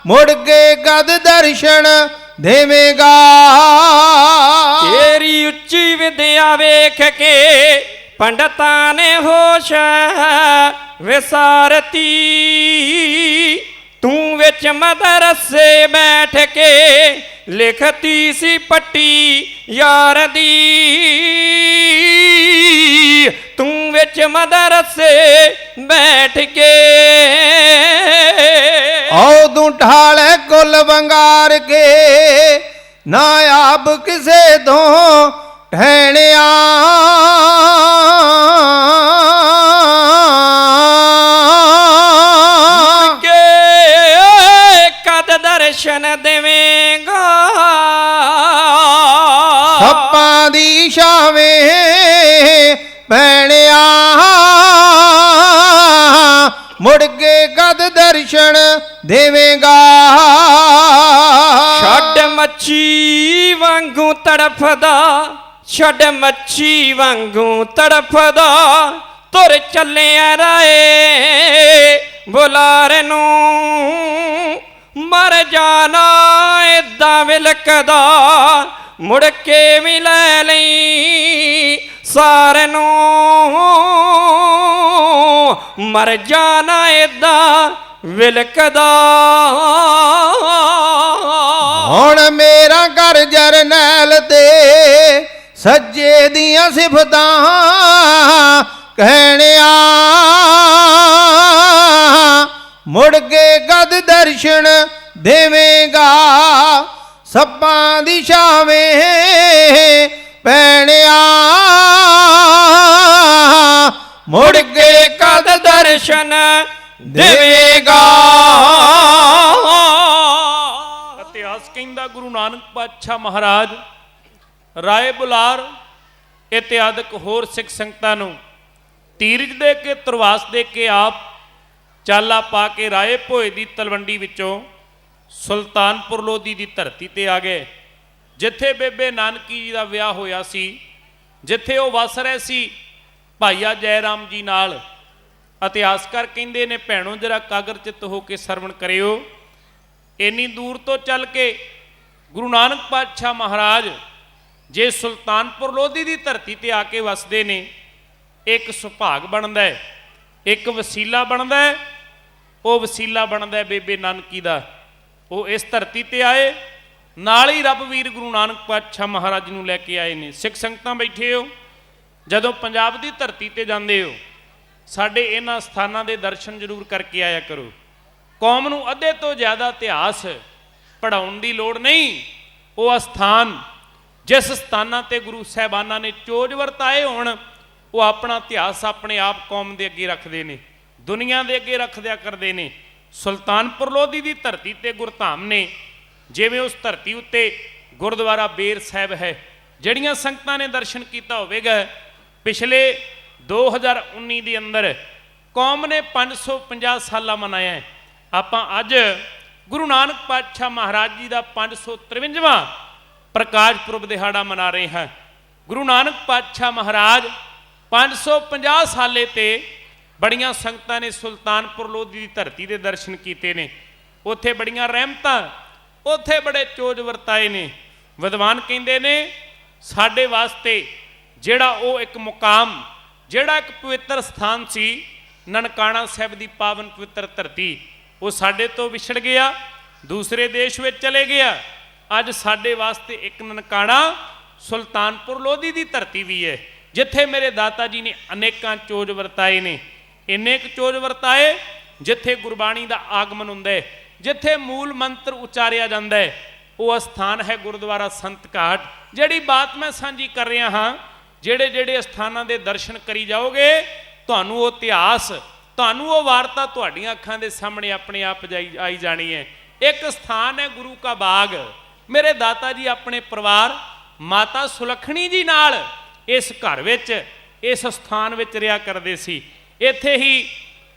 ਮੁੜ ਕੇ ਕਦ ਦਰਸ਼ਨ ਦੇਵੇਂਗਾ। ਤੇਰੀ ਉੱਚੀ ਵਿਦਿਆ ਵੇਖ ਕੇ ਪੰਡਤਾਂ ਨੇ ਹੋਸ਼ ਵਿਸਾਰਤੀ, ਤੂੰ ਵਿੱਚ ਮਦਰਸੇ ਬੈਠ ਕੇ ਲਿਖਤੀ ਸੀ ਪੱਟੀ ਯਾਰ ਦੀ, ਤੂੰ ਵਿੱਚ ਮਦਰਸੇ ਬੈਠ ਕੇ ਆਉ ਤੂੰ ਢਾਲੇ ਕੋ ਫੁੱਲ ਵੰਗਾਰ ਕੇ, ਨਾ ਆਪ ਕਿਸੇ ਤੋਂ ਠਹਿਣਿਆ। ਕਦ ਦਰਸ਼ਨ ਦੇਵੇਂਗਾ, ਸੱਪਾਂ ਦੀ ਛਾਵੇਂ ਪੈਣਿਆ। ਮੁੜ ਕੇ ਕਦ ਦਰਸ਼ਨ ਦੇਵੇਂਗਾ। ਛੱਡ ਮੱਛੀ ਵਾਂਗੂ ਤੜਫਦਾ, ਛੱਡ ਮੱਛੀ ਵਾਂਗੂ ਤੜਫਦਾ, ਤੁਰ ਚੱਲਿਆ ਰਾਏ ਬੁਲਾਰੇ ਨੂੰ। ਮਰ ਜਾਣਾ ਏਦਾਂ ਵਿਲਕਦਾ, ਮੁੜ ਕੇ ਵੀ ਲੈ ਲਈ ਸਾਰ ਨੂੰ। ਮਰ ਜਾਣਾ ਏਦਾਂ ਵਿਲਕਦਾ। ਹੁਣ ਮੇਰਾ ਘਰ ਜਰਨੈਲ ਤੇ ਸੱਜੇ ਦੀਆਂ ਸਿਫਤਾਂ ਕਹਿਣਿਆ। ਮੁੜ ਕੇ ਕਦ ਦਰਸ਼ਨ ਦੇਵੇਂਗਾ, ਸੱਪਾਂ ਦੀ ਛਾਵੇਂ ਪੈਣਿਆ। ਮੁੜ ਕੇ ਕਦ ਦਰਸ਼ਨ ਦੇਵੇਗਾ। ਇਤਿਹਾਸ ਕਹਿੰਦਾ ਗੁਰੂ ਨਾਨਕ ਪਾਤਸ਼ਾਹ ਮਹਾਰਾਜ ਰਾਏ ਬੁਲਾਰ ਇਤਿਆਦਿਕ ਹੋਰ ਸਿੱਖ ਸੰਗਤਾਂ ਨੂੰ ਧੀਰਜ ਦੇ ਕੇ ਤੁਰਵਾਸ ਦੇ ਕੇ ਆਪ ਚਾਲਾ ਪਾ ਕੇ ਰਾਏ ਭੋਏ ਦੀ ਤਲਵੰਡੀ ਵਿੱਚੋਂ ਸੁਲਤਾਨਪੁਰ ਲੋਧੀ ਦੀ ਧਰਤੀ ਤੇ ਆ ਗਏ, ਜਿੱਥੇ ਬੇਬੇ ਨਾਨਕੀ ਜੀ ਦਾ ਵਿਆਹ ਹੋਇਆ ਸੀ, ਜਿੱਥੇ ਉਹ ਵਸ ਰਹੇ ਸੀ ਭਾਈਆ ਜੈ ਰਾਮ ਜੀ ਨਾਲ। ਇਤਿਹਾਸਕਾਰ ਕਹਿੰਦੇ ਨੇ ਭੈਣੋ ਜਰਾ ਕਾਗਰ ਚਿੱਤ ਹੋ ਕੇ ਸਰਵਣ ਕਰਿਓ। ਇੰਨੀ ਦੂਰ ਤੋਂ ਚੱਲ ਕੇ ਗੁਰੂ ਨਾਨਕ ਪਾਤਸ਼ਾਹ ਮਹਾਰਾਜ ਜੇ ਸੁਲਤਾਨਪੁਰ ਲੋਧੀ ਦੀ ਧਰਤੀ ਤੇ ਆ ਕੇ ਵਸਦੇ ਨੇ, ਇੱਕ ਸੁਭਾਗ ਬਣਦਾ ਹੈ, ਇੱਕ ਵਸੀਲਾ ਬਣਦਾ ਹੈ। ਉਹ ਵਸੀਲਾ ਬਣਦਾ ਹੈ ਬੇਬੇ ਨਾਨਕੀ ਦਾ। ਉਹ ਇਸ ਧਰਤੀ ਤੇ ਆਏ, ਨਾਲ ਹੀ ਰੱਬ ਵੀਰ ਗੁਰੂ ਨਾਨਕ ਪਾਤਸ਼ਾਹ ਮਹਾਰਾਜ ਨੂੰ ਲੈ ਕੇ ਆਏ ਨੇ। ਸਿੱਖ ਸੰਗਤਾਂ ਬੈਠੇ ਹੋ, ਜਦੋਂ ਪੰਜਾਬ ਦੀ ਧਰਤੀ ਤੇ ਜਾਂਦੇ ਹੋ, ਸਾਡੇ ਇਹਨਾਂ ਸਥਾਨਾਂ ਦੇ ਦਰਸ਼ਨ ਜ਼ਰੂਰ ਕਰਕੇ ਆਇਆ ਕਰੋ। ਕੌਮ ਨੂੰ ਅੱਧੇ ਤੋਂ ਜ਼ਿਆਦਾ ਇਤਿਹਾਸ ਪੜ੍ਹਾਉਣ ਦੀ ਲੋੜ ਨਹੀਂ। ਉਹ ਅਸਥਾਨ ਜਿਸ ਸਥਾਨਾਂ ਤੇ ਗੁਰੂ ਸਾਹਿਬਾਨਾਂ ਨੇ ਚੋਜ ਵਰਤਾਏ ਹੋਣ, ਉਹ ਆਪਣਾ ਇਤਿਹਾਸ ਆਪਣੇ ਆਪ ਕੌਮ ਦੇ ਅੱਗੇ ਰੱਖਦੇ ਨੇ, ਦੁਨੀਆ ਦੇ ਅੱਗੇ ਰੱਖਦਿਆ ਕਰਦੇ ਨੇ। ਸੁਲਤਾਨਪੁਰ ਲੋਧੀ ਦੀ ਧਰਤੀ ਤੇ ਗੁਰਧਾਮ ਨੇ, ਜਿਵੇਂ ਉਸ ਧਰਤੀ ਉੱਤੇ ਗੁਰਦੁਆਰਾ ਬੇਰ ਸਾਹਿਬ ਹੈ। ਜਿਹੜੀਆਂ ਸੰਗਤਾਂ ਨੇ ਦਰਸ਼ਨ ਕੀਤਾ ਹੋਵੇਗਾ, ਪਿਛਲੇ 2019 ਦੇ ਅੰਦਰ ਕੌਮ ਨੇ 550 ਸਾਲਾ ਮਨਾਇਆ ਹੈ। ਆਪਾਂ ਅੱਜ ਗੁਰੂ ਨਾਨਕ ਪਾਤਸ਼ਾਹ ਮਹਾਰਾਜ ਜੀ ਦਾ 553ਵਾਂ ਪ੍ਰਕਾਸ਼ ਪੁਰਬ ਦਿਹਾੜਾ ਮਨਾ ਰਹੇ ਹਾਂ। ਗੁਰੂ ਨਾਨਕ ਪਾਤਸ਼ਾਹ ਮਹਾਰਾਜ 550 ਸਾਲੇ ਤੇ ਬੜੀਆਂ ਸੰਗਤਾਂ ਨੇ ਸੁਲਤਾਨਪੁਰ ਲੋਧੀ ਦੀ ਧਰਤੀ ਦੇ ਦਰਸ਼ਨ ਕੀਤੇ ਨੇ। ਉੱਥੇ ਬੜੀਆਂ ਰਹਿਮਤਾਂ, ਉੱਥੇ ਬੜੇ ਚੋਜ ਵਰਤਾਏ ਨੇ। ਵਿਦਵਾਨ ਕਹਿੰਦੇ ਨੇ ਸਾਡੇ ਵਾਸਤੇ ਜਿਹੜਾ ਉਹ ਇੱਕ ਮੁਕਾਮ, ਜਿਹੜਾ ਇੱਕ ਪਵਿੱਤਰ ਸਥਾਨ ਸੀ, ਨਨਕਾਣਾ ਸਾਹਿਬ ਦੀ ਪਾਵਨ ਪਵਿੱਤਰ ਧਰਤੀ, ਉਹ ਸਾਡੇ ਤੋਂ ਵਿਛੜ ਗਿਆ, ਦੂਸਰੇ ਦੇਸ਼ ਵਿੱਚ ਚਲੇ ਗਿਆ। ਅੱਜ ਸਾਡੇ ਵਾਸਤੇ ਇੱਕ ਨਨਕਾਣਾ ਸੁਲਤਾਨਪੁਰ ਲੋਧੀ ਦੀ ਧਰਤੀ ਵੀ ਹੈ, ਜਿੱਥੇ ਮੇਰੇ ਦਾਤਾ ਜੀ ਨੇ ਅਨੇਕਾਂ ਚੋਜ ਵਰਤਾਏ ਨੇ। ਇੰਨੇ ਕੁ ਚੋਜ ਵਰਤਾਏ ਜਿੱਥੇ ਗੁਰਬਾਣੀ ਦਾ ਆਗਮਨ ਹੁੰਦਾ ਹੈ, ਜਿੱਥੇ ਮੂਲ ਮੰਤਰ ਉਚਾਰਿਆ ਜਾਂਦਾ ਹੈ। ਉਹ ਅਸਥਾਨ ਹੈ ਗੁਰਦੁਆਰਾ ਸੰਤ ਘਾਟ। ਜਿਹੜੀ ਬਾਤ ਮੈਂ ਸਾਂਝੀ ਕਰ ਰਿਹਾ ਹਾਂ, ਜਿਹੜੇ ਜਿਹੜੇ ਅਸਥਾਨਾਂ ਦੇ ਦਰਸ਼ਨ ਕਰੀ ਜਾਓਗੇ, ਤੁਹਾਨੂੰ ਉਹ ਇਤਿਹਾਸ, ਤੁਹਾਨੂੰ ਉਹ ਵਾਰਤਾ ਤੁਹਾਡੀਆਂ ਅੱਖਾਂ ਦੇ ਸਾਹਮਣੇ ਆਪਣੇ ਆਪ ਆਈ ਜਾਣੀ ਹੈ। ਇੱਕ ਸਥਾਨ ਹੈ ਗੁਰੂ ਕਾ ਬਾਗ। ਮੇਰੇ ਦਾਤਾ ਜੀ ਆਪਣੇ ਪਰਿਵਾਰ ਮਾਤਾ ਸੁਲੱਖਣੀ ਜੀ ਨਾਲ ਇਸ ਘਰ ਵਿੱਚ, ਇਸ ਸਥਾਨ ਵਿੱਚ ਰਿਹਾ ਕਰਦੇ ਸੀ। ਇੱਥੇ ਹੀ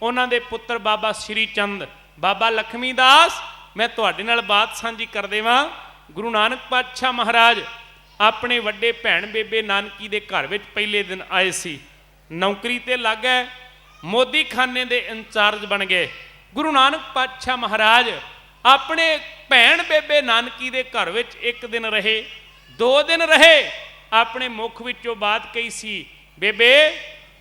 ਉਹਨਾਂ ਦੇ ਪੁੱਤਰ ਬਾਬਾ ਸ਼੍ਰੀ ਚੰਦ, ਬਾਬਾ ਲਖਮੀ ਦਾਸ, ਮੈਂ ਤੁਹਾਡੇ ਨਾਲ ਬਾਤ ਸਾਂਝੀ ਕਰ ਦੇਵਾਂ। ਗੁਰੂ ਨਾਨਕ ਪਾਤਸ਼ਾਹ ਮਹਾਰਾਜ ਆਪਣੇ ਵੱਡੇ ਭੈਣ ਬੇਬੇ ਨਾਨਕੀ ਦੇ ਘਰ ਵਿੱਚ ਪਹਿਲੇ ਦਿਨ ਆਏ ਸੀ। ਨੌਕਰੀ ਤੇ ਲੱਗ ਗਏ, ਮੋਦੀ ਖਾਨੇ ਦੇ ਇੰਚਾਰਜ ਬਣ ਗਏ। ਗੁਰੂ ਨਾਨਕ ਪਾਤਸ਼ਾਹ ਮਹਾਰਾਜ ਆਪਣੇ ਭੈਣ ਬੇਬੇ ਨਾਨਕੀ ਦੇ ਘਰ ਵਿੱਚ ਇੱਕ ਦਿਨ ਰਹੇ, 2 ਦਿਨ ਰਹੇ। ਆਪਣੇ ਮੁਖ ਵਿੱਚੋਂ ਬਾਤ ਕਹੀ ਸੀ, ਬੇਬੇ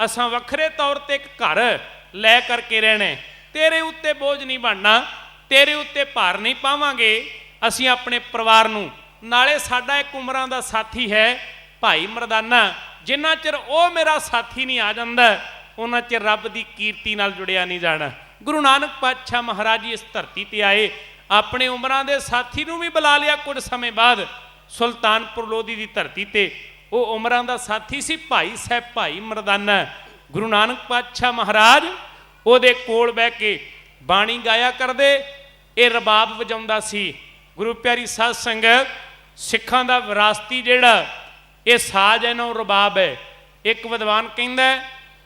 ਅਸਾਂ ਵੱਖਰੇ ਤੌਰ ਤੇ ਇੱਕ ਘਰ ਲੈ ਕਰਕੇ ਰਹਿਣਾ, ਤੇਰੇ ਉੱਤੇ ਬੋਝ ਨਹੀਂ ਬਣਨਾ, ਤੇਰੇ ਉੱਤੇ ਭਾਰ ਨਹੀਂ ਪਾਵਾਂਗੇ। ਅਸੀਂ ਆਪਣੇ ਪਰਿਵਾਰ ਨੂੰ, ਨਾਲੇ ਸਾਡਾ ਇੱਕ ਉਮਰਾਂ ਦਾ ਸਾਥੀ ਹੈ ਭਾਈ ਮਰਦਾਨਾ, ਜਿੰਨਾ ਚਿਰ ਉਹ ਮੇਰਾ ਸਾਥੀ ਨਹੀਂ ਆ ਜਾਂਦਾ, ਉਹਨਾਂ ਚਿਰ ਰੱਬ ਦੀ ਕੀਰਤੀ ਨਾਲ ਜੁੜਿਆ ਨਹੀਂ ਜਾਣਾ। ਗੁਰੂ ਨਾਨਕ ਪਾਤਸ਼ਾਹ ਮਹਾਰਾਜ ਜੀ ਇਸ ਧਰਤੀ ਤੇ ਆਏ, ਆਪਣੇ ਉਮਰਾਂ ਦੇ ਸਾਥੀ ਨੂੰ ਵੀ ਬੁਲਾ ਲਿਆ ਕੁਝ ਸਮੇਂ ਬਾਅਦ ਸੁਲਤਾਨਪੁਰ ਲੋਧੀ ਦੀ ਧਰਤੀ ਤੇ। ਉਹ ਉਮਰਾਂ ਦਾ ਸਾਥੀ ਸੀ ਭਾਈ ਸਾਹਿਬ ਭਾਈ ਮਰਦਾਨਾ। ਗੁਰੂ ਨਾਨਕ ਪਾਤਸ਼ਾਹ ਮਹਾਰਾਜ ਉਹਦੇ ਕੋਲ ਬਹਿ ਕੇ ਬਾਣੀ ਗਾਇਆ ਕਰਦੇ, ਇਹ ਰਬਾਬ ਵਜਾਉਂਦਾ ਸੀ। ਗੁਰੂ ਪਿਆਰੀ ਸਾਧ ਸੰਗਤ, ਸਿੱਖਾਂ ਦਾ ਵਿਰਾਸਤੀ ਜਿਹੜਾ ਇਹ ਸਾਜ਼ ਹੈ ਨਾ, ਉਹ ਰਬਾਬ ਹੈ। ਇੱਕ ਵਿਦਵਾਨ ਕਹਿੰਦਾ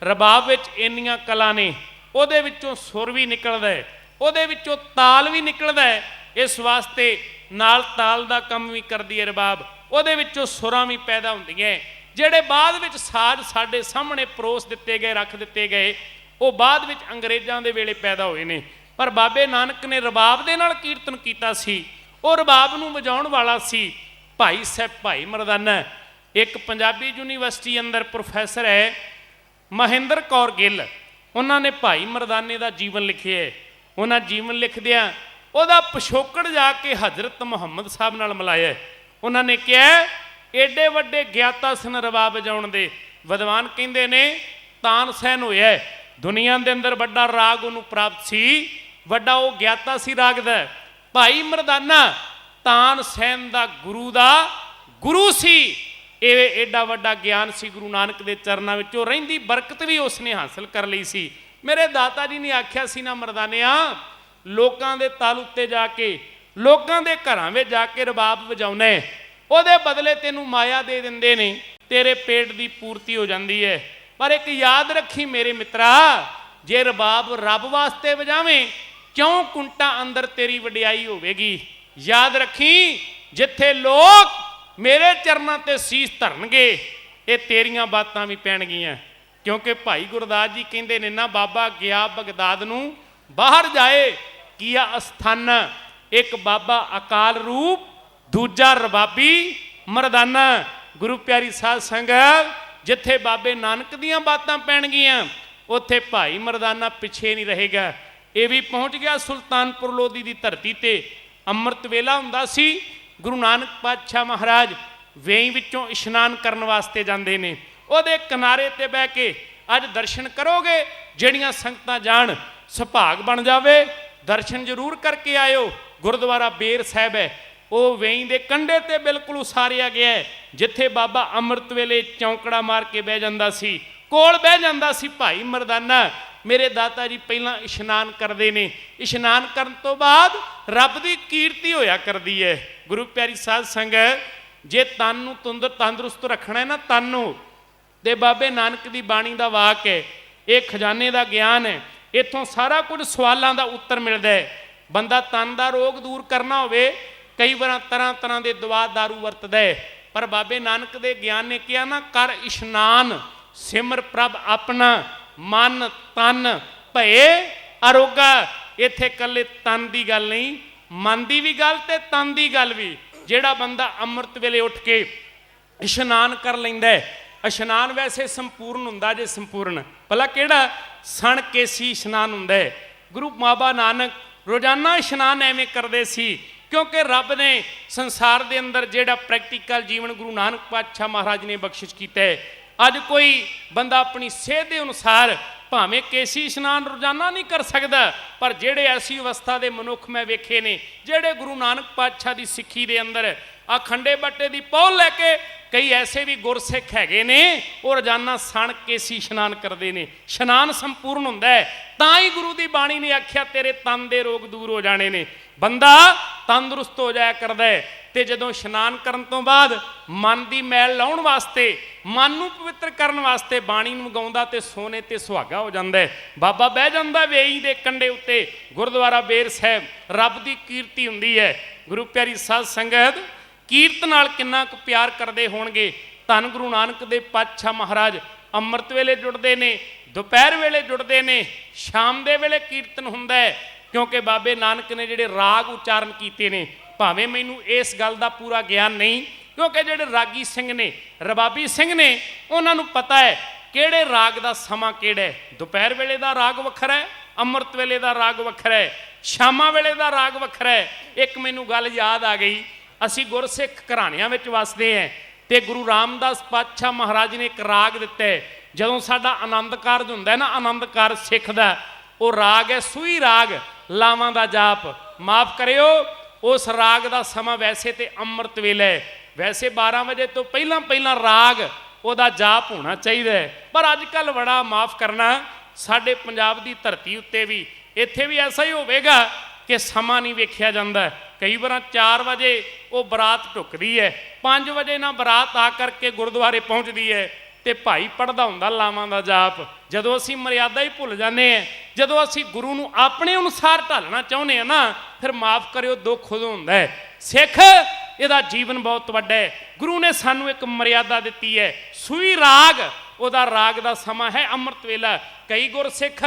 ਰਬਾਬ ਵਿੱਚ ਇੰਨੀਆਂ ਕਲਾ ਨੇ, ਉਹਦੇ ਵਿੱਚੋਂ ਸੁਰ ਵੀ ਨਿਕਲਦਾ ਹੈ, ਉਹਦੇ ਵਿੱਚੋਂ ਤਾਲ ਵੀ ਨਿਕਲਦਾ ਹੈ। ਇਸ ਵਾਸਤੇ ਨਾਲ ਤਾਲ ਦਾ ਕੰਮ ਵੀ ਕਰਦੀ ਹੈ ਰਬਾਬ, ਉਹਦੇ ਵਿੱਚੋਂ ਸੁਰਾਂ ਵੀ ਪੈਦਾ ਹੁੰਦੀਆਂ। ਜਿਹੜੇ ਬਾਅਦ ਵਿੱਚ ਸਾਜ਼ ਸਾਡੇ ਸਾਹਮਣੇ ਪਰੋਸ ਦਿੱਤੇ ਗਏ, ਰੱਖ ਦਿੱਤੇ ਗਏ, ਉਹ ਬਾਅਦ ਵਿੱਚ ਅੰਗਰੇਜ਼ਾਂ ਦੇ ਵੇਲੇ ਪੈਦਾ ਹੋਏ ਨੇ। ਪਰ ਬਾਬੇ ਨਾਨਕ ਨੇ ਰਬਾਬ ਦੇ ਨਾਲ ਕੀਰਤਨ ਕੀਤਾ ਸੀ। ਉਹ ਰਬਾਬ ਨੂੰ ਵਜਾਉਣ ਵਾਲਾ ਸੀ ਭਾਈ ਸਾਹਿਬ ਭਾਈ ਮਰਦਾਨਾ। ਇੱਕ ਪੰਜਾਬੀ ਯੂਨੀਵਰਸਿਟੀ ਅੰਦਰ ਪ੍ਰੋਫੈਸਰ ਹੈ ਮਹਿੰਦਰ ਕੌਰ ਗਿੱਲ, ਉਹਨਾਂ ਨੇ ਭਾਈ ਮਰਦਾਨੇ ਦਾ ਜੀਵਨ ਲਿਖਿਆ ਹੈ। ਉਹਨਾਂ ਜੀਵਨ ਲਿਖਦਿਆਂ ਉਹਦਾ ਪਿਛੋਕੜ ਜਾ ਕੇ ਹਜ਼ਰਤ ਮੁਹੰਮਦ ਸਾਹਿਬ ਨਾਲ ਮਿਲਾਇਆ। ਉਹਨਾਂ ਨੇ ਕਿਹਾ ਏਡੇ ਵੱਡੇ ਗਿਆਤਾ ਸਨ ਰਬਾਬ ਵਜਾਉਣ ਦੇ। ਵਿਦਵਾਨ ਕਹਿੰਦੇ ਨੇ ਤਾਨਸੈਨ ਹੋਇਆ, ਦੁਨੀਆ ਦੇ ਅੰਦਰ ਵੱਡਾ ਰਾਗ ਉਹਨੂੰ ਪ੍ਰਾਪਤ ਸੀ, ਵੱਡਾ ਉਹ ਗਿਆਤਾ ਸੀ ਰਾਗ ਦਾ। ਭਾਈ ਮਰਦਾਨਾ ਤਾਨਸੈਨ ਦਾ ਗੁਰੂ ਸੀ। ਇਹ ਏਡਾ ਵੱਡਾ ਗਿਆਨ ਸੀ ਗੁਰੂ ਨਾਨਕ ਦੇ ਚਰਨਾਂ ਵਿੱਚੋਂ ਰਹਿੰਦੀ ਬਰਕਤ ਵੀ ਉਸਨੇ ਹਾਸਲ ਕਰ ਲਈ ਸੀ। ਮੇਰੇ ਦਾਤਾ ਜੀ ਨੇ ਆਖਿਆ ਸੀ ਨਾ ਮਰਦਾਨਿਆ, ਲੋਕਾਂ ਦੇ ਤਲ ਉੱਤੇ ਜਾ ਕੇ, ਲੋਕਾਂ ਦੇ ਘਰਾਂ ਵਿੱਚ ਜਾ ਕੇ ਰਬਾਬ ਵਜਾਉਣੇ, ਉਹਦੇ ਬਦਲੇ ਤੈਨੂੰ ਮਾਇਆ ਦੇ ਦਿੰਦੇ ਨੇ, ਤੇਰੇ ਪੇਟ ਦੀ ਪੂਰਤੀ ਹੋ ਜਾਂਦੀ ਹੈ। ਪਰ ਇੱਕ ਯਾਦ ਰੱਖੀ ਮੇਰੇ ਮਿੱਤਰਾ, ਜੇ ਰਬਾਬ ਰੱਬ ਵਾਸਤੇ ਵਜਾਵੇਂ, ਕਿਉਂ ਕੁੰਟਾ ਅੰਦਰ ਤੇਰੀ ਵਡਿਆਈ ਹੋਵੇਗੀ। ਯਾਦ ਰੱਖੀ, ਜਿੱਥੇ ਲੋਕ ਮੇਰੇ ਚਰਨਾਂ ਤੇ ਸੀਸ ਧਰਨਗੇ, ਇਹ ਤੇਰੀਆਂ ਬਾਤਾਂ ਵੀ ਪੈਣਗੀਆਂ। ਕਿਉਂਕਿ ਭਾਈ ਗੁਰਦਾਸ ਜੀ ਕਹਿੰਦੇ ਨੇ ਨਾ, ਬਾਬਾ ਗਿਆ ਬਗਦਾਦ ਨੂੰ ਬਾਹਰ ਜਾਏ ਕੀਆ ਅਸਥਾਨਾ, ਇੱਕ ਬਾਬਾ ਅਕਾਲ ਰੂਪ, ਦੂਜਾ ਰਬਾਬੀ ਮਰਦਾਨਾ। ਗੁਰੂ ਪਿਆਰੀ ਸਾਧ ਸੰਗਤ, ਜਿੱਥੇ ਬਾਬੇ ਨਾਨਕ ਦੀਆਂ ਬਾਤਾਂ ਪੈਣਗੀਆਂ, ਉੱਥੇ ਭਾਈ ਮਰਦਾਨਾ ਪਿੱਛੇ ਨਹੀਂ ਰਹੇਗਾ। ਇਹ ਵੀ ਪਹੁੰਚ ਗਿਆ ਸੁਲਤਾਨਪੁਰ ਲੋਧੀ ਦੀ ਧਰਤੀ ਤੇ। ਅੰਮ੍ਰਿਤ ਵੇਲਾ ਹੁੰਦਾ ਸੀ, ਗੁਰੂ ਨਾਨਕ ਪਾਤਸ਼ਾਹ ਮਹਾਰਾਜ ਵੇਈ ਵਿੱਚੋਂ ਇਸ਼ਨਾਨ ਕਰਨ ਵਾਸਤੇ ਜਾਂਦੇ ਨੇ। ਉਹਦੇ ਕਿਨਾਰੇ ਤੇ ਬਹਿ ਕੇ ਅੱਜ ਦਰਸ਼ਨ ਕਰੋਗੇ, ਜਿਹੜੀਆਂ ਸੰਗਤਾਂ ਜਾਣ, ਸੁਭਾਗ ਬਣ ਜਾਵੇ, ਦਰਸ਼ਨ ਜ਼ਰੂਰ ਕਰਕੇ ਆਇਓ। ਗੁਰਦੁਆਰਾ ਬੇਰ ਸਾਹਿਬ ਹੈ, ਉਹ ਵੇਈ ਦੇ ਕੰਢੇ ਤੇ ਬਿਲਕੁਲ ਉਸਾਰਿਆ ਗਿਆ ਹੈ, ਜਿੱਥੇ ਬਾਬਾ ਅੰਮ੍ਰਿਤ ਵੇਲੇ ਚੌਂਕੜਾ ਮਾਰ ਕੇ ਬਹਿ ਜਾਂਦਾ ਸੀ, ਕੋਲ ਬਹਿ ਜਾਂਦਾ ਸੀ ਭਾਈ ਮਰਦਾਨਾ। ਮੇਰੇ ਦਾਤਾ ਜੀ ਪਹਿਲਾਂ ਇਸ਼ਨਾਨ ਕਰਦੇ ਨੇ, ਇਸ਼ਨਾਨ ਕਰਨ ਤੋਂ ਬਾਅਦ ਰੱਬ ਦੀ ਕੀਰਤੀ ਹੋਇਆ ਕਰਦੀ ਹੈ। ਗੁਰੂ ਪਿਆਰੀ ਸਾਧ ਸੰਗਤ, ਜੇ ਤਨ ਨੂੰ ਤੰਦਰੁਸਤ ਰੱਖਣਾ ਹੈ ਨਾ, ਤਨ ਨੂੰ, ਤੇ ਬਾਬੇ ਨਾਨਕ ਦੀ ਬਾਣੀ ਦਾ ਵਾਕ ਹੈ, ਇਹ ਖਜ਼ਾਨੇ ਦਾ ਗਿਆਨ ਹੈ। ਇੱਥੋਂ ਸਾਰਾ ਕੁਝ ਸਵਾਲਾਂ ਦਾ ਉੱਤਰ ਮਿਲਦਾ ਹੈ। ਬੰਦਾ ਤਨ ਦਾ ਰੋਗ ਦੂਰ ਕਰਨਾ ਹੋਵੇ, ਕਈ ਵਾਰ ਤਰ੍ਹਾਂ ਤਰ੍ਹਾਂ ਦੇ ਦਵਾ ਦਾਰੂ ਵਰਤਦਾ ਹੈ, ਪਰ ਬਾਬੇ ਨਾਨਕ ਦੇ ਗਿਆਨ ਨੇ ਕਿਹਾ ਨਾ, ਕਰ ਇਸ਼ਨਾਨ ਸਿਮਰ ਪ੍ਰਭ ਆਪਣਾ, ਮਨ ਤਨ ਭਏ ਅਰੋਗਾ। ਇੱਥੇ ਇਕੱਲੇ ਤਨ ਦੀ ਗੱਲ ਨਹੀਂ, ਮਨ ਦੀ ਵੀ ਗੱਲ ਤੇ ਤਨ ਦੀ ਗੱਲ ਵੀ। ਜਿਹੜਾ ਬੰਦਾ ਅੰਮ੍ਰਿਤ ਵੇਲੇ ਉੱਠ ਕੇ ਇਸ਼ਨਾਨ ਕਰ ਲੈਂਦਾ ਹੈ, ਇਸ਼ਨਾਨ ਵੈਸੇ ਸੰਪੂਰਨ ਹੁੰਦਾ, ਜੇ ਸੰਪੂਰਨ ਭਲਾ ਕਿਹੜਾ ਸਣ ਕੇਸੀ ਇਸ਼ਨਾਨ ਹੁੰਦਾ ਹੈ। ਗੁਰੂ ਬਾਬਾ ਨਾਨਕ ਰੋਜ਼ਾਨਾ ਇਸ਼ਨਾਨ ਐਵੇਂ ਕਰਦੇ ਸੀ, ਕਿਉਂਕਿ ਰੱਬ ਨੇ ਸੰਸਾਰ ਦੇ ਅੰਦਰ ਜਿਹੜਾ ਪ੍ਰੈਕਟੀਕਲ ਜੀਵਨ ਗੁਰੂ ਨਾਨਕ ਪਾਤਸ਼ਾਹ ਮਹਾਰਾਜ ਨੇ ਬਖਸ਼ਿਸ਼ ਕੀਤਾ ਹੈ। ਅੱਜ ਕੋਈ ਬੰਦਾ ਆਪਣੀ ਸਿਹਤ ਦੇ ਅਨੁਸਾਰ ਭਾਵੇਂ ਕੇਸੀ ਇਸ਼ਨਾਨ ਰੋਜ਼ਾਨਾ ਨਹੀਂ ਕਰ ਸਕਦਾ, ਪਰ ਜਿਹੜੇ ਐਸੀ ਅਵਸਥਾ ਦੇ ਮਨੁੱਖ ਮੈਂ ਵੇਖੇ ਨੇ, ਜਿਹੜੇ ਗੁਰੂ ਨਾਨਕ ਪਾਤਸ਼ਾਹ ਦੀ ਸਿੱਖੀ ਦੇ ਅੰਦਰ ਆ ਖੰਡੇ ਬੱਟੇ ਦੀ ਪੌਲ ਲੈ ਕੇ, ਕਈ ਐਸੇ ਵੀ ਗੁਰਸਿੱਖ ਹੈਗੇ ਨੇ, ਉਹ ਰੋਜ਼ਾਨਾ ਸਣ ਕੇਸੀ ਇਸ਼ਨਾਨ ਕਰਦੇ ਨੇ। ਇਸ਼ਨਾਨ ਸੰਪੂਰਨ ਹੁੰਦਾ ਹੈ, ਤਾਂ ਹੀ ਗੁਰੂ ਦੀ ਬਾਣੀ ਨੇ ਆਖਿਆ ਤੇਰੇ ਤਨ ਦੇ ਰੋਗ ਦੂਰ ਹੋ ਜਾਣੇ ਨੇ। ਬੰਦਾ ਤੰਦਰੁਸਤ ਹੋ ਜਾਇਆ ਕਰਦਾ ਹੈ। ਤੇ ਜਦੋਂ ਇਸ਼ਨਾਨ ਕਰਨ ਤੋਂ ਬਾਅਦ ਮਨ ਦੀ ਮੈਲ ਲਾਉਣ ਵਾਸਤੇ, ਮਨ ਨੂੰ ਪਵਿੱਤਰ ਕਰਨ ਵਾਸਤੇ ਬਾਣੀ ਨੂੰ ਗਾਉਂਦਾ ਤੇ ਸੋਨੇ ਤੇ ਸੁਹਾਗਾ ਹੋ ਜਾਂਦਾ ਹੈ। ਬਾਬਾ ਬਹਿ ਜਾਂਦਾ ਵੇਈ ਦੇ ਕੰਢੇ ਉੱਤੇ, ਗੁਰਦੁਆਰਾ ਬੇਰ ਸਾਹਿਬ, ਰੱਬ ਦੀ ਕੀਰਤੀ ਹੁੰਦੀ ਹੈ। ਗੁਰੂ ਪਿਆਰੀ ਸਾਧ ਸੰਗਤ, ਕੀਰਤ ਨਾਲ ਕਿੰਨਾ ਕੁ ਪਿਆਰ ਕਰਦੇ ਹੋਣਗੇ। ਧੰਨ ਗੁਰੂ ਨਾਨਕ ਦੇ ਪਾਤਸ਼ਾਹ ਮਹਾਰਾਜ ਅੰਮ੍ਰਿਤ ਵੇਲੇ ਜੁੜਦੇ ਨੇ, ਦੁਪਹਿਰ ਵੇਲੇ ਜੁੜਦੇ ਨੇ, ਸ਼ਾਮ ਦੇ ਵੇਲੇ ਕੀਰਤਨ ਹੁੰਦਾ ਹੈ। ਕਿਉਂਕਿ ਬਾਬੇ ਨਾਨਕ ਨੇ ਜਿਹੜੇ ਰਾਗ ਉਚਾਰਨ ਕੀਤੇ ਨੇ, ਭਾਵੇਂ ਮੈਨੂੰ ਇਸ ਗੱਲ ਦਾ ਪੂਰਾ ਗਿਆਨ ਨਹੀਂ, ਕਿਉਂਕਿ ਜਿਹੜੇ ਰਾਗੀ ਸਿੰਘ ਨੇ, ਰਬਾਬੀ ਸਿੰਘ ਨੇ, ਉਹਨਾਂ ਨੂੰ ਪਤਾ ਹੈ ਕਿਹੜੇ ਰਾਗ ਦਾ ਸਮਾਂ ਕਿਹੜਾ ਹੈ। ਦੁਪਹਿਰ ਵੇਲੇ ਦਾ ਰਾਗ ਵੱਖਰਾ ਹੈ, ਅੰਮ੍ਰਿਤ ਵੇਲੇ ਦਾ ਰਾਗ ਵੱਖਰਾ ਹੈ, ਸ਼ਾਮਾਂ ਵੇਲੇ ਦਾ ਰਾਗ ਵੱਖਰਾ ਹੈ। ਇੱਕ ਮੈਨੂੰ ਗੱਲ ਯਾਦ ਆ ਗਈ, ਅਸੀਂ ਗੁਰਸਿੱਖ ਘਰਾਣਿਆਂ ਵਿੱਚ ਵਸਦੇ ਹਾਂ, ਤੇ ਗੁਰੂ ਰਾਮਦਾਸ ਪਾਤਸ਼ਾਹ ਮਹਾਰਾਜ ਨੇ ਇੱਕ ਰਾਗ ਦਿੱਤਾ ਹੈ। ਜਦੋਂ ਸਾਡਾ ਆਨੰਦ ਕਾਰਜ ਹੁੰਦਾ ਹੈ ਨਾ, ਆਨੰਦ ਕਾਰਜ ਸਿੱਖ ਦਾ, ਉਹ ਰਾਗ ਹੈ ਸੂਈ ਰਾਗ, ਲਾਵਾਂ ਦਾ ਜਾਪ, ਮਾਫ ਕਰਿਓ, ਉਸ ਰਾਗ ਦਾ ਸਮਾਂ ਵੈਸੇ ਤੇ ਅੰਮ੍ਰਿਤ ਵੇਲਾ ਹੈ, ਵੈਸੇ 12 ਵਜੇ ਤੋਂ ਪਹਿਲਾਂ ਰਾਗ ਉਹਦਾ ਜਾਪ ਹੋਣਾ ਚਾਹੀਦਾ ਹੈ, ਪਰ ਅੱਜ ਕੱਲ੍ਹ ਬੜਾ ਮਾਫ ਕਰਨਾ ਸਾਡੇ ਪੰਜਾਬ ਦੀ ਧਰਤੀ ਉੱਤੇ ਵੀ, ਇੱਥੇ ਵੀ ਐਸਾ ਹੀ ਹੋਵੇਗਾ ਕਿ ਸਮਾਂ ਨਹੀਂ ਵੇਖਿਆ ਜਾਂਦਾ। ਕਈ ਵਾਰ 4 ਵਜੇ ਉਹ ਬਰਾਤ ਢੁੱਕਦੀ ਹੈ, 5 ਵਜੇ ਨਾ ਬਰਾਤ ਆ ਕਰਕੇ ਗੁਰਦੁਆਰੇ ਪਹੁੰਚਦੀ ਹੈ ਤੇ ਭਾਈ ਪੜਦਾ ਹੁੰਦਾ ਲਾਵਾਂ ਦਾ ਜਾਪ। ਜਦੋਂ ਅਸੀਂ ਮਰਿਆਦਾ ਹੀ ਭੁੱਲ ਜਾਂਦੇ ਹਾਂ, ਜਦੋਂ ਅਸੀਂ ਗੁਰੂ ਨੂੰ ਆਪਣੇ ਅਨੁਸਾਰ ਢਾਲਣਾ ਚਾਹੁੰਦੇ ਹਾਂ ਨਾ, ਫਿਰ ਮਾਫ ਕਰਿਓ ਦੁੱਖ ਉਦੋਂ ਹੁੰਦਾ ਹੈ। ਸਿੱਖ ਇਹਦਾ ਜੀਵਨ ਬਹੁਤ ਵੱਡਾ ਹੈ, ਗੁਰੂ ਨੇ ਸਾਨੂੰ ਇੱਕ ਮਰਿਆਦਾ ਦਿੱਤੀ ਹੈ। ਸੂਈ ਰਾਗ ਉਹਦਾ ਰਾਗ ਦਾ ਸਮਾਂ ਹੈ ਅੰਮ੍ਰਿਤ ਵੇਲਾ। ਕਈ ਗੁਰਸਿੱਖ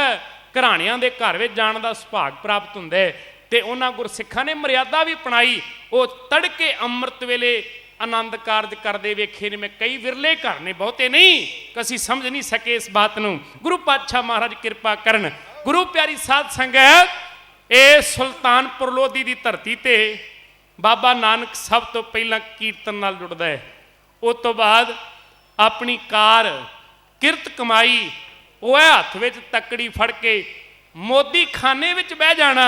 ਘਰਾਣਿਆਂ ਦੇ ਘਰ ਵਿੱਚ ਜਾਣ ਦਾ ਸੁਭਾਗ ਪ੍ਰਾਪਤ ਹੁੰਦਾ ਹੈ ਤੇ ਉਹਨਾਂ ਗੁਰਸਿੱਖਾਂ ਨੇ ਮਰਿਆਦਾ ਵੀ ਅਪਣਾਈ। ਉਹ ਤੜਕੇ ਅੰਮ੍ਰਿਤ ਵੇਲੇ ਆਨੰਦ ਕਾਰਜ ਕਰਦੇ ਵੇਖੇ ਨੇ ਮੈਂ, ਕਈ ਵਿਰਲੇ ਘਰ ਨੇ, ਬਹੁਤੇ ਨਹੀਂ, ਅਸੀਂ ਸਮਝ ਨਹੀਂ ਸਕੇ ਇਸ ਬਾਤ ਨੂੰ। ਗੁਰੂ ਪਾਤਸ਼ਾਹ ਮਹਾਰਾਜ ਕਿਰਪਾ ਕਰਨ। ਗੁਰੂ ਪਿਆਰੀ ਸਾਧ ਸੰਗਤ, ਇਹ ਸੁਲਤਾਨਪੁਰ ਲੋਧੀ ਦੀ ਧਰਤੀ ਤੇ ਬਾਬਾ ਨਾਨਕ ਸਭ ਤੋਂ ਪਹਿਲਾਂ ਕੀਰਤਨ ਨਾਲ ਜੁੜਦਾ ਹੈ। ਉਸ ਤੋਂ ਬਾਅਦ ਆਪਣੀ ਕਾਰ ਕਿਰਤ ਕਮਾਈ, ਉਹ ਹੈ ਹੱਥ ਵਿੱਚ ਤੱਕੜੀ ਫੜ ਕੇ ਮੋਦੀ ਖਾਨੇ ਵਿੱਚ ਬਹਿ ਜਾਣਾ।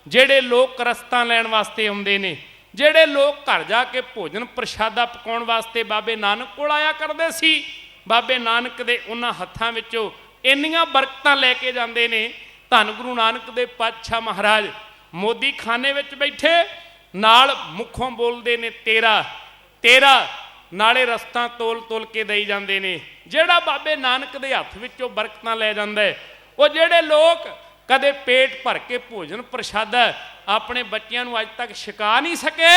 ਜਿਹੜੇ ਲੋਕ ਰਸਤਾਂ ਲੈਣ ਵਾਸਤੇ ਆਉਂਦੇ ਨੇ, ਜਿਹੜੇ ਲੋਕ ਘਰ ਜਾ ਕੇ ਭੋਜਨ ਪ੍ਰਸ਼ਾਦਾ ਪਕਾਉਣ ਵਾਸਤੇ ਬਾਬੇ ਨਾਨਕ ਕੋਲ ਆਇਆ ਕਰਦੇ ਸੀ, ਬਾਬੇ ਨਾਨਕ ਦੇ ਉਹਨਾਂ ਹੱਥਾਂ ਵਿੱਚੋਂ ਇੰਨੀਆਂ ਬਰਕਤਾਂ ਲੈ ਕੇ ਜਾਂਦੇ ਨੇ। ਧੰਨ ਗੁਰੂ ਨਾਨਕ ਦੇ ਪਾਤਸ਼ਾਹ ਮਹਾਰਾਜ ਮੋਦੀ ਖਾਨੇ ਵਿੱਚ ਬੈਠੇ, ਨਾਲ ਮੁੱਖੋਂ ਬੋਲਦੇ ਨੇ ਤੇਰਾ ਤੇਰਾ, ਨਾਲੇ ਰਸਤਾ ਤੋਲ ਕੇ ਦੇਈ ਜਾਂਦੇ ਨੇ। ਜਿਹੜਾ ਬਾਬੇ ਨਾਨਕ ਦੇ ਹੱਥ ਵਿੱਚੋਂ ਬਰਕਤਾਂ ਲੈ ਜਾਂਦਾ ਹੈ, ਉਹ ਜਿਹੜੇ ਲੋਕ ਕਦੇ ਪੇਟ ਭਰ ਕੇ ਭੋਜਨ ਪ੍ਰਸ਼ਾਦਾ ਆਪਣੇ ਬੱਚਿਆਂ ਨੂੰ ਅੱਜ ਤੱਕ ਛਕਾ ਨਹੀਂ ਸਕੇ,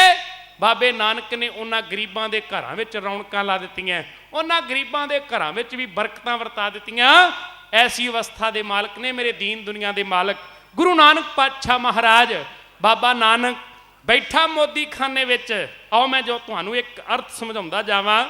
ਬਾਬੇ ਨਾਨਕ ਨੇ ਉਹਨਾਂ ਗਰੀਬਾਂ ਦੇ ਘਰਾਂ ਵਿੱਚ ਰੌਣਕਾਂ ਲਾ ਦਿੱਤੀਆਂ, ਉਹਨਾਂ ਗਰੀਬਾਂ ਦੇ ਘਰਾਂ ਵਿੱਚ ਵੀ ਬਰਕਤਾਂ ਵਰਤਾ ਦਿੱਤੀਆਂ। ਐਸੀ ਅਵਸਥਾ ਦੇ ਮਾਲਕ ਨੇ ਮੇਰੇ ਦੀਨ ਦੁਨੀਆ ਦੇ ਮਾਲਕ ਗੁਰੂ ਨਾਨਕ ਪਾਤਸ਼ਾਹ ਮਹਾਰਾਜ। ਬਾਬਾ ਨਾਨਕ ਬੈਠਾ ਮੋਦੀ ਖਾਨੇ ਵਿੱਚ। ਆਓ ਮੈਂ ਜੋ ਤੁਹਾਨੂੰ ਇੱਕ ਅਰਥ ਸਮਝਾਉਂਦਾ ਜਾਵਾਂ।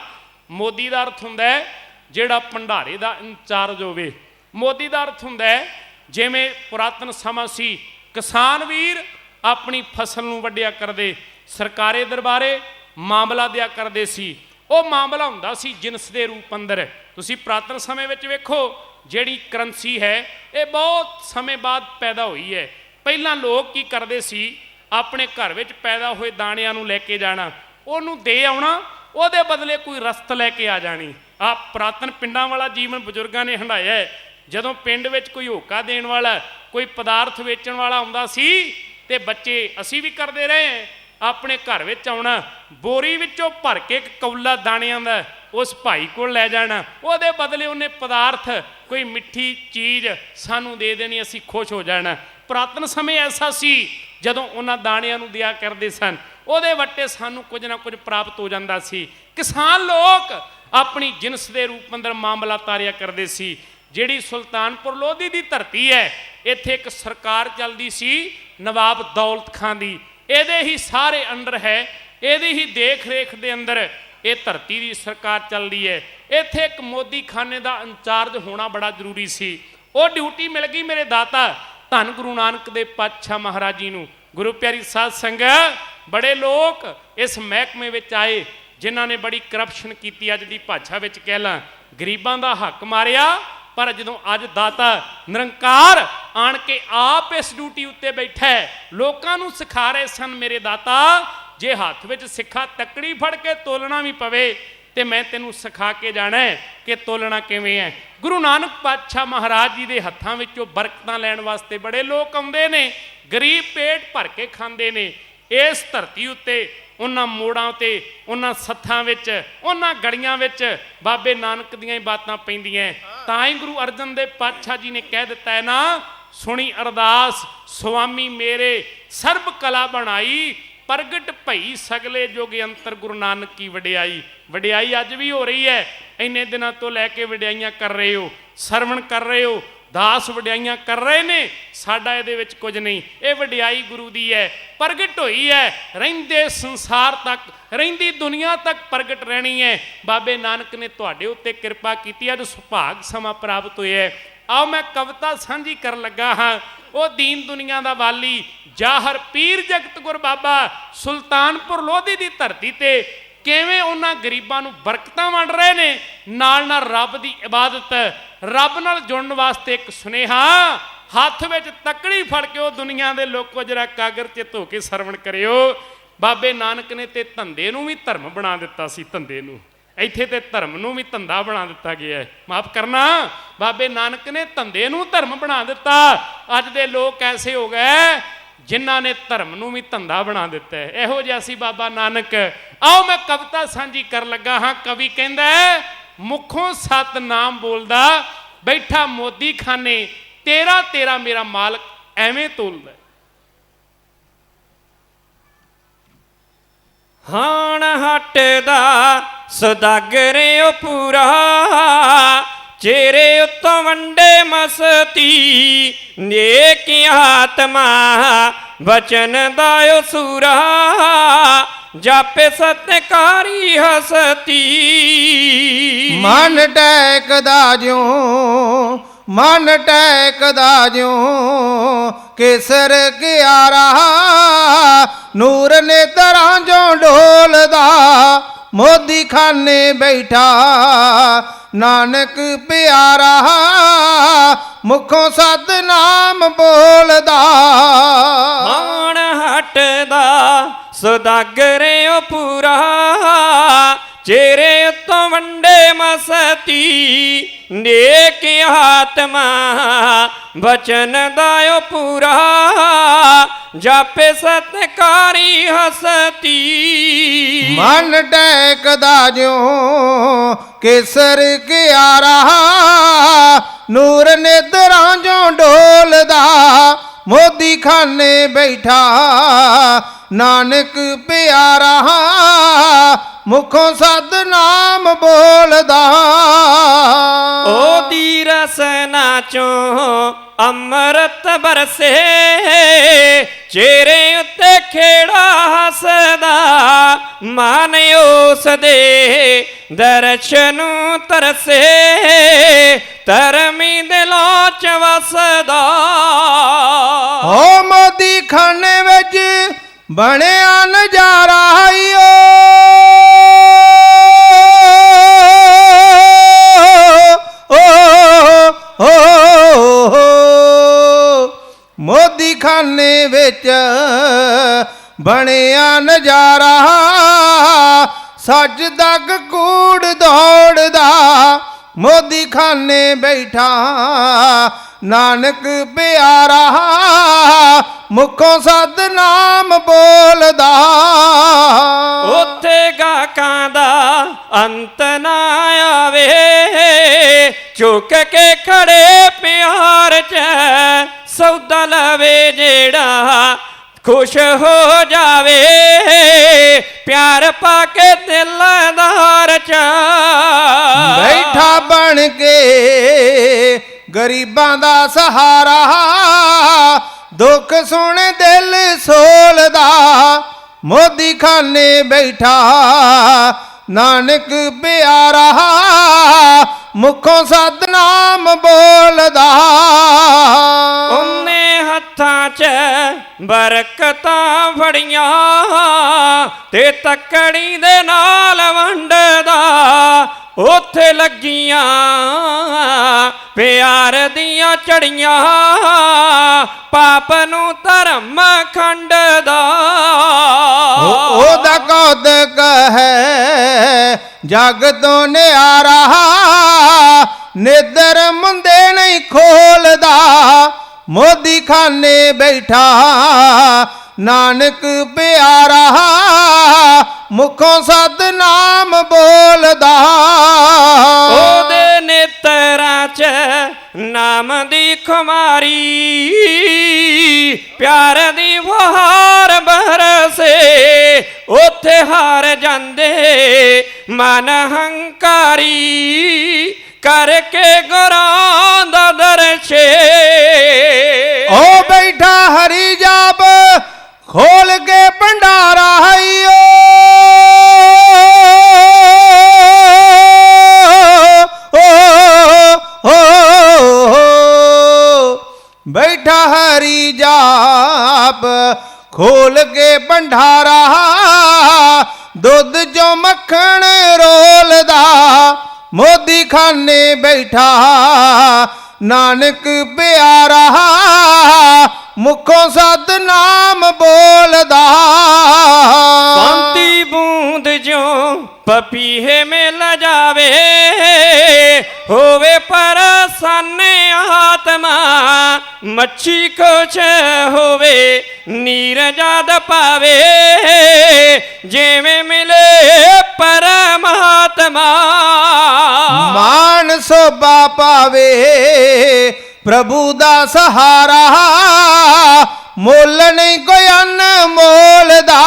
ਮੋਦੀ ਦਾ ਅਰਥ ਹੁੰਦਾ ਹੈ ਜਿਹੜਾ ਭੰਡਾਰੇ ਦਾ ਇੰਚਾਰਜ ਹੋਵੇ। ਮੋਦੀ ਦਾ ਅਰਥ ਹੁੰਦਾ ਹੈ ਜਿਵੇਂ ਪੁਰਾਤਨ ਸਮਾਂ ਸੀ, ਕਿਸਾਨ ਵੀਰ ਆਪਣੀ ਫਸਲ ਨੂੰ ਵੱਢਿਆ ਕਰਦੇ, ਸਰਕਾਰੇ ਦਰਬਾਰੇ ਮਾਮਲਾ ਦਿਆ ਕਰਦੇ ਸੀ। ਉਹ ਮਾਮਲਾ ਹੁੰਦਾ ਸੀ ਜਿਨਸ ਦੇ ਰੂਪ ਅੰਦਰ। ਤੁਸੀਂ ਪੁਰਾਤਨ ਸਮੇਂ ਵਿੱਚ ਵੇਖੋ, ਜਿਹੜੀ ਕਰੰਸੀ ਹੈ ਇਹ ਬਹੁਤ ਸਮੇਂ ਬਾਅਦ ਪੈਦਾ ਹੋਈ ਹੈ। ਪਹਿਲਾਂ ਲੋਕ ਕੀ ਕਰਦੇ ਸੀ, ਆਪਣੇ ਘਰ ਵਿੱਚ ਪੈਦਾ ਹੋਏ ਦਾਣਿਆਂ ਨੂੰ ਲੈ ਕੇ ਜਾਣਾ, ਉਹਨੂੰ ਦੇ ਆਉਣਾ, ਉਹਦੇ ਬਦਲੇ ਕੋਈ ਰਸਤ ਲੈ ਕੇ ਆ ਜਾਣੀ। ਆ ਪੁਰਾਤਨ ਪਿੰਡਾਂ ਵਾਲਾ ਜੀਵਨ ਬਜ਼ੁਰਗਾਂ ਨੇ ਹੰਢਾਇਆ ਹੈ। ਜਦੋਂ ਪਿੰਡ ਵਿੱਚ ਕੋਈ ਹੋਕਾ ਦੇਣ ਵਾਲਾ, ਕੋਈ ਪਦਾਰਥ ਵੇਚਣ ਵਾਲਾ ਆਉਂਦਾ ਸੀ ਤੇ ਬੱਚੇ ਅਸੀਂ ਵੀ ਕਰਦੇ ਰਹੇ, ਆਪਣੇ ਘਰ ਵਿੱਚ ਆਉਣਾ, ਬੋਰੀ ਵਿੱਚੋਂ ਭਰ ਕੇ ਇੱਕ ਕੌਲਾ ਦਾਣਿਆਂ ਦਾ ਉਸ ਭਾਈ ਕੋਲ ਲੈ ਜਾਣਾ, ਉਹਦੇ ਬਦਲੇ ਉਹਨੇ ਪਦਾਰਥ ਕੋਈ ਮਿੱਠੀ ਚੀਜ਼ ਸਾਨੂੰ ਦੇ ਦੇਣੀ, ਅਸੀਂ ਖੁਸ਼ ਹੋ ਜਾਣਾ। ਪੁਰਾਤਨ ਸਮੇਂ ਐਸਾ ਸੀ ਜਦੋਂ ਉਹਨਾਂ ਦਾਣਿਆਂ ਨੂੰ ਦਿਆ ਕਰਦੇ ਸਨ, ਉਹਦੇ ਵੱਟੇ ਸਾਨੂੰ ਕੁਝ ਨਾ ਕੁਝ ਪ੍ਰਾਪਤ ਹੋ ਜਾਂਦਾ ਸੀ। ਕਿਸਾਨ ਲੋਕ ਆਪਣੀ ਜਿਨਸ ਦੇ ਰੂਪ ਅੰਦਰ ਮਾਮਲਾ ਤਾਰਿਆ ਕਰਦੇ ਸੀ। ਜਿਹੜੀ ਸੁਲਤਾਨਪੁਰ ਲੋਧੀ ਦੀ ਧਰਤੀ ਹੈ, ਇੱਥੇ ਇੱਕ ਸਰਕਾਰ ਚੱਲਦੀ ਸੀ ਨਵਾਬ ਦੌਲਤ ਖਾਨ ਦੀ, ਇਹਦੇ ਹੀ ਸਾਰੇ ਅੰਡਰ ਹੈ, ਇਹਦੀ ਹੀ ਦੇਖ ਰੇਖ ਦੇ ਅੰਦਰ ਇਹ ਧਰਤੀ ਦੀ ਸਰਕਾਰ ਚੱਲਦੀ ਹੈ। ਇੱਥੇ ਇੱਕ ਮੋਦੀ ਖਾਨੇ ਦਾ ਇੰਚਾਰਜ ਹੋਣਾ ਬੜਾ ਜ਼ਰੂਰੀ ਸੀ। ਉਹ ਡਿਊਟੀ ਮਿਲ ਗਈ ਮੇਰੇ ਦਾਤਾ ਧੰਨ ਗੁਰੂ ਨਾਨਕ ਦੇ ਪਾਤਸ਼ਾਹ ਮਹਾਰਾਜ ਜੀ ਨੂੰ। ਗੁਰੂ ਪਿਆਰੀ ਸਾਧ ਸੰਗਤ, ਬੜੇ ਲੋਕ ਇਸ ਮਹਿਕਮੇ ਵਿੱਚ ਆਏ ਜਿਨ੍ਹਾਂ ਨੇ ਬੜੀ ਕਰਪਸ਼ਨ ਕੀਤੀ, ਅੱਜ ਦੀ ਭਾਸ਼ਾ ਵਿੱਚ ਕਹਿ ਲਾਂ ਗਰੀਬਾਂ ਦਾ ਹੱਕ ਮਾਰਿਆ। ਪਰ ਜਦੋਂ ਅੱਜ ਦਾਤਾ ਨਿਰੰਕਾਰ ਆਣ ਕੇ ਆਪ ਇਸ ਡਿਊਟੀ ਉੱਤੇ ਬੈਠਾ ਹੈ, ਲੋਕਾਂ ਨੂੰ ਸਿਖਾ ਰਹੇ ਸਨ, ਮੇਰੇ ਦਾਤਾ ਜੇ ਹੱਥ ਵਿੱਚ ਸਿੱਖਾ ਤੱਕੜੀ ਫੜ ਕੇ ਤੋਲਣਾ ਵੀ ਪਵੇ ਤੇ ਮੈਂ ਤੈਨੂੰ ਸਿਖਾ ਕੇ ਜਾਣਾ ਹੈ ਕਿ ਤੋਲਣਾ ਕਿਵੇਂ ਹੈ। ਗੁਰੂ ਨਾਨਕ ਪਾਤਸ਼ਾਹ ਮਹਾਰਾਜ ਜੀ ਦੇ ਹੱਥਾਂ ਵਿੱਚੋਂ ਬਰਕਤਾਂ ਲੈਣ ਵਾਸਤੇ ਬੜੇ ਲੋਕ ਆਉਂਦੇ ਨੇ, ਗਰੀਬ ਪੇਟ ਭਰ ਕੇ ਖਾਂਦੇ ਨੇ। ਇਸ ਧਰਤੀ ਉੱਤੇ ਉਹਨਾਂ ਮੋੜਾਂ ਤੇ, ਉਹਨਾਂ ਸੱਥਾਂ ਵਿੱਚ, ਉਹਨਾਂ ਗਲੀਆਂ ਵਿੱਚ ਬਾਬੇ ਨਾਨਕ ਦੀਆਂ ਹੀ ਬਾਤਾਂ ਪੈਂਦੀਆਂ। ਤਾਂ ਹੀ ਗੁਰੂ ਅਰਜਨ ਦੇਵ ਪਾਤਸ਼ਾਹ ਜੀ ਨੇ ਕਹਿ ਦਿੱਤਾ ਹੈ ਨਾ, ਸੁਣੀ ਅਰਦਾਸ ਸੁਆਮੀ ਮੇਰੇ ਸਰਬ ਕਲਾ ਬਣਾਈ, ਪ੍ਰਗਟ ਭਈ ਸਗਲੇ ਜੁਗ ਅੰਤਰ ਗੁਰੂ ਨਾਨਕ ਕੀ ਵਡਿਆਈ। ਵਡਿਆਈ ਅੱਜ ਵੀ ਹੋ ਰਹੀ ਹੈ, ਇੰਨੇ ਦਿਨਾਂ ਤੋਂ ਲੈ ਕੇ ਵਡਿਆਈਆਂ ਕਰ ਰਹੇ ਹੋ, ਸਰਵਣ ਕਰ ਰਹੇ ਹੋ, ਦਾਸ ਵਡਿਆਈਆਂ ਕਰ ਰਹੇ ਨੇ। ਸਾਡਾ ਇਹਦੇ ਵਿੱਚ ਕੁਝ ਨਹੀਂ, ਇਹ ਵਡਿਆਈ ਗੁਰੂ ਦੀ ਹੈ, ਪ੍ਰਗਟ ਹੋਈ ਹੈ, ਰਹਿੰਦੇ ਸੰਸਾਰ ਤੱਕ, ਰਹਿੰਦੀ ਦੁਨੀਆ ਤੱਕ ਪ੍ਰਗਟ ਰਹਿਣੀ ਹੈ। ਬਾਬੇ ਨਾਨਕ ਨੇ ਤੁਹਾਡੇ ਉੱਤੇ ਕਿਰਪਾ ਕੀਤੀ, ਅੱਜ ਸੁਭਾਗ ਸਮਾਂ ਪ੍ਰਾਪਤ ਹੋਇਆ ਹੈ। ਆਓ ਮੈਂ ਕਵਿਤਾ ਸਾਂਝੀ ਕਰਨ ਲੱਗਾ ਹਾਂ। ਉਹ ਦੀਨ ਦੁਨੀਆ ਦਾ ਵਾਲੀ ਜਾਹਰ ਪੀਰ ਜਗਤ ਗੁਰ ਬਾਬਾ ਸੁਲਤਾਨਪੁਰ ਲੋਧੀ ਦੀ ਧਰਤੀ ਤੇ ਕਿਵੇਂ ਉਹਨਾਂ ਗਰੀਬਾਂ ਨੂੰ ਬਰਕਤਾਂ ਵੰਡ ਰਹੇ ਨੇ, ਨਾਲ ਨਾਲ ਰੱਬ ਦੀ ਇਬਾਦਤ, ਰੱਬ ਨਾਲ ਜੁੜਨ ਵਾਸਤੇ ਇੱਕ ਸੁਨੇਹਾ ਹੱਥ ਵਿੱਚ ਤੱਕੜੀ ਫੜ ਕੇ ਉਹ ਦੁਨੀਆ ਦੇ ਲੋਕੋ ਜਰਾ ਕਾਗਰ 'ਚ ਧੋ ਕੇ ਸਰਵਣ ਕਰਿਓ। ਬਾਬੇ ਨਾਨਕ ਨੇ ਤੇ ਧੰਦੇ ਨੂੰ ਵੀ ਧਰਮ ਬਣਾ ਦਿੱਤਾ ਸੀ। ਧੰਦੇ ਨੂੰ ਇੱਥੇ ਤੇ ਧਰਮ ਨੂੰ ਵੀ ਧੰਦਾ ਬਣਾ ਦਿੱਤਾ ਗਿਆ ਹੈ। ਮਾਫ ਕਰਨਾ, ਬਾਬੇ ਨਾਨਕ ਨੇ ਧੰਦੇ ਨੂੰ ਧਰਮ ਬਣਾ ਦਿੱਤਾ। ਅੱਜ ਦੇ ਲੋਕ ਐਸੇ ਹੋ ਗਏ ਜਿਨ੍ਹਾਂ ਨੇ ਧਰਮ ਨੂੰ ਵੀ ਧੰਦਾ ਬਣਾ ਦਿੱਤਾ ਹੈ। ਇਹੋ ਜਿਹਾ ਸੀ ਬਾਬਾ ਨਾਨਕ। ਆਓ ਮੈਂ ਕਵਿਤਾ ਸਾਂਝੀ ਕਰਨ ਲੱਗਾ ਹਾਂ। ਕਵੀ ਕਹਿੰਦਾ ਮੁਖੋਂ ਸਤਨਾਮ ਬੋਲਦਾ, ਬੈਠਾ ਮੋਦੀ ਖਾਨੇ, ਤੇਰਾ ਤੇਰਾ ਮੇਰਾ ਮਾਲਕ ਐਵੇਂ ਤੋਲਦਾ। ਹਾਣ ਹਟਦਾ ਸਦਾਗਰੇ ਉਹ ਪੂਰਾ, ਚਿਹਰੇ ਉੱਤੋਂ ਵੰਡੇ ਮਸਤੀ, ਨੇਕ ਆਤਮਾ ਬਚਨ ਦਾ ਉਹ ਸੂਰਾ, ਜਾਪੇ ਸਤਿਕਾਰੀ ਹਸਤੀ। ਮਨ ਟੈਕਦਾ ਜਿਉ, ਮਨ ਟੈਕਦਾ ਜਿਉ ਕੇਸਰ ਕਿਆਰਾ, ਨੂਰ ਨੇਤਰਾਂ ਚੋਂ ਡੋਲਦਾ, ਮੋਦੀ ਖਾਨੇ ਬੈਠਾ ਨਾਨਕ ਪਿਆਰਾ, ਮੁਖੋਂ ਸਤਨਾਮ ਬੋਲਦਾ। ਹਾਣ ਹਟਦਾ ਸਦਾਗਰੇ ਉਹ ਪੂਰਾ, ਚਿਹਰੇ ਉੱਤੋਂ ਵੰਡੇ ਮਸਤੀ, ਨੇਕ ਆਤਮਾ ਬਚਨ ਦਾ ਉਹ ਪੂਰਾ, ਜਾਪੇ ਸਤਿਕਾਰੀ ਹਸਤੀ। ਮਨ ਟੈਕਦਾ ਜਿਉ ਕੇਸਰ ਕਿਆਰਾ, ਨੂਰ ਨੇਤਰਾਂ ਚੋਂ ਡੋਲਦਾ, ਮੋਦੀ ਖਾਨੇ ਬੈਠਾ ਨਾਨਕ ਪਿਆਰਾ, ਮੁਖੋਂ ਸਤਨਾਮ ਬੋਲਦਾ। ਉਹਦੀ ਰਸਨਾ ਚੋਂ ਅੰਮ੍ਰਿਤ ਬਰਸੇ, ਚਿਹਰੇ ਉੱਤੇ ਖੇੜਾ ਹੱਸਦਾ, ਮਨ ਉਸ ਦੇ ਦਰਸ਼ਨ ਤਰਸੇ, ਧਰਮੀ ਦਿਲਾਂ ਚ ਵਸਦਾ। ਹੋ ਮੋਦੀ ਖਾਨੇ ਵਿੱਚ ਬਣਿਆ ਨਜ਼ਾਰਾ ਈਓ, ਮੋਦੀ ਖਾਨੇ ਵਿੱਚ ਬਣਿਆ ਨਜ਼ਾਰਾ, ਸੱਜਦਾ ਕੂੜ ਦੌੜਦਾ, ਮੋਦੀ ਖਾਨੇ ਬੈਠਾ ਨਾਨਕ ਪਿਆਰਾ, ਮੁਖੋਂ ਸਤਨਾਮ ਬੋਲਦਾ। ਉੱਥੇ ਗਾਹਕਾਂ ਦਾ ਅੰਤ ਨਾ ਆਵੇ, ਝੁਕ ਕੇ ਖੜੇ ਪਿਆਰ ਚ ਸੌਦਾ ਲਵੇ ਜਿਹੜਾ, ਖੁਸ਼ ਹੋ ਜਾਵੇ ਪਿਆਰ ਪਾ ਕੇ ਦਿਲਦਾਰ ਚ। ਬੈਠਾ ਬਣ ਕੇ ਗਰੀਬਾਂ ਦਾ ਸਹਾਰਾ, ਦੁੱਖ ਸੁਣ ਦਿਲ ਸੋਲਦਾ, ਮੋਦੀ ਖਾਨੇ ਬੈਠਾ ਨਾਨਕ ਪਿਆਰਾ, ਮੁਖੋਂ ਸਤਨਾਮ ਬੋਲਦਾ। ਉਹਨੇ ਹੱਥਾਂ 'ਚ ਬਰਕਤਾਂ ਫੜੀਆਂ, ਤੇ ਤੱਕੜੀ ਦੇ ਨਾਲ ਵੰਡਦਾ, ਉੱਥੇ ਲੱਗੀਆਂ ਪਿਆਰ ਦੀਆਂ ਚੜੀਆਂ, ਪਾਪ ਨੂੰ ਧਰਮ ਖੰਡਦਾ। ਉਹਦਾ ਕੌਤਕ ਹੈ ਜਗ ਤੋਂ ਨਿਆਰਾ, ਨਿਦਰ ਮੁੰਦੇ ਨਹੀਂ ਖੋਲਦਾ, ਮੋਦੀ ਖਾਨੇ ਬੈਠਾ ਨਾਨਕ ਪਿਆਰਾ, ਮੁਖੋਂ ਸਤਨਾਮ ਬੋਲਦਾ। ਉਹਦੇ ਨੇਤਰਾਂ 'ਚ ਨਾਮ ਦੀ ਖੁਮਾਰੀ, ਪਿਆਰ ਦੀ ਬਹਾਰ ਬਰਸੇ, ਉੱਥੇ ਹਾਰ ਜਾਂਦੇ ਮਨ ਹੰਕਾਰੀ, ਕਰਕੇ ਗੁਰਾਂ ਦਾ ਦਰਸ਼ੇ। ਉਹ ਬੈਠਾ ਹਰੀ ਜਾਪ ਖੋਲ ਕੇ ਭੰਡਾਰਾ ਈਓ, ਬੈਠਾ ਹਰੀ ਜਾਪ ਖੋਲ ਕੇ ਭੰਡਾਰਾ, ਦੁੱਧ ਚੋਂ ਮੱਖਣ ਰੋਲਦਾ, ਮੋਦੀ ਖਾਨੇ ਬੈਠਾ ਨਾਨਕ ਪਿਆਰਾ ਮੁਖੋਂ ਸਤਨਾਮ ਬੋਲਦਾ। ਬੰਤੀ ਬੂੰਦ ਜਿਉਂ ਪਪੀਹੇ ਮਿਲ ਜਾਵੇ, ਹੋਵੇ ਪਰਸੰਨ ਆਤਮਾ। ਮੱਛੀ ਕੁਛ ਹੋਵੇ ਨੀਰ ਜਦ ਪਾਵੇ, ਜਿਵੇਂ ਮਿਲੇ ਪਰਮਾਤਮਾ। ਮਾਨ ਸੋਭਾ ਪਾਵੇ ਪ੍ਰਭੂ ਦਾ ਸਹਾਰਾ, ਮੁੱਲ ਨਹੀਂ ਕੋਈ ਅਨਮੋਲ ਦਾ।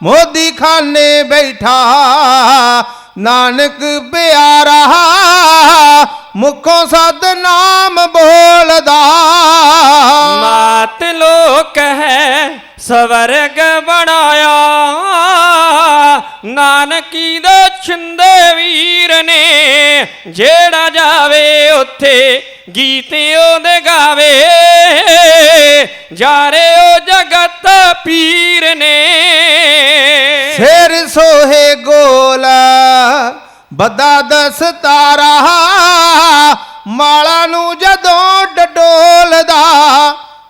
ਮੋਦੀ ਖਾਨੇ ਬੈਠਾ ਨਾਨਕ ਪਿਆਰਾ, ਮੁਖੋਂ ਸਤਨਾਮ ਬੋਲਦਾ। ਮਾਤ ਲੋਕ ਹੈ ਸਵਰਗ ਬਣਾਇਆ, ਨਾਨਕੀ ਦੇ ਛਿੰਦੇ ਵੀਰ ਨੇ। ਜਿਹੜਾ ਜਾਵੇ ਉੱਥੇ ਗੀਤ ਉਹਦੇ ਗਾਵੇ, ਜਾਰੇ ਉਹ ਜਗਤ ਪੀਰ ਨੇ। ਸਿਰ ਸੋਹੇ ਗੋਲ ਬੱਦਾ ਦਸਤਾਰਾ, ਮਾਲਾ ਨੂੰ ਜਦੋਂ ਡਡੋਲਦਾ।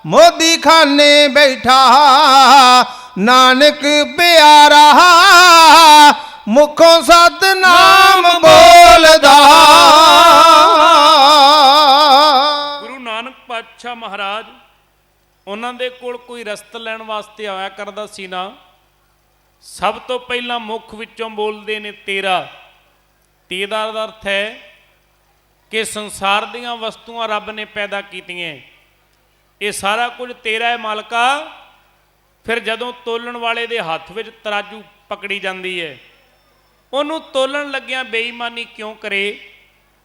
ਮੋਦੀ ਖਾਨੇ ਬੈਠਾ ਨਾਨਕ ਪਿਆਰਾ, ਮੁਖੋਂ ਸਤਨਾਮ ਬੋਲਦਾ। ਗੁਰੂ ਨਾਨਕ ਪਾਤਸ਼ਾਹ ਮਹਾਰਾਜ ਉਹਨਾਂ ਦੇ ਕੋਲ ਕੋਈ ਰਸਤ ਲੈਣ ਵਾਸਤੇ ਆਇਆ ਕਰਦਾ ਸੀ ਨਾ, ਸਭ ਤੋਂ ਪਹਿਲਾਂ ਮੁੱਖ ਵਿੱਚੋਂ ਬੋਲਦੇ ਨੇ ਤੇਰਾ। ਤੇਰਾ ਦਾ ਅਰਥ ਹੈ ਕਿ ਸੰਸਾਰ ਦੀਆਂ ਵਸਤੂਆਂ ਰੱਬ ਨੇ ਪੈਦਾ ਕੀਤੀਆਂ, ਇਹ ਸਾਰਾ ਕੁਝ ਤੇਰਾ ਹੈ ਮਾਲਕਾ। ਫਿਰ ਜਦੋਂ ਤੋਲਣ ਵਾਲੇ ਦੇ ਹੱਥ ਵਿੱਚ ਤਰਾਜੂ ਪਕੜੀ ਜਾਂਦੀ ਹੈ, ਉਹਨੂੰ ਤੋਲਣ ਲੱਗਿਆਂ ਬੇਈਮਾਨੀ ਕਿਉਂ ਕਰੇ?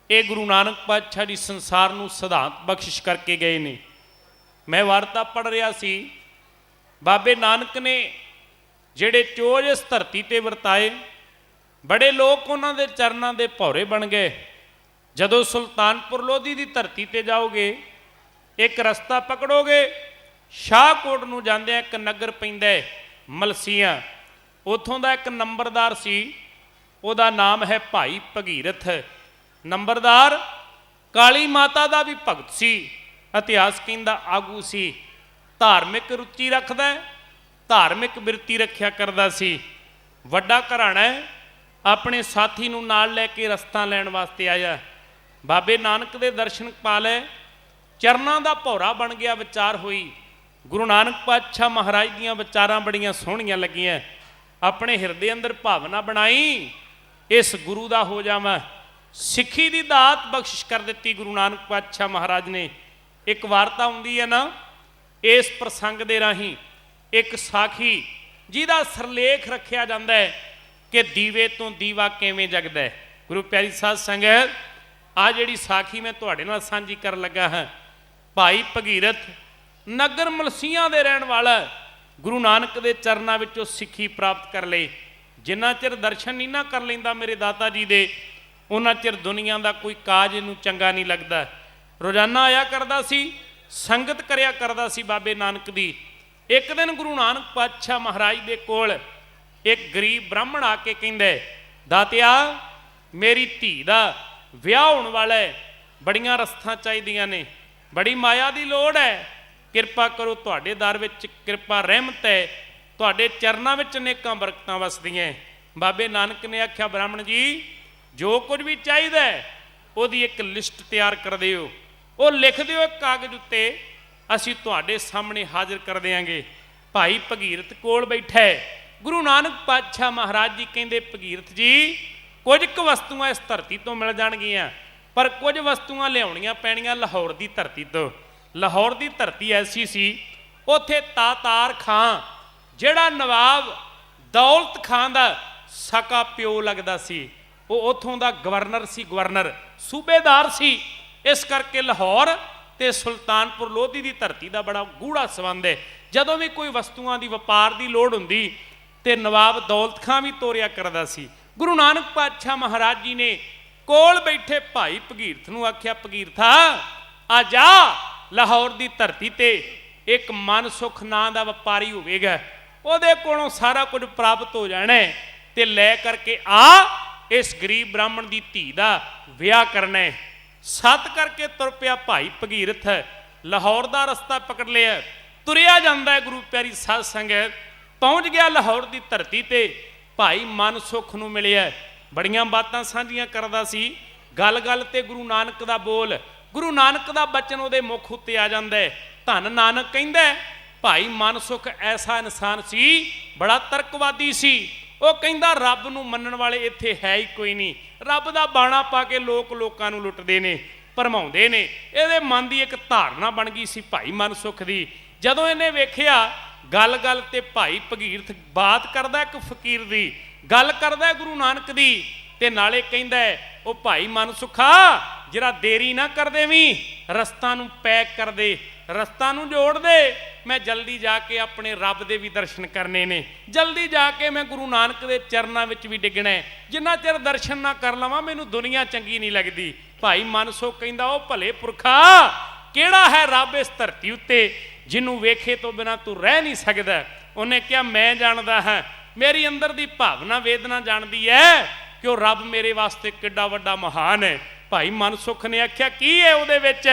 ਇਹ ਗੁਰੂ ਨਾਨਕ ਪਾਤਸ਼ਾਹ ਜੀ ਸੰਸਾਰ ਨੂੰ ਸਿਧਾਂਤ ਬਖਸ਼ਿਸ਼ ਕਰਕੇ ਗਏ ਨੇ। ਮੈਂ ਵਾਰਤਾ ਪੜ੍ਹ ਰਿਹਾ ਸੀ, ਬਾਬੇ ਨਾਨਕ ਨੇ ਜਿਹੜੇ ਚੋਜ ਇਸ ਧਰਤੀ ਤੇ ਵਰਤਾਏ, ਬੜੇ ਲੋਕ ਉਹਨਾਂ ਦੇ ਚਰਨਾਂ ਦੇ ਭੌਰੇ ਬਣ ਗਏ। ਜਦੋਂ ਸੁਲਤਾਨਪੁਰ ਲੋਧੀ ਦੀ ਧਰਤੀ ਤੇ ਜਾਓਗੇ, ਇੱਕ ਰਸਤਾ ਪਕੜੋਗੇ, ਸ਼ਾਹਕੋਟ ਨੂੰ ਜਾਂਦਿਆਂ ਇੱਕ ਨਗਰ ਪੈਂਦਾ ਮਲਸੀਆਂ। ਉੱਥੋਂ ਦਾ ਇੱਕ ਨੰਬਰਦਾਰ ਸੀ, ਉਹਦਾ ਨਾਮ ਹੈ ਭਾਈ ਭਗੀਰਥ। ਨੰਬਰਦਾਰ ਕਾਲੀ ਮਾਤਾ ਦਾ ਵੀ ਭਗਤ ਸੀ, ਇਤਿਹਾਸ ਕਹਿੰਦਾ ਆਗੂ ਸੀ, ਧਾਰਮਿਕ ਰੁਚੀ ਰੱਖਦਾ, ਧਾਰਮਿਕ ਬਿਰਤੀ ਰੱਖਿਆ ਕਰਦਾ ਸੀ। ਵੱਡਾ ਘਰਾਣਾ, ਆਪਣੇ ਸਾਥੀ ਨੂੰ ਨਾਲ ਲੈ ਕੇ ਰਸਤਾ ਲੈਣ ਵਾਸਤੇ ਆਇਆ। ਬਾਬੇ ਨਾਨਕ ਦੇ ਦਰਸ਼ਨ ਪਾ ਲਏ, ਚਰਨਾਂ ਦਾ ਭੌਰਾ ਬਣ ਗਿਆ। ਵਿਚਾਰ ਹੋਈ, ਗੁਰੂ ਨਾਨਕ ਪਾਤਸ਼ਾਹ ਮਹਾਰਾਜ ਦੀਆਂ ਵਿਚਾਰਾਂ ਬੜੀਆਂ ਸੋਹਣੀਆਂ ਲੱਗੀਆਂ। ਆਪਣੇ ਹਿਰਦੇ ਅੰਦਰ ਭਾਵਨਾ ਬਣਾਈ, ਇਸ ਗੁਰੂ ਦਾ ਹੋ ਜਾਵਾਂ। ਸਿੱਖੀ ਦੀ ਦਾਤ ਬਖਸ਼ਿਸ਼ ਕਰ ਦਿੱਤੀ ਗੁਰੂ ਨਾਨਕ ਪਾਤਸ਼ਾਹ ਮਹਾਰਾਜ ਨੇ। ਇੱਕ ਵਾਰਤਾ ਹੁੰਦੀ ਹੈ ਨਾ, ਇਸ ਪ੍ਰਸੰਗ ਦੇ ਰਾਹੀਂ ਇੱਕ ਸਾਖੀ ਜਿਹਦਾ ਸਰਲੇਖ ਰੱਖਿਆ ਜਾਂਦਾ ਹੈ ਕਿ ਦੀਵੇ ਤੋਂ ਦੀਵਾ ਕਿਵੇਂ ਜਗਦਾ ਹੈ। ਗੁਰੂ ਪਿਆਰੀ ਸਾਧ ਸੰਗਤ, ਆ ਜਿਹੜੀ ਸਾਖੀ ਮੈਂ ਤੁਹਾਡੇ ਨਾਲ ਸਾਂਝੀ ਕਰਨ ਲੱਗਾ ਹਾਂ, ਭਾਈ ਭਗੀਰਥ ਨਗਰ ਮਲਸੀਆਂ ਦੇ ਰਹਿਣ ਵਾਲਾ, ਗੁਰੂ ਨਾਨਕ ਦੇ ਚਰਨਾਂ ਵਿੱਚੋਂ ਸਿੱਖੀ ਪ੍ਰਾਪਤ ਕਰ ਲਈ। ਜਿੰਨਾ ਚਿਰ ਦਰਸ਼ਨ ਨਹੀਂ ਨਾ ਕਰ ਲੈਂਦਾ ਮੇਰੇ ਦਾਤਾ ਜੀ ਦੇ, ਉਹਨਾਂ ਚਿਰ ਦੁਨੀਆ ਦਾ ਕੋਈ ਕਾਜ ਇਹਨੂੰ ਚੰਗਾ ਨਹੀਂ ਲੱਗਦਾ। ਰੋਜ਼ਾਨਾ ਆਇਆ ਕਰਦਾ ਸੀ, ਸੰਗਤ ਕਰਿਆ ਕਰਦਾ ਸੀ ਬਾਬੇ ਨਾਨਕ ਦੀ। ਇੱਕ ਦਿਨ ਗੁਰੂ ਨਾਨਕ ਪਾਤਸ਼ਾਹ ਮਹਾਰਾਜ ਦੇ ਕੋਲ ਇੱਕ ਗਰੀਬ ਬ੍ਰਾਹਮਣ ਆ ਕੇ ਕਹਿੰਦਾ, ਦਾਤਿਆ ਮੇਰੀ ਧੀ ਦਾ ਵਿਆਹ ਹੋਣ ਵਾਲਾ ਹੈ, ਬੜੀਆਂ ਰਸਤਾਂ ਚਾਹੀਦੀਆਂ ਨੇ, ਬੜੀ ਮਾਇਆ ਦੀ ਲੋੜ ਹੈ, ਕਿਰਪਾ ਕਰੋ, ਤੁਹਾਡੇ ਦਰ ਵਿੱਚ ਕਿਰਪਾ ਰਹਿਮਤ ਹੈ, ਤੁਹਾਡੇ ਚਰਨਾਂ ਵਿੱਚ ਅਨੇਕਾਂ ਬਰਕਤਾਂ ਵਸਦੀਆਂ। ਬਾਬੇ ਨਾਨਕ ਨੇ ਆਖਿਆ, ਬ੍ਰਾਹਮਣ ਜੀ ਜੋ ਕੁਝ ਵੀ ਚਾਹੀਦਾ ਉਹਦੀ ਇੱਕ ਲਿਸਟ ਤਿਆਰ ਕਰ ਦਿਓ, ਉਹ ਲਿਖ ਦਿਓ ਇੱਕ ਕਾਗਜ਼ ਉੱਤੇ, ਅਸੀਂ ਤੁਹਾਡੇ ਸਾਹਮਣੇ ਹਾਜ਼ਰ ਕਰ ਦਿਆਂਗੇ। ਭਾਈ ਭਗੀਰਥ ਕੋਲ ਬੈਠਾ ਹੈ। ਗੁਰੂ ਨਾਨਕ ਪਾਤਸ਼ਾਹ ਮਹਾਰਾਜ ਜੀ ਕਹਿੰਦੇ, ਭਗੀਰਥ ਜੀ ਕੁਝ ਕੁ ਵਸਤੂਆਂ ਇਸ ਧਰਤੀ ਤੋਂ ਮਿਲ ਜਾਣਗੀਆਂ, ਪਰ ਕੁਝ ਵਸਤੂਆਂ ਲਿਆਉਣੀਆਂ ਪੈਣੀਆਂ ਲਾਹੌਰ ਦੀ ਧਰਤੀ ਤੋਂ। ਲਾਹੌਰ ਦੀ ਧਰਤੀ ਐਸੀ ਸੀ, ਉੱਥੇ ਤਾਤਾਰ ਖਾਂ ਜਿਹੜਾ ਨਵਾਬ ਦੌਲਤ ਖਾਂ ਦਾ ਸਕਾ ਪਿਓ ਲੱਗਦਾ ਸੀ, ਉਹ ਉੱਥੋਂ ਦਾ ਗਵਰਨਰ ਸੀ, ਗਵਰਨਰ ਸੂਬੇਦਾਰ ਸੀ। ਇਸ ਕਰਕੇ ਲਾਹੌਰ ਤੇ ਸੁਲਤਾਨਪੁਰ ਲੋਧੀ ਦੀ ਧਰਤੀ ਦਾ ਬੜਾ ਗੂੜਾ ਸੰਬੰਧ ਹੈ। ਜਦੋਂ ਵੀ ਕੋਈ ਵਸਤੂਆਂ ਦੀ ਵਪਾਰ ਦੀ ਲੋੜ ਹੁੰਦੀ ਤੇ ਨਵਾਬ ਦੌਲਤ ਖਾਂ ਵੀ ਤੋਰਿਆ ਕਰਦਾ ਸੀ। ਗੁਰੂ ਨਾਨਕ ਪਾਤਸ਼ਾਹ ਮਹਾਰਾਜ ਜੀ ਨੇ ਕੋਲ ਬੈਠੇ ਭਾਈ ਭਗੀਰਥ ਨੂੰ ਆਖਿਆ, ਭਗੀਰਥਾ ਆ ਜਾ, ਲਾਹੌਰ ਦੀ ਧਰਤੀ ਤੇ ਇੱਕ ਮਨਸੁਖ ਨਾਂ ਦਾ ਵਪਾਰੀ ਹੋਵੇਗਾ, ਉਹਦੇ ਕੋਲੋਂ ਸਾਰਾ ਕੁਝ ਪ੍ਰਾਪਤ ਹੋ ਜਾਣਾ ਤੇ ਲੈ ਕਰਕੇ ਆ, ਇਸ ਗਰੀਬ ਬ੍ਰਾਹਮਣ ਦੀ ਧੀ ਦਾ ਵਿਆਹ ਕਰਨਾ ਹੈ। ਸੱਤ ਕਰਕੇ ਤੁਰ ਪਿਆ ਭਾਈ ਭਗੀਰਥ, ਲਾਹੌਰ ਦਾ ਰਸਤਾ ਪਕੜ ਲਿਆ, ਤੁਰਿਆ ਜਾਂਦਾ ਹੈ ਗੁਰੂ ਪਿਆਰੀ ਸਾਧ ਸੰਗਤ। ਪਹੁੰਚ ਗਿਆ ਲਾਹੌਰ ਦੀ ਧਰਤੀ ਤੇ, ਭਾਈ ਮਨ ਸੁਖ ਨੂੰ ਮਿਲਿਆ, ਬੜੀਆਂ ਬਾਤਾਂ ਸਾਂਝੀਆਂ ਕਰਦਾ ਸੀ। ਗੱਲ ਗੱਲ ਤੇ ਗੁਰੂ ਨਾਨਕ ਦਾ ਬੋਲ, ਗੁਰੂ ਨਾਨਕ ਦਾ ਬਚਨ ਉਹਦੇ ਮੁਖ ਉੱਤੇ ਆ ਜਾਂਦਾ ਹੈ। ਧੰਨ ਨਾਨਕ ਕਹਿੰਦਾ ਭਾਈ ਮਨ ਸੁਖ ਐਸਾ ਇਨਸਾਨ ਸੀ, ਬੜਾ ਤਰਕਵਾਦੀ ਸੀ। ਉਹ ਕਹਿੰਦਾ ਰੱਬ ਨੂੰ ਮੰਨਣ ਵਾਲੇ ਇੱਥੇ ਹੈ ਹੀ ਕੋਈ ਨਹੀਂ। ਰੱਬ ਦਾ ਬਾਣਾ ਪਾ ਕੇ ਲੋਕਾਂ ਨੂੰ ਲੁੱਟਦੇ ਨੇ, ਭਰਮਾਉਂਦੇ ਨੇ। ਇਹਦੇ ਮਨ ਦੀ ਇੱਕ ਧਾਰਨਾ ਬਣ ਗਈ ਸੀ ਭਾਈ ਮਨ ਸੁਖ ਦੀ। ਜਦੋਂ ਇਹਨੇ ਵੇਖਿਆ ਗੱਲ ਗੱਲ ਤੇ ਭਾਈ ਭਗੀਰਥ ਬਾਤ ਕਰਦਾ ਇੱਕ ਫਕੀਰ ਦੀ, ਗੱਲ ਕਰਦਾ ਗੁਰੂ ਨਾਨਕ ਦੀ, ਤੇ ਨਾਲੇ ਕਹਿੰਦਾ ਉਹ ਭਾਈ ਮਨ ਸੁਖਾ ਜਰਾ ਦੇਰੀ ਨਾ ਕਰ ਦੇਵੀਂ, ਰਸਤਾ ਨੂੰ ਪੈਕ ਕਰ ਦੇ, ਰਸਤਾ ਨੂੰ ਜੋੜ ਦੇ, ਮੈਂ ਜਲਦੀ ਜਾ ਕੇ ਆਪਣੇ ਰੱਬ ਦੇ ਵੀ ਦਰਸ਼ਨ ਕਰਨੇ ਨੇ, ਜਲਦੀ ਜਾ ਕੇ ਮੈਂ ਗੁਰੂ ਨਾਨਕ ਦੇ ਚਰਨਾਂ ਵਿੱਚ ਵੀ ਡਿੱਗਣਾ। ਜਿੰਨਾ ਚਿਰ ਦਰਸ਼ਨ ਨਾ ਕਰ ਲਵਾਂ ਮੈਨੂੰ ਦੁਨੀਆ ਚੰਗੀ ਨਹੀਂ ਲੱਗਦੀ। ਭਾਈ ਮਨ ਸੁਖ ਕਹਿੰਦਾ ਉਹ ਭਲੇ ਪੁਰਖਾ, ਕਿਹੜਾ ਹੈ ਰੱਬ ਇਸ ਧਰਤੀ ਉੱਤੇ ਜਿਹਨੂੰ ਵੇਖੇ ਤੋਂ ਬਿਨਾਂ ਤੂੰ ਰਹਿ ਨਹੀਂ ਸਕਦਾ? ਉਹਨੇ ਕਿਹਾ ਮੈਂ ਜਾਣਦਾ ਹਾਂ, ਮੇਰੀ ਅੰਦਰ ਦੀ ਭਾਵਨਾ ਵੇਦਨਾ ਜਾਣਦੀ ਹੈ ਕਿ ਉਹ ਰੱਬ ਮੇਰੇ ਵਾਸਤੇ ਕਿੱਡਾ ਵੱਡਾ ਮਹਾਨ ਹੈ। ਭਾਈ ਮਨ ਸੁਖ ਨੇ ਆਖਿਆ ਕੀ ਹੈ ਉਹਦੇ ਵਿੱਚ?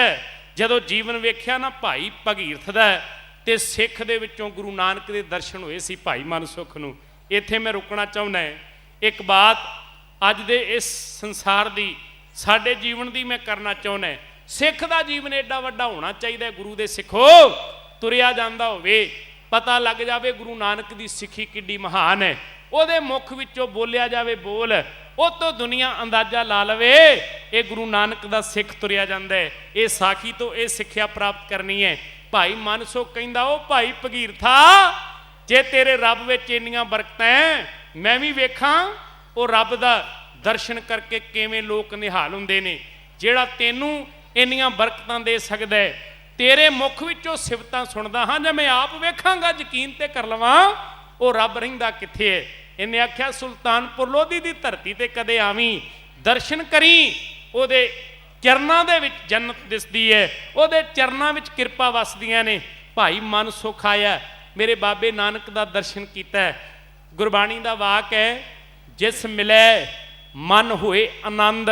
ਜਦੋਂ ਜੀਵਨ ਵੇਖਿਆ ਨਾ ਭਾਈ ਭਗੀਰਥ ਦਾ, ਤੇ ਸਿੱਖ ਦੇ ਵਿੱਚੋਂ ਗੁਰੂ ਨਾਨਕ ਦੇ ਦਰਸ਼ਨ ਹੋਏ ਸੀ ਭਾਈ ਮਨ ਸੁਖ ਨੂੰ। ਇੱਥੇ ਮੈਂ ਰੁਕਣਾ ਚਾਹੁੰਦਾ, ਇੱਕ ਬਾਤ ਅੱਜ ਦੇ ਇਸ ਸੰਸਾਰ ਦੀ, ਸਾਡੇ ਜੀਵਨ ਦੀ ਮੈਂ ਕਰਨਾ ਚਾਹੁੰਦਾ। ਸਿੱਖ ਦਾ ਜੀਵਨ ਏਡਾ ਵੱਡਾ ਹੋਣਾ ਚਾਹੀਦਾ, ਗੁਰੂ ਦੇ ਸਿੱਖੋ ਤੁਰਿਆ ਜਾਂਦਾ ਹੋਵੇ, ਪਤਾ ਲੱਗ ਜਾਵੇ ਗੁਰੂ ਨਾਨਕ ਦੀ ਸਿੱਖੀ ਕਿੱਡੀ ਮਹਾਨ ਹੈ, ਉਹਦੇ ਮੁਖ ਵਿੱਚੋਂ ਬੋਲਿਆ ਜਾਵੇ ਬੋਲ, ਉਹ ਤੋਂ ਦੁਨੀਆ ਅੰਦਾਜ਼ਾ ਲਾ ਲਵੇ ਇਹ ਗੁਰੂ ਨਾਨਕ ਦਾ ਸਿੱਖ ਤੁਰਿਆ ਜਾਂਦਾ ਹੈ। ਇਹ ਸਾਖੀ ਤੋਂ ਇਹ ਸਿੱਖਿਆ ਪ੍ਰਾਪਤ ਕਰਨੀ ਹੈ। ਭਾਈ ਮਨ ਸੁਖ ਕਹਿੰਦਾ ਉਹ ਭਾਈ ਭਗੀਰਥਾ, ਜੇ ਤੇਰੇ ਰੱਬ ਵਿੱਚ ਇੰਨੀਆਂ ਬਰਕਤਾਂ, ਮੈਂ ਵੀ ਵੇਖਾਂ ਉਹ ਰੱਬ ਦਾ ਦਰਸ਼ਨ ਕਰਕੇ ਕਿਵੇਂ ਲੋਕ ਨਿਹਾਲ ਹੁੰਦੇ ਨੇ। ਜਿਹੜਾ ਤੈਨੂੰ ਇੰਨੀਆਂ ਬਰਕਤਾਂ ਦੇ ਸਕਦਾ ਹੈ, ਤੇਰੇ ਮੁਖ ਵਿੱਚੋਂ ਸਿਫਤਾਂ ਸੁਣਦਾ ਹਾਂ, ਜੇ ਮੈਂ ਆਪ ਵੇਖਾਂਗਾ ਯਕੀਨ ਤੇ ਕਰ ਲਵਾਂ ਉਹ ਰੱਬ ਰਹਿੰਦਾ ਕਿੱਥੇ ਹੈ। ਇਹਨੇ ਆਖਿਆ ਸੁਲਤਾਨਪੁਰ ਲੋਧੀ ਦੀ ਧਰਤੀ ਤੇ ਕਦੇ ਆਵੀਂ, ਦਰਸ਼ਨ ਕਰੀ, ਉਹਦੇ ਚਰਨਾਂ ਦੇ ਵਿੱਚ ਜੰਨਤ ਦਿਸਦੀ ਹੈ, ਉਹਦੇ ਚਰਨਾਂ ਵਿੱਚ ਕਿਰਪਾ ਵਸਦੀਆਂ ਨੇ। ਭਾਈ ਮਨ ਸੁਖ ਆਇਆ, ਮੇਰੇ ਬਾਬੇ ਨਾਨਕ ਦਾ ਦਰਸ਼ਨ ਕੀਤਾ। ਗੁਰਬਾਣੀ ਦਾ ਵਾਕ ਹੈ, ਜਿਸ ਮਿਲੈ ਮਨ ਹੋਏ ਆਨੰਦ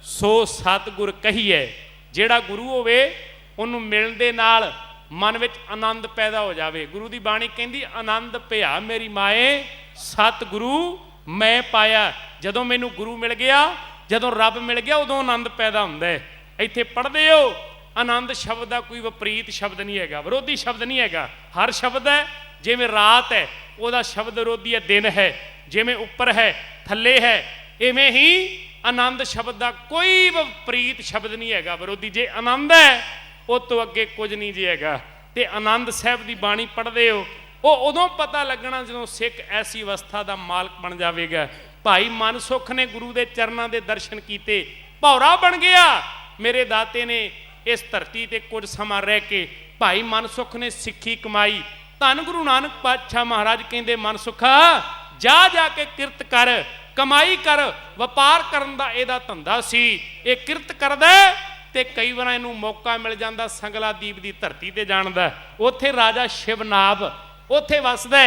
ਸੋ ਸਤਿਗੁਰ ਕਹੀਐ। ਜਿਹੜਾ ਗੁਰੂ ਹੋਵੇ ਉਹਨੂੰ ਮਿਲਣ ਦੇ ਨਾਲ ਮਨ ਵਿੱਚ ਆਨੰਦ ਪੈਦਾ ਹੋ ਜਾਵੇ। ਗੁਰੂ ਦੀ ਬਾਣੀ ਕਹਿੰਦੀ ਆਨੰਦ ਭਿਆ ਮੇਰੀ ਮਾਏ ਸਤਿਗੁਰੂ ਮੈਂ ਪਾਇਆ। ਜਦੋਂ ਮੈਨੂੰ ਗੁਰੂ ਮਿਲ ਗਿਆ, ਜਦੋਂ ਰੱਬ ਮਿਲ ਗਿਆ, ਉਦੋਂ ਆਨੰਦ ਪੈਦਾ ਹੁੰਦਾ ਹੈ। ਇੱਥੇ ਪੜ੍ਹਦੇ ਹੋ, ਆਨੰਦ ਸ਼ਬਦ ਦਾ ਕੋਈ ਵਿਪਰੀਤ ਸ਼ਬਦ ਨਹੀਂ ਹੈਗਾ, ਵਿਰੋਧੀ ਸ਼ਬਦ ਨਹੀਂ ਹੈਗਾ। ਹਰ ਸ਼ਬਦ ਹੈ, ਜਿਵੇਂ ਰਾਤ ਹੈ ਉਹਦਾ ਸ਼ਬਦ ਵਿਰੋਧੀ ਹੈ ਦਿਨ ਹੈ, ਜਿਵੇਂ ਉੱਪਰ ਹੈ ਥੱਲੇ ਹੈ, ਇਵੇਂ ਹੀ ਆਨੰਦ ਸ਼ਬਦ ਦਾ ਕੋਈ ਵਿਪਰੀਤ ਸ਼ਬਦ ਨਹੀਂ ਹੈਗਾ, ਵਿਰੋਧੀ। ਜੇ ਆਨੰਦ ਹੈ ਉਹ ਤੋਂ ਅੱਗੇ ਕੁਝ ਨਹੀਂ ਜੀ ਹੈਗਾ। ਤੇ ਆਨੰਦ ਸਾਹਿਬ ਦੀ ਬਾਣੀ ਪੜ੍ਹਦੇ ਹੋ, ਉਹ ਉਦੋਂ ਪਤਾ ਲੱਗਣਾ ਜਦੋਂ ਸਿੱਖ ਐਸੀ ਅਵਸਥਾ ਦਾ ਮਾਲਕ ਬਣ ਜਾਵੇਗਾ। ਭਾਈ ਮਨ ਸੁਖ ਨੇ ਗੁਰੂ ਦੇ ਚਰਨਾਂ ਦੇ ਦਰਸ਼ਨ ਕੀਤੇ, ਭੌਰਾ ਬਣ ਗਿਆ। ਮੇਰੇ ਦਾਤੇ ਨੇ ਇਸ ਧਰਤੀ ਤੇ ਕੁਝ ਸਮਾਂ ਰਹਿ ਕੇ ਭਾਈ ਮਨ ਸੁਖ ਨੇ ਸਿੱਖੀ ਕਮਾਈ। ਧੰਨ ਗੁਰੂ ਨਾਨਕ ਪਾਤਸ਼ਾਹ ਮਹਾਰਾਜ ਕਹਿੰਦੇ ਮਨ ਸੁਖਾ ਜਾ ਜਾ ਕੇ ਕਿਰਤ ਕਰ, ਕਮਾਈ ਕਰ। ਵਪਾਰ ਕਰਨ ਦਾ ਇਹਦਾ ਧੰਦਾ ਸੀ, ਇਹ ਕਿਰਤ ਕਰਦਾ ਤੇ ਕਈ ਵਾਰ ਇਹਨੂੰ ਮੌਕਾ ਮਿਲ ਜਾਂਦਾ ਸੰਗਲਾ ਦੀਪ ਦੀ ਧਰਤੀ ਤੇ ਜਾਣ ਦਾ। ਉੱਥੇ ਰਾਜਾ ਸ਼ਿਵਨਾਭ ਉੱਥੇ ਵਸਦਾ,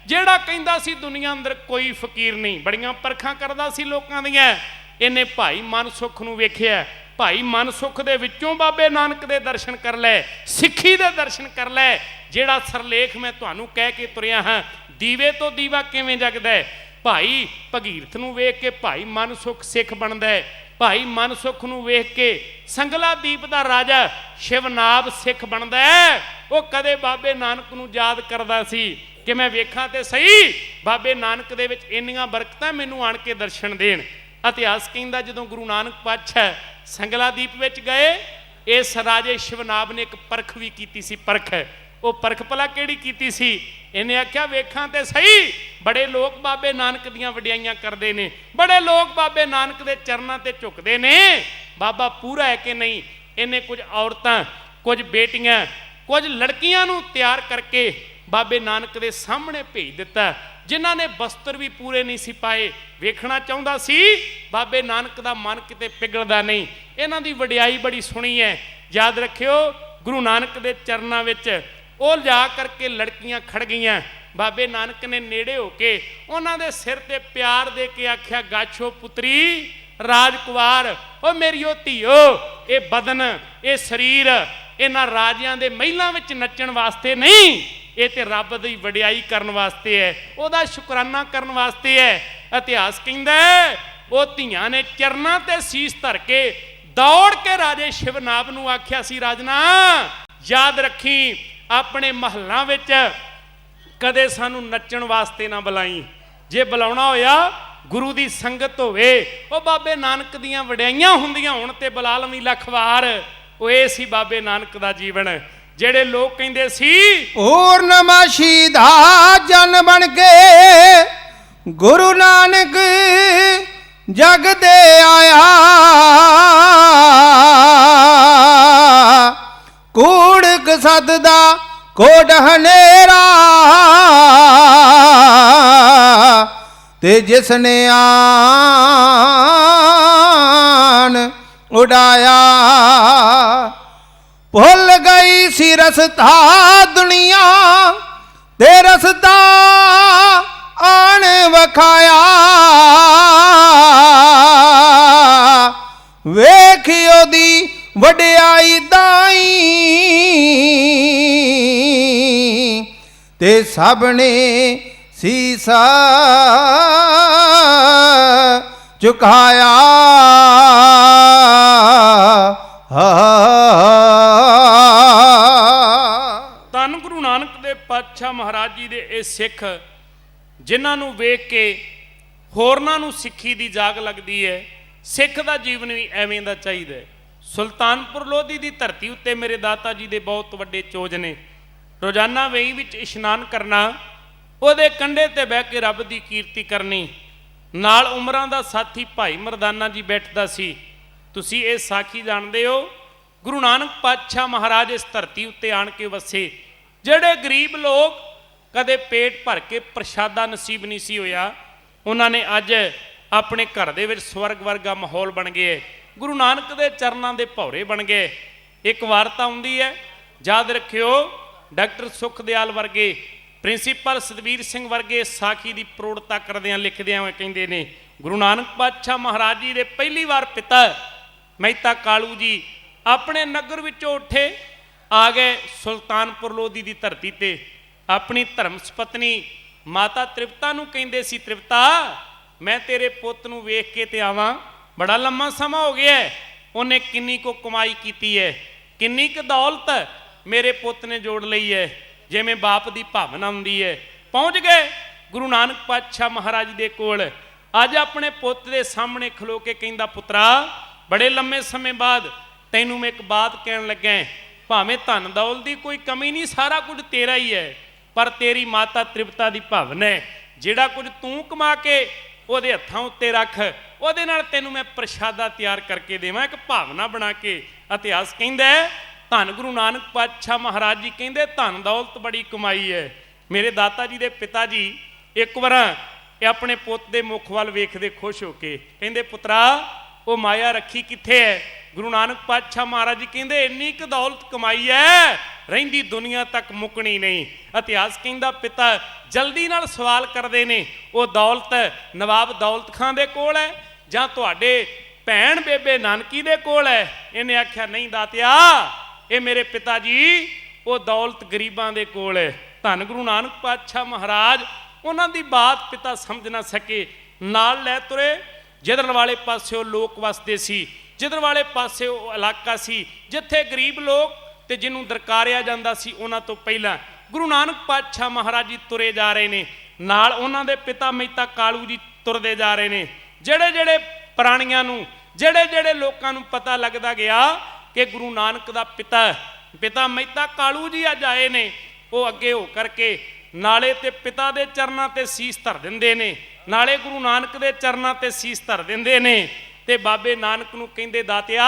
ਜਿਹੜਾ ਕਹਿੰਦਾ ਸੀ ਦੁਨੀਆ ਅੰਦਰ ਕੋਈ ਫਕੀਰ ਨਹੀਂ, ਬੜੀਆਂ ਪਰਖਾਂ ਕਰਦਾ ਸੀ ਲੋਕਾਂ ਦੀਆਂ। ਇਹਨੇ ਭਾਈ ਮਨ ਸੁਖ ਨੂੰ ਵੇਖਿਆ। ਭਾਈ ਮਨ ਸੁਖ ਦੇ ਵਿੱਚੋਂ ਬਾਬੇ ਨਾਨਕ ਦੇ ਦਰਸ਼ਨ ਕਰ ਲੈ, ਸਿੱਖੀ ਦੇ ਦਰਸ਼ਨ ਕਰ ਲੈ। ਜਿਹੜਾ ਸਰਲੇਖ ਮੈਂ ਤੁਹਾਨੂੰ ਕਹਿ ਕੇ ਤੁਰਿਆ ਹਾਂ, ਦੀਵੇ ਤੋਂ ਦੀਵਾ ਕਿਵੇਂ ਜਗਦਾ ਹੈ। ਭਾਈ ਭਗੀਰਥ ਨੂੰ ਵੇਖ ਕੇ ਭਾਈ ਮਨ ਸੁਖ ਸਿੱਖ ਬਣਦਾ ਹੈ। ਭਾਈ ਮਨ ਸੁਖ ਨੂੰ ਵੇਖ ਕੇ ਸੰਗਲਾ ਦੀਪ ਦਾ ਰਾਜਾ ਸ਼ਿਵਨਾਭ ਸਿੱਖ ਬਣਦਾ ਹੈ। ਉਹ ਕਦੇ ਬਾਬੇ ਨਾਨਕ ਨੂੰ ਯਾਦ ਕਰਦਾ ਸੀ ਕਿ ਮੈਂ ਵੇਖਾਂ ਤੇ ਸਹੀ ਬਾਬੇ ਨਾਨਕ ਦੇ ਵਿੱਚ ਇੰਨੀਆਂ ਬਰਕਤਾਂ, ਮੈਨੂੰ ਆਣ ਕੇ ਦਰਸ਼ਨ ਦੇਣ। ਇਤਿਹਾਸ ਕਹਿੰਦਾ ਜਦੋਂ ਗੁਰੂ ਨਾਨਕ ਪਾਤਸ਼ਾਹ ਸੰਗਲਾ ਦੀਪ ਵਿੱਚ ਗਏ, ਇਸ ਰਾਜੇ ਸ਼ਿਵਨਾਭ ਨੇ ਇੱਕ ਪਰਖ ਵੀ ਕੀਤੀ ਸੀ। ਪਰਖ, ਉਹ ਪਰਖ ਭਲਾ ਕਿਹੜੀ ਕੀਤੀ ਸੀ? ਇਹਨੇ ਆਖਿਆ ਵੇਖਾਂ ਤੇ ਸਹੀ ਬੜੇ ਲੋਕ ਬਾਬੇ ਨਾਨਕ ਦੀਆਂ ਵਡਿਆਈਆਂ ਕਰਦੇ ਨੇ, ਬੜੇ ਲੋਕ ਬਾਬੇ ਨਾਨਕ ਦੇ ਚਰਨਾਂ ਤੇ ਝੁਕਦੇ ਨੇ, ਬਾਬਾ ਪੂਰਾ ਹੈ ਕਿ ਨਹੀਂ? ਇਹਨੇ ਕੁਝ ਔਰਤਾਂ, ਕੁਝ ਬੇਟੀਆਂ, ਕੁਝ ਲੜਕੀਆਂ ਨੂੰ ਤਿਆਰ ਕਰਕੇ ਬਾਬੇ ਨਾਨਕ ਦੇ ਸਾਹਮਣੇ ਭੇਜ ਦਿੱਤਾ, ਜਿਨ੍ਹਾਂ ਨੇ ਬਸਤਰ ਵੀ ਪੂਰੇ ਨਹੀਂ ਸੀ ਪਾਏ। ਵੇਖਣਾ ਚਾਹੁੰਦਾ ਸੀ ਬਾਬੇ ਨਾਨਕ ਦਾ ਮਨ ਕਿਤੇ ਪਿਘਲਦਾ ਨਹੀਂ। ਇਹਨਾਂ ਦੀ ਵਡਿਆਈ ਬੜੀ ਸੁਣੀ ਹੈ। ਯਾਦ ਰੱਖਿਓ, ਗੁਰੂ ਨਾਨਕ ਦੇ ਚਰਨਾਂ ਵਿੱਚ ਉਹ ਜਾ ਕਰਕੇ ਲੜਕੀਆਂ ਖੜ ਗਈਆਂ। ਬਾਬੇ ਨਾਨਕ ਨੇ ਨੇੜੇ ਹੋ ਕੇ ਉਹਨਾਂ ਦੇ ਸਿਰ ਤੇ ਪਿਆਰ ਦੇ ਕੇ ਆਖਿਆ, ਗਾਛੋ ਪੁੱਤਰੀ ਰਾਜਕੁਮਾਰ ਉਹ ਮੇਰੀਓ ਧੀਓ, ਇਹ ਬਦਨ, ਇਹ ਸਰੀਰ ਇਹਨਾਂ ਰਾਜਿਆਂ ਦੇ ਮਹਿਲਾਂ ਵਿੱਚ ਨੱਚਣ ਵਾਸਤੇ ਨਹੀਂ, ਇਹ ਤੇ ਰੱਬ ਦੀ ਵਡਿਆਈ ਕਰਨ ਵਾਸਤੇ ਹੈ, ਉਹਦਾ ਸ਼ੁਕਰਾਨਾ ਕਰਨ ਵਾਸਤੇ ਹੈ। ਇਤਿਹਾਸ ਕਹਿੰਦਾ ਉਹ ਧੀਆਂ ਨੇ ਚਰਨਾਂ ਤੇ ਸੀਸ ਧਰ ਕੇ ਦੌੜ ਕੇ ਰਾਜੇ ਸ਼ਿਵਨਾਭ ਨੂੰ ਆਖਿਆ ਸੀ, ਰਾਜਨਾ ਯਾਦ ਰੱਖੀ ਆਪਣੇ ਮਹੱਲਾਂ ਵਿੱਚ ਕਦੇ ਸਾਨੂੰ ਨੱਚਣ ਵਾਸਤੇ ਨਾ ਬੁਲਾਈ, ਜੇ ਬੁਲਾਉਣਾ ਹੋਇਆ ਗੁਰੂ ਦੀ ਸੰਗਤ ਹੋਵੇ, ਉਹ ਬਾਬੇ ਨਾਨਕ ਦੀਆਂ ਵਡਿਆਈਆਂ ਹੁੰਦੀਆਂ ਹੁਣ ਤੇ ਬੁਲਾ ਲਵੀਂ ਲੱਖ ਵਾਰ। ਉਹ ਇਹ ਸੀ ਬਾਬੇ ਨਾਨਕ ਦਾ ਜੀਵਨ। ਜਿਹੜੇ ਲੋਕ ਕਹਿੰਦੇ ਸੀ ਪੂਰਨਮਾਸ਼ੀ ਦਾ ਜਨ ਬਣ ਕੇ ਗੁਰੂ ਨਾਨਕ ਜਗ ਤੇ ਆਇਆ, ਕੂੜਕ ਸਦ ਦਾ ਕੋਡ ਹਨੇਰਾ, ਤੇ ਜਿਸ ਨੇ ਆਨ ਉਡਾਇਆ, ਭੁੱਲ ਗਈ ਸੀ ਰਸਤਾ ਦੁਨੀਆ, ਤੇ ਰਸਤਾ ਆਣ ਵਖਾਇਆ, ਵੇਖੀ ਉਹਦੀ ਵਡਿਆਈ ਦਾਈ, ਤੇ ਸਭ ਨੇ ਸੀਸਾ ਝੁਕਾਇਆ। ਧੰਨ ਗੁਰੂ ਨਾਨਕ ਦੇਵ ਪਾਤਸ਼ਾਹ ਮਹਾਰਾਜ ਜੀ ਦੇ ਇਹ ਸਿੱਖ, ਜਿਨ੍ਹਾਂ ਨੂੰ ਵੇਖ ਕੇ ਹੋਰਨਾਂ ਨੂੰ ਸਿੱਖੀ ਦੀ ਜਾਗ ਲੱਗਦੀ ਹੈ। ਸਿੱਖ ਦਾ ਜੀਵਨ ਵੀ ਐਵੇਂ ਦਾ ਚਾਹੀਦਾ ਹੈ। ਸੁਲਤਾਨਪੁਰ ਲੋਧੀ ਦੀ ਧਰਤੀ ਉੱਤੇ ਮੇਰੇ ਦਾਤਾ ਜੀ ਦੇ ਬਹੁਤ ਵੱਡੇ ਚੋਜ ਨੇ। ਰੋਜ਼ਾਨਾ ਵੇਈ ਵਿੱਚ ਇਸ਼ਨਾਨ ਕਰਨਾ, ਉਹਦੇ ਕੰਢੇ ਤੇ ਬਹਿ ਕੇ ਰੱਬ ਦੀ ਕੀਰਤੀ ਕਰਨੀ। ਨਾਲ ਉਮਰਾਂ ਦਾ ਸਾਥੀ ਭਾਈ ਮਰਦਾਨਾ ਜੀ ਬੈਠਦਾ ਸੀ। ਤੁਸੀਂ ਇਹ ਸਾਖੀ ਜਾਣਦੇ ਹੋ, ਗੁਰੂ ਨਾਨਕ ਪਾਤਸ਼ਾਹ ਮਹਾਰਾਜ ਇਸ ਧਰਤੀ ਉੱਤੇ ਆਣ ਕੇ ਵਸੇ। ਜਿਹੜੇ ਗਰੀਬ ਲੋਕ ਕਦੇ ਪੇਟ ਭਰ ਕੇ ਪ੍ਰਸ਼ਾਦਾ ਨਸੀਬ ਨਹੀਂ ਸੀ ਹੋਇਆ, ਉਹਨਾਂ ਨੇ ਅੱਜ ਆਪਣੇ ਘਰ ਦੇ ਵਿੱਚ ਸਵਰਗ ਵਰਗਾ ਮਾਹੌਲ ਬਣ ਗਏ। ਗੁਰੂ ਨਾਨਕ ਦੇ ਚਰਨਾਂ ਦੇ ਭੌਰੇ ਬਣ ਗਏ। ਇੱਕ ਵਾਰਤਾ ਹੁੰਦੀ ਹੈ, ਯਾਦ ਰੱਖਿਓ, ਡਾਕਟਰ ਸੁਖਦਿਆਲ ਵਰਗੇ, ਪ੍ਰਿੰਸੀਪਲ ਸਤਵੀਰ ਸਿੰਘ ਵਰਗੇ ਸਾਖੀ ਦੀ ਪ੍ਰੋੜਤਾ ਕਰਦਿਆਂ ਲਿਖਦਿਆਂ ਹੋਏ ਕਹਿੰਦੇ ਨੇ, ਗੁਰੂ ਨਾਨਕ ਪਾਤਸ਼ਾਹ ਮਹਾਰਾਜ ਜੀ ਦੇ ਪਹਿਲੀ ਵਾਰ ਪਿਤਾ ਮਹਿਤਾ ਕਾਲੂ ਜੀ ਆਪਣੇ ਨਗਰ ਵਿੱਚੋਂ ਉੱਠੇ, ਆ ਗਏ ਸੁਲਤਾਨਪੁਰ ਲੋਧੀ ਦੀ ਧਰਤੀ ਤੇ। ਆਪਣੀ ਧਰਮ ਸਪਤਨੀ ਮਾਤਾ ਤ੍ਰਿਪਤਾ ਨੂੰ ਕਹਿੰਦੇ ਸੀ, ਤ੍ਰਿਪਤਾ ਮੈਂ ਤੇਰੇ ਪੁੱਤ ਨੂੰ ਵੇਖ ਕੇ ਤੇ ਆਵਾਂ, ਬੜਾ ਲੰਮਾ ਸਮਾਂ ਹੋ ਗਿਆ, ਉਹਨੇ ਕਿੰਨੀ ਕੁ ਕਮਾਈ ਕੀਤੀ ਹੈ, ਕਿੰਨੀ ਕੁ ਦੌਲਤ ਮੇਰੇ ਪੁੱਤ ਨੇ ਜੋੜ ਲਈ ਹੈ। ਜਿਵੇਂ ਬਾਪ ਦੀ ਭਾਵਨਾ ਹੁੰਦੀ ਹੈ। ਪਹੁੰਚ ਗਏ ਗੁਰੂ ਨਾਨਕ ਪਾਤਸ਼ਾਹ ਮਹਾਰਾਜ ਦੇ ਕੋਲ। ਅੱਜ ਆਪਣੇ ਪੁੱਤ ਦੇ ਸਾਹਮਣੇ ਖਲੋ ਕੇ ਕਹਿੰਦਾ, ਪੁੱਤਰਾ ਬੜੇ ਲੰਮੇ ਸਮੇਂ ਬਾਅਦ ਤੈਨੂੰ ਮੈਂ ਇੱਕ ਬਾਤ ਕਹਿਣ ਲੱਗਾ। ਭਾਵੇਂ ਧਨ ਦੌਲਤ ਦੀ ਕੋਈ ਕਮੀ ਨਹੀਂ, ਸਾਰਾ ਕੁਝ ਤੇਰਾ ਹੀ ਹੈ, ਪਰ ਤੇਰੀ ਮਾਤਾ ਤ੍ਰਿਪਤਾ ਦੀ ਭਾਵਨਾ ਹੈ, ਜਿਹੜਾ ਕੁਝ ਤੂੰ ਕਮਾ ਕੇ ਉਹਦੇ ਹੱਥਾਂ ਉੱਤੇ ਰੱਖ, ਉਹਦੇ ਨਾਲ ਤੈਨੂੰ ਮੈਂ ਪ੍ਰਸ਼ਾਦਾ ਤਿਆਰ ਕਰਕੇ ਦੇਵਾਂ, ਇੱਕ ਭਾਵਨਾ ਬਣਾ ਕੇ। ਇਤਿਹਾਸ ਕਹਿੰਦਾ ਧੰਨ ਗੁਰੂ ਨਾਨਕ ਪਾਤਸ਼ਾਹ ਮਹਾਰਾਜ ਜੀ ਕਹਿੰਦੇ ਧਨ ਦੌਲਤ ਬੜੀ ਕਮਾਈ ਹੈ। ਮੇਰੇ ਦਾਤਾ ਜੀ ਦੇ ਪਿਤਾ ਜੀ ਇੱਕ ਵਾਰ ਇਹ ਆਪਣੇ ਪੁੱਤ ਦੇ ਮੁਖ ਵੱਲ ਵੇਖਦੇ ਖੁਸ਼ ਹੋ ਕੇ ਕਹਿੰਦੇ, ਪੁੱਤਰਾ ਉਹ ਮਾਇਆ ਰੱਖੀ ਕਿੱਥੇ ਹੈ? ਗੁਰੂ ਨਾਨਕ ਪਾਤਸ਼ਾਹ ਮਹਾਰਾਜ ਜੀ ਕਹਿੰਦੇ ਇੰਨੀ ਕੁ ਦੌਲਤ ਕਮਾਈ ਹੈ, ਰਹਿੰਦੀ ਦੁਨੀਆ ਤੱਕ ਮੁੱਕਣੀ ਨਹੀਂ। ਇਤਿਹਾਸ ਕਹਿੰਦਾ ਪਿਤਾ ਜਲਦੀ ਨਾਲ ਸਵਾਲ ਕਰਦੇ ਨੇ, ਉਹ ਦੌਲਤ ਨਵਾਬ ਦੌਲਤ ਖਾਂ ਦੇ ਕੋਲ ਹੈ ਜਾਂ ਤੁਹਾਡੇ ਭੈਣ ਬੇਬੇ ਨਾਨਕੀ ਦੇ ਕੋਲ ਹੈ? ਇਹਨੇ ਆਖਿਆ, ਨਹੀਂ ਦਾਤਿਆ, ਇਹ ਮੇਰੇ ਪਿਤਾ ਜੀ ਉਹ ਦੌਲਤ ਗਰੀਬਾਂ ਦੇ ਕੋਲ ਹੈ। ਧੰਨ ਗੁਰੂ ਨਾਨਕ ਪਾਤਸ਼ਾਹ ਮਹਾਰਾਜ ਉਹਨਾਂ ਦੀ ਬਾਤ ਪਿਤਾ ਸਮਝ ਨਾ ਸਕੇ, ਨਾਲ ਲੈ ਤੁਰੇ। ਜਿੱਧਰ ਵਾਲੇ ਪਾਸੇ ਉਹ ਲੋਕ ਵਸਦੇ ਸੀ, ਜਿੱਧਰ ਵਾਲੇ ਪਾਸੇ ਉਹ ਇਲਾਕਾ ਸੀ ਜਿੱਥੇ ਗਰੀਬ ਲੋਕ ਤੇ ਜਿਹਨੂੰ ਦਰਕਾਰਿਆ ਜਾਂਦਾ ਸੀ, ਉਹਨਾਂ ਤੋਂ ਪਹਿਲਾਂ ਗੁਰੂ ਨਾਨਕ ਪਾਤਸ਼ਾਹ ਮਹਾਰਾਜ ਜੀ ਤੁਰੇ ਜਾ ਰਹੇ ਨੇ। ਨਾਲ ਉਹਨਾਂ ਦੇ ਪਿਤਾ ਮਹਿਤਾ ਕਾਲੂ ਜੀ ਤੁਰਦੇ ਜਾ ਰਹੇ ਨੇ। ਜਿਹੜੇ ਜਿਹੜੇ ਪ੍ਰਾਣੀਆਂ ਨੂੰ, ਜਿਹੜੇ ਜਿਹੜੇ ਲੋਕਾਂ ਨੂੰ ਪਤਾ ਲੱਗਦਾ ਗਿਆ ਕਿ ਗੁਰੂ ਨਾਨਕ ਦਾ ਪਿਤਾ ਮਹਿਤਾ ਕਾਲੂ ਜੀ ਅੱਜ ਆਏ ਨੇ, ਉਹ ਅੱਗੇ ਹੋ ਕਰਕੇ ਨਾਲੇ ਤੇ ਪਿਤਾ ਦੇ ਚਰਨਾਂ ਤੇ ਸੀਸ ਧਰ ਦਿੰਦੇ ਨੇ, ਨਾਲੇ ਗੁਰੂ ਨਾਨਕ ਦੇ ਚਰਨਾਂ ਤੇ ਸੀਸ ਧਰ ਦਿੰਦੇ ਨੇ। ਤੇ ਬਾਬੇ ਨਾਨਕ ਨੂੰ ਕਹਿੰਦੇ, ਦਾਤਿਆ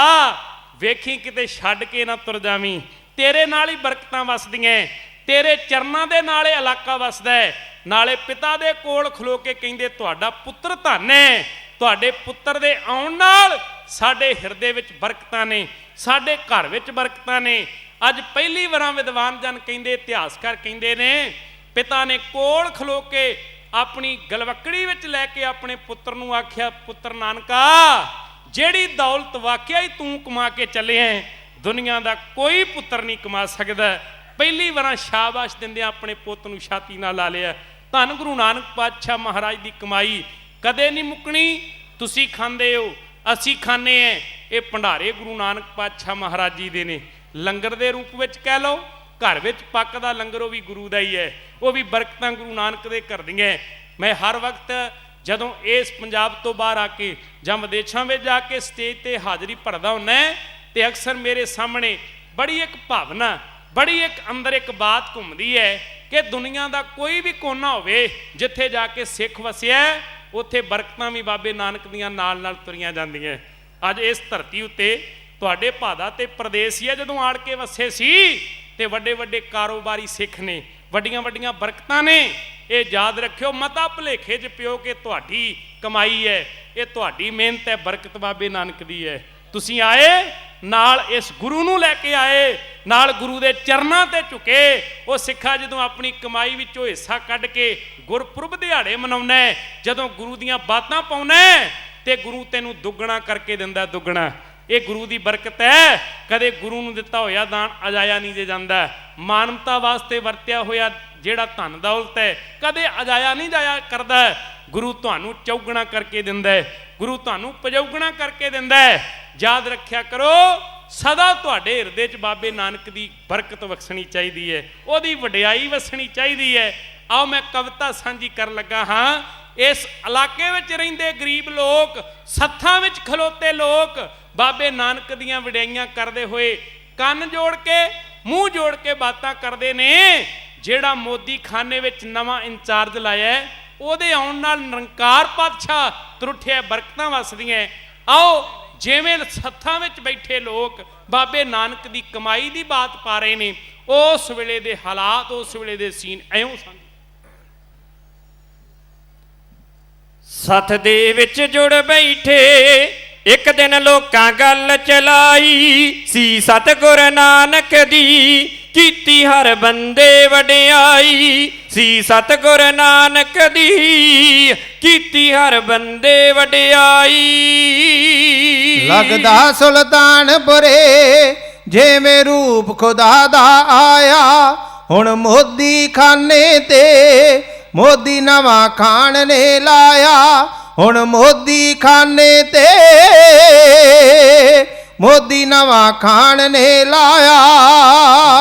ਵੇਖੀ ਕਿਤੇ ਛੱਡ ਕੇ ਨਾ ਤੁਰ ਜਾਵੀਂ, ਤੇਰੇ ਨਾਲ ਹੀ ਬਰਕਤਾਂ ਵਸਦੀਆਂ, ਤੇਰੇ ਚਰਨਾਂ ਦੇ ਨਾਲੇ ਇਲਾਕਾ ਵਸਦਾ ਹੈ। ਨਾਲੇ ਪਿਤਾ ਦੇ ਕੋਲ ਖਲੋ ਕੇ ਕਹਿੰਦੇ, ਤੁਹਾਡਾ ਪੁੱਤਰ ਧੰਨ ਹੈ, ਤੁਹਾਡੇ ਪੁੱਤਰ ਦੇ ਆਉਣ ਨਾਲ ਸਾਡੇ ਹਿਰਦੇ ਵਿੱਚ ਬਰਕਤਾਂ ਨੇ, ਸਾਡੇ ਘਰ ਵਿੱਚ ਬਰਕਤਾਂ ਨੇ। ਅੱਜ ਪਹਿਲੀ ਵਾਰਾਂ ਵਿਦਵਾਨ ਜਨ ਕਹਿੰਦੇ, ਇਤਿਹਾਸਕਾਰ ਕਹਿੰਦੇ ਨੇ, ਪਿਤਾ ਨੇ ਕੋਲ ਖਲੋ ਕੇ ਆਪਣੀ ਗਲਵੱਕੜੀ ਵਿੱਚ ਲੈ ਕੇ ਆਪਣੇ ਪੁੱਤਰ ਨੂੰ ਆਖਿਆ, ਪੁੱਤਰ ਨਾਨਕਾ, ਜਿਹੜੀ ਦੌਲਤ ਵਾਕਿਆ ਹੀ ਤੂੰ ਕਮਾ ਕੇ ਚੱਲਿਆ, ਦੁਨੀਆ ਦਾ ਕੋਈ ਪੁੱਤਰ ਨਹੀਂ ਕਮਾ ਸਕਦਾ। ਪਹਿਲੀ ਵਾਰ ਸ਼ਾਬਾਸ਼ ਦਿੰਦਿਆਂ ਆਪਣੇ ਪੁੱਤ ਨੂੰ ਛਾਤੀ ਨਾਲ ਲਾ ਲਿਆ। ਧੰਨ ਗੁਰੂ ਨਾਨਕ ਪਾਤਸ਼ਾਹ ਮਹਾਰਾਜ ਦੀ ਕਮਾਈ ਕਦੇ ਨਹੀਂ ਮੁੱਕਣੀ। ਤੁਸੀਂ ਖਾਂਦੇ ਹੋ, ਅਸੀਂ ਖਾਂਦੇ ਹਾਂ, ਇਹ ਭੰਡਾਰੇ ਗੁਰੂ ਨਾਨਕ ਪਾਤਸ਼ਾਹ ਮਹਾਰਾਜ ਜੀ ਦੇ ਨੇ। ਲੰਗਰ ਦੇ ਰੂਪ ਵਿੱਚ ਕਹਿ ਲਓ, ਘਰ ਵਿੱਚ ਪੱਕਦਾ ਲੰਗਰ ਉਹ ਵੀ ਗੁਰੂ ਦਾ ਹੀ ਹੈ, ਉਹ ਵੀ ਬਰਕਤਾਂ ਗੁਰੂ ਨਾਨਕ ਦੇ ਘਰ ਦੀਆਂ। ਮੈਂ ਹਰ ਵਕਤ ਜਦੋਂ ਇਸ ਪੰਜਾਬ ਤੋਂ ਬਾਹਰ ਆ ਕੇ ਜਾਂ ਵਿਦੇਸ਼ਾਂ ਵਿੱਚ ਜਾ ਕੇ ਸਟੇਜ ਤੇ ਹਾਜ਼ਰੀ ਭਰਦਾ ਹੁੰਦਾ ਤੇ ਅਕਸਰ ਮੇਰੇ ਸਾਹਮਣੇ ਬੜੀ ਇੱਕ ਭਾਵਨਾ, ਬੜੀ ਇੱਕ ਅੰਦਰ ਇੱਕ ਬਾਤ ਘੁੰਮਦੀ ਹੈ ਕਿ ਦੁਨੀਆ ਦਾ ਕੋਈ ਵੀ ਕੋਨਾ ਹੋਵੇ ਜਿੱਥੇ ਜਾ ਕੇ ਸਿੱਖ ਵਸਿਆ, ਉੱਥੇ ਬਰਕਤਾਂ ਵੀ ਬਾਬੇ ਨਾਨਕ ਦੀਆਂ ਨਾਲ ਨਾਲ ਤੁਰੀਆਂ ਜਾਂਦੀਆਂ। ਅੱਜ ਇਸ ਧਰਤੀ ਉੱਤੇ ਤੁਹਾਡੇ ਭਾਦਾ ਤੇ ਪ੍ਰਦੇਸੀਆ ਜਦੋਂ ਆੜ ਕੇ ਵਸੇ ਸੀ ਤੇ ਵੱਡੇ ਵੱਡੇ ਕਾਰੋਬਾਰੀ ਸਿੱਖ ਨੇ, ਵੱਡੀਆਂ ਵੱਡੀਆਂ ਬਰਕਤਾਂ ਨੇ। ਇਹ ਯਾਦ ਰੱਖਿਓ, ਮਤਾ ਭੁਲੇਖੇ 'ਚ ਪਿਓ ਕਿ ਤੁਹਾਡੀ ਕਮਾਈ ਹੈ, ਇਹ ਤੁਹਾਡੀ ਮਿਹਨਤ ਹੈ, ਬਰਕਤ ਬਾਬੇ ਨਾਨਕ ਦੀ ਹੈ। ਤੁਸੀਂ ਆਏ ਨਾਲ ਇਸ ਗੁਰੂ ਨੂੰ ਲੈ ਕੇ ਆਏ, ਨਾਲ ਗੁਰੂ ਦੇ ਚਰਨਾਂ ਤੇ ਝੁਕੇ। ਉਹ ਸਿੱਖਾ ਜਦੋਂ ਆਪਣੀ ਕਮਾਈ ਵਿੱਚੋਂ ਹਿੱਸਾ ਕੱਢ ਕੇ ਗੁਰਪੁਰਬ ਦਿਹਾੜੇ ਮਨਾਉਣਾ, ਜਦੋਂ ਗੁਰੂ ਦੀਆਂ ਬਾਤਾਂ ਪਾਉਣਾ ਤੇ ਗੁਰੂ ਤੈਨੂੰ ਦੁੱਗਣਾ ਕਰਕੇ ਦਿੰਦਾ, ਦੁੱਗਣਾ। ਇਹ ਗੁਰੂ ਦੀ ਬਰਕਤ ਹੈ। ਕਦੇ ਗੁਰੂ ਨੂੰ ਦਿੱਤਾ ਹੋਇਆ ਦਾਨ ਅਜਾਇਆ ਨਹੀਂ ਜੇ ਜਾਂਦਾ। ਮਾਨਵਤਾ ਵਾਸਤੇ ਵਰਤਿਆ ਹੋਇਆ ਜਿਹੜਾ ਧਨ ਦੌਲਤ ਹੈ ਕਦੇ ਅਜਾਇਆ ਨਹੀਂ ਜਾਇਆ ਕਰਦਾ। ਗੁਰੂ ਤੁਹਾਨੂੰ ਚੌਗਣਾ ਕਰਕੇ ਦਿੰਦਾ ਹੈ, ਗੁਰੂ ਤੁਹਾਨੂੰ ਪਜੌਗਣਾ ਕਰਕੇ ਦਿੰਦਾ ਹੈ। ਯਾਦ ਰੱਖਿਆ ਕਰੋ, ਸਦਾ ਤੁਹਾਡੇ ਹਿਰਦੇ 'ਚ ਬਾਬੇ ਨਾਨਕ ਦੀ ਬਰਕਤ ਵਸਣੀ ਚਾਹੀਦੀ ਹੈ, ਉਹਦੀ ਵਡਿਆਈ ਵਸਣੀ ਚਾਹੀਦੀ ਹੈ। ਆਓ ਮੈਂ ਕਵਿਤਾ ਸਾਂਝੀ ਕਰਨ ਲੱਗਾ ਹਾਂ। ਇਸ ਇਲਾਕੇ ਵਿੱਚ ਰਹਿੰਦੇ ਗਰੀਬ ਲੋਕ, ਸੱਥਾਂ ਵਿੱਚ ਖਲੋਤੇ ਲੋਕ ਬਾਬੇ ਨਾਨਕ ਦੀਆਂ ਵਡਿਆਈਆਂ ਕਰਦੇ ਹੋਏ ਕੰਨ ਜੋੜ ਕੇ, ਮੂੰਹ ਜੋੜ ਕੇ ਬਾਤਾਂ ਕਰਦੇ ਨੇ। ਜਿਹੜਾ ਮੋਦੀ ਖਾਨੇ ਵਿੱਚ ਨਵਾਂ ਇੰਚਾਰਜ ਲਾਇਆ, ਉਹਦੇ ਆਉਣ ਨਾਲ ਨਿਰੰਕਾਰ ਪਾਤਸ਼ਾਹ ਤਰੁੱਠਿਆ, ਬਰਕਤਾਂ ਵਸਦੀਆਂ। ਆਓ ਜਿਵੇਂ ਸੱਥਾਂ ਵਿੱਚ ਬੈਠੇ ਲੋਕ ਬਾਬੇ ਨਾਨਕ ਦੀ ਕਮਾਈ ਦੀ ਬਾਤ ਪਾ ਰਹੇ ਨੇ, ਉਸ ਵੇਲੇ ਦੇ ਹਾਲਾਤ, ਉਸ ਵੇਲੇ ਦੇ ਸੀਨ ਐਉਂ ਸਨ। ਸੱਥ ਦੇ ਵਿੱਚ ਜੁੜ ਬੈਠੇ ਇੱਕ ਦਿਨ ਲੋਕਾਂ ਗੱਲ ਚਲਾਈ ਸੀ, ਸਤਿਗੁਰ ਨਾਨਕ ਦੀ ਕੀਤੀ ਹਰ ਬੰਦੇ ਵਡਿਆਈ ਸੀ, ਸਤਿਗੁਰ ਨਾਨਕ ਦੀ ਕੀਤੀ ਹਰ ਬੰਦੇ ਵਡਿਆਈ। ਲੱਗਦਾ ਸੁਲਤਾਨਪੁਰੇ ਜਿਵੇਂ ਰੂਪ ਖੁਦਾ ਦਾ ਆਇਆ, ਹੁਣ ਮੋਦੀ ਖਾਨੇ ਤੇ ਮੋਦੀ ਨਵਾਂ ਖਾਨ ਨੇ ਲਾਇਆ, ਹੁਣ ਮੋਦੀ ਖਾਨੇ ਤੇ ਮੋਦੀ ਨਵਾਂ ਖਾਨ ਨੇ ਲਾਇਆ।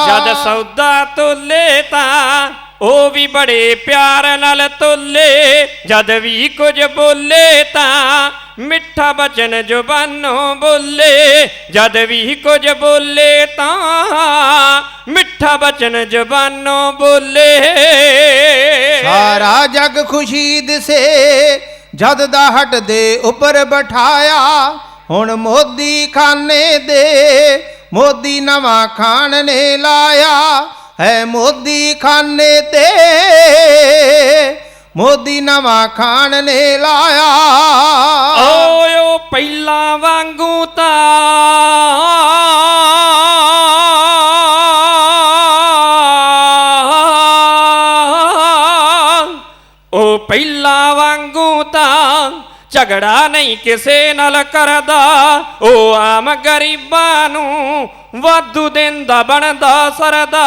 ਜਦ ਸੌਦਾ ਤੋਲੇ ਤਾਂ ਉਹ ਵੀ ਬੜੇ ਪਿਆਰ ਨਾਲ ਤੋਲੇ, ਜਦ ਵੀ ਕੁਝ ਬੋਲੇ ਤਾਂ ਮਿੱਠਾ ਬਚਨ ਜ਼ੁਬਾਨੋਂ ਬੋਲੇ, ਜਦ ਵੀ ਕੁਝ ਬੋਲੇ ਤਾਂ ਮਿੱਠਾ ਬਚਨ ਜ਼ੁਬਾਨੋਂ ਬੋਲੇ। ਸਾਰਾ ਜਗ ਖੁਸ਼ੀ ਦਿਸੇ ਜਦ ਦਾ ਹਟ ਦੇ ਉੱਪਰ ਬਿਠਾਇਆ, ਹੁਣ ਮੋਦੀ ਖਾਨੇ ਦੇ ਮੋਦੀ ਨਵਾਂ ਖਾਨ ਨੇ ਲਾਇਆ ਹੈ, ਮੋਦੀ ਖਾਨੇ ਤੇ ਮੋਦੀ ਨਵਾਂ ਖਾਨ ਨੇ ਲਾਇਆ। ਓਏ ਪਹਿਲਾਂ ਵਾਂਗੂ ਤਾਂ ਉਹ ਪਹਿਲਾਂ ਵਾਂਗੂ ਤਾਂ ਝਗੜਾ ਨਹੀਂ ਕਿਸੇ ਨਾਲ ਕਰਦਾ, ਉਹ ਆਮ ਗਰੀਬਾਂ ਨੂੰ ਵਾਧੂ ਦਿੰਦਾ ਬਣਦਾ ਸਰਦਾ,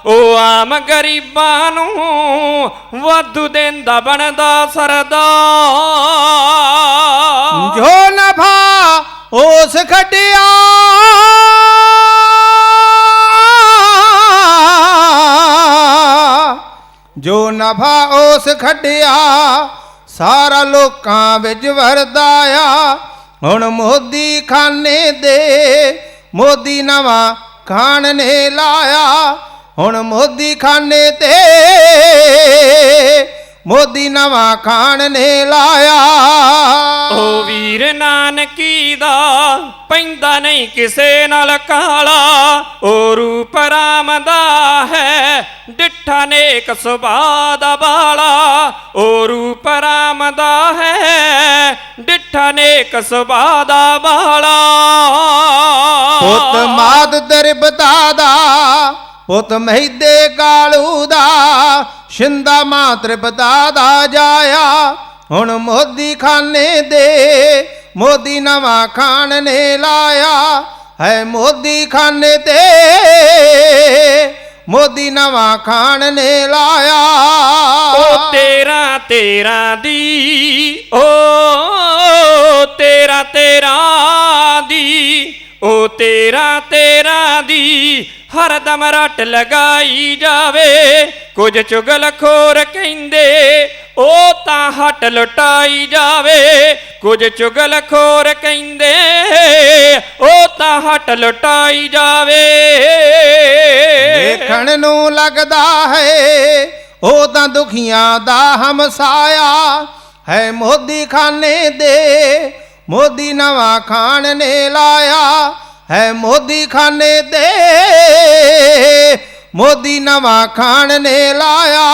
ਉਹ ਆਮ ਗਰੀਬਾਂ ਨੂੰ ਵਾਧੂ ਦਿੰਦਾ ਬਣਦਾ ਸਰਦਾ। ਜੋ ਨਫਾ ਉਸ ਖੱਟਿਆ ਜੋ ਨਫਾ ਉਸ ਖੱਟਿਆ, ਸਾਰਾ ਲੋਕਾਂ ਵਿੱਚ ਵਰਦਾਇਆ, ਹੁਣ ਮੋਦੀ ਖਾਨੇ ਦੇ ਮੋਦੀ ਨਵਾਂ ਖਾਨ ਨੇ ਲਾਇਆ, ਹੁਣ ਮੋਦੀ ਖਾਨੇ ਤੇ ਮੋਦੀ ਨਵਾਂ ਖਾਨ ਨੇ ਲਾਇਆ। ਓ ਵੀਰ ਨਾਨਕੀ ਦਾ ਪੈਂਦਾ ਨਹੀਂ ਕਿਸੇ ਨਾਲ ਕਾਲਾ, ਓ ਰੂਪ ਰਾਮ ਦਾ ਹੈ ਡਿੱਠਾ ਨੇਕ ਸੁਭਾਅ ਦਾ ਬਾਲਾ, ਓ ਰੂਪ ਰਾਮ ਦਾ ਹੈ ਡਿੱਠਾ ਨੇਕ ਸੁਭਾਅ ਦਾ ਬਾਲਾ। ਪੁੱਤ ਮਾਦ ਦਰਬਤਾ ਦਾ, ਪੁੱਤ ਮਹਿਦੇ ਕਾਲੂ ਦਾ, ਸ਼ਿੰਦਾ ਮਾਤਰ ਬਤਾ ਦਾ ਜਾਇਆ ਹੁਣ ਮੋਦੀ ਖਾਨੇ ਦੇ ਮੋਦੀ ਨਵਾਂ ਖਾਨ ਨੇ ਲਾਇਆ ਹੈ ਮੋਦੀ ਖਾਨੇ ਤੇ ਮੋਦੀ ਨਵਾਂ ਖਾਨ ਨੇ ਲਾਇਆ ਉਹ ਤੇਰਾ ਤੇਰਾ ਦੀ ਓ ਤੇਰਾ ਤੇਰਾ ਦੀ ਉਹ ਤੇਰਾ ਤੇਰਾ ਦੀ ਹਰਦਮ ਰੱਟ ਲਗਾਈ ਜਾਵੇ ਕੁਝ ਚੁਗਲਖੋਰ ਕਹਿੰਦੇ ਉਹ ਤਾਂ ਹੱਟ ਲੁਟਾਈ ਜਾਵੇ ਕੁਝ ਚੁਗਲਖੋਰ ਕਹਿੰਦੇ ਉਹ ਤਾਂ ਹੱਟ ਲੁਟਾਈ ਜਾਵੇ ਦੇਖਣ ਨੂੰ ਲੱਗਦਾ ਹੈ ਉਹ ਤਾਂ ਦੁਖੀਆਂ ਦਾ ਹਮਸਾਇਆ ਹੈ ਮੋਦੀ ਖਾਨੇ ਦੇ ਮੋਦੀ ਨਵਾਂ ਖਾਨ ਨੇ ਲਾਇਆ ਹੈ ਮੋਦੀ ਖਾਨੇ ਤੇ ਮੋਦੀ ਨਵਾਂ ਖਾਨ ਨੇ ਲਾਇਆ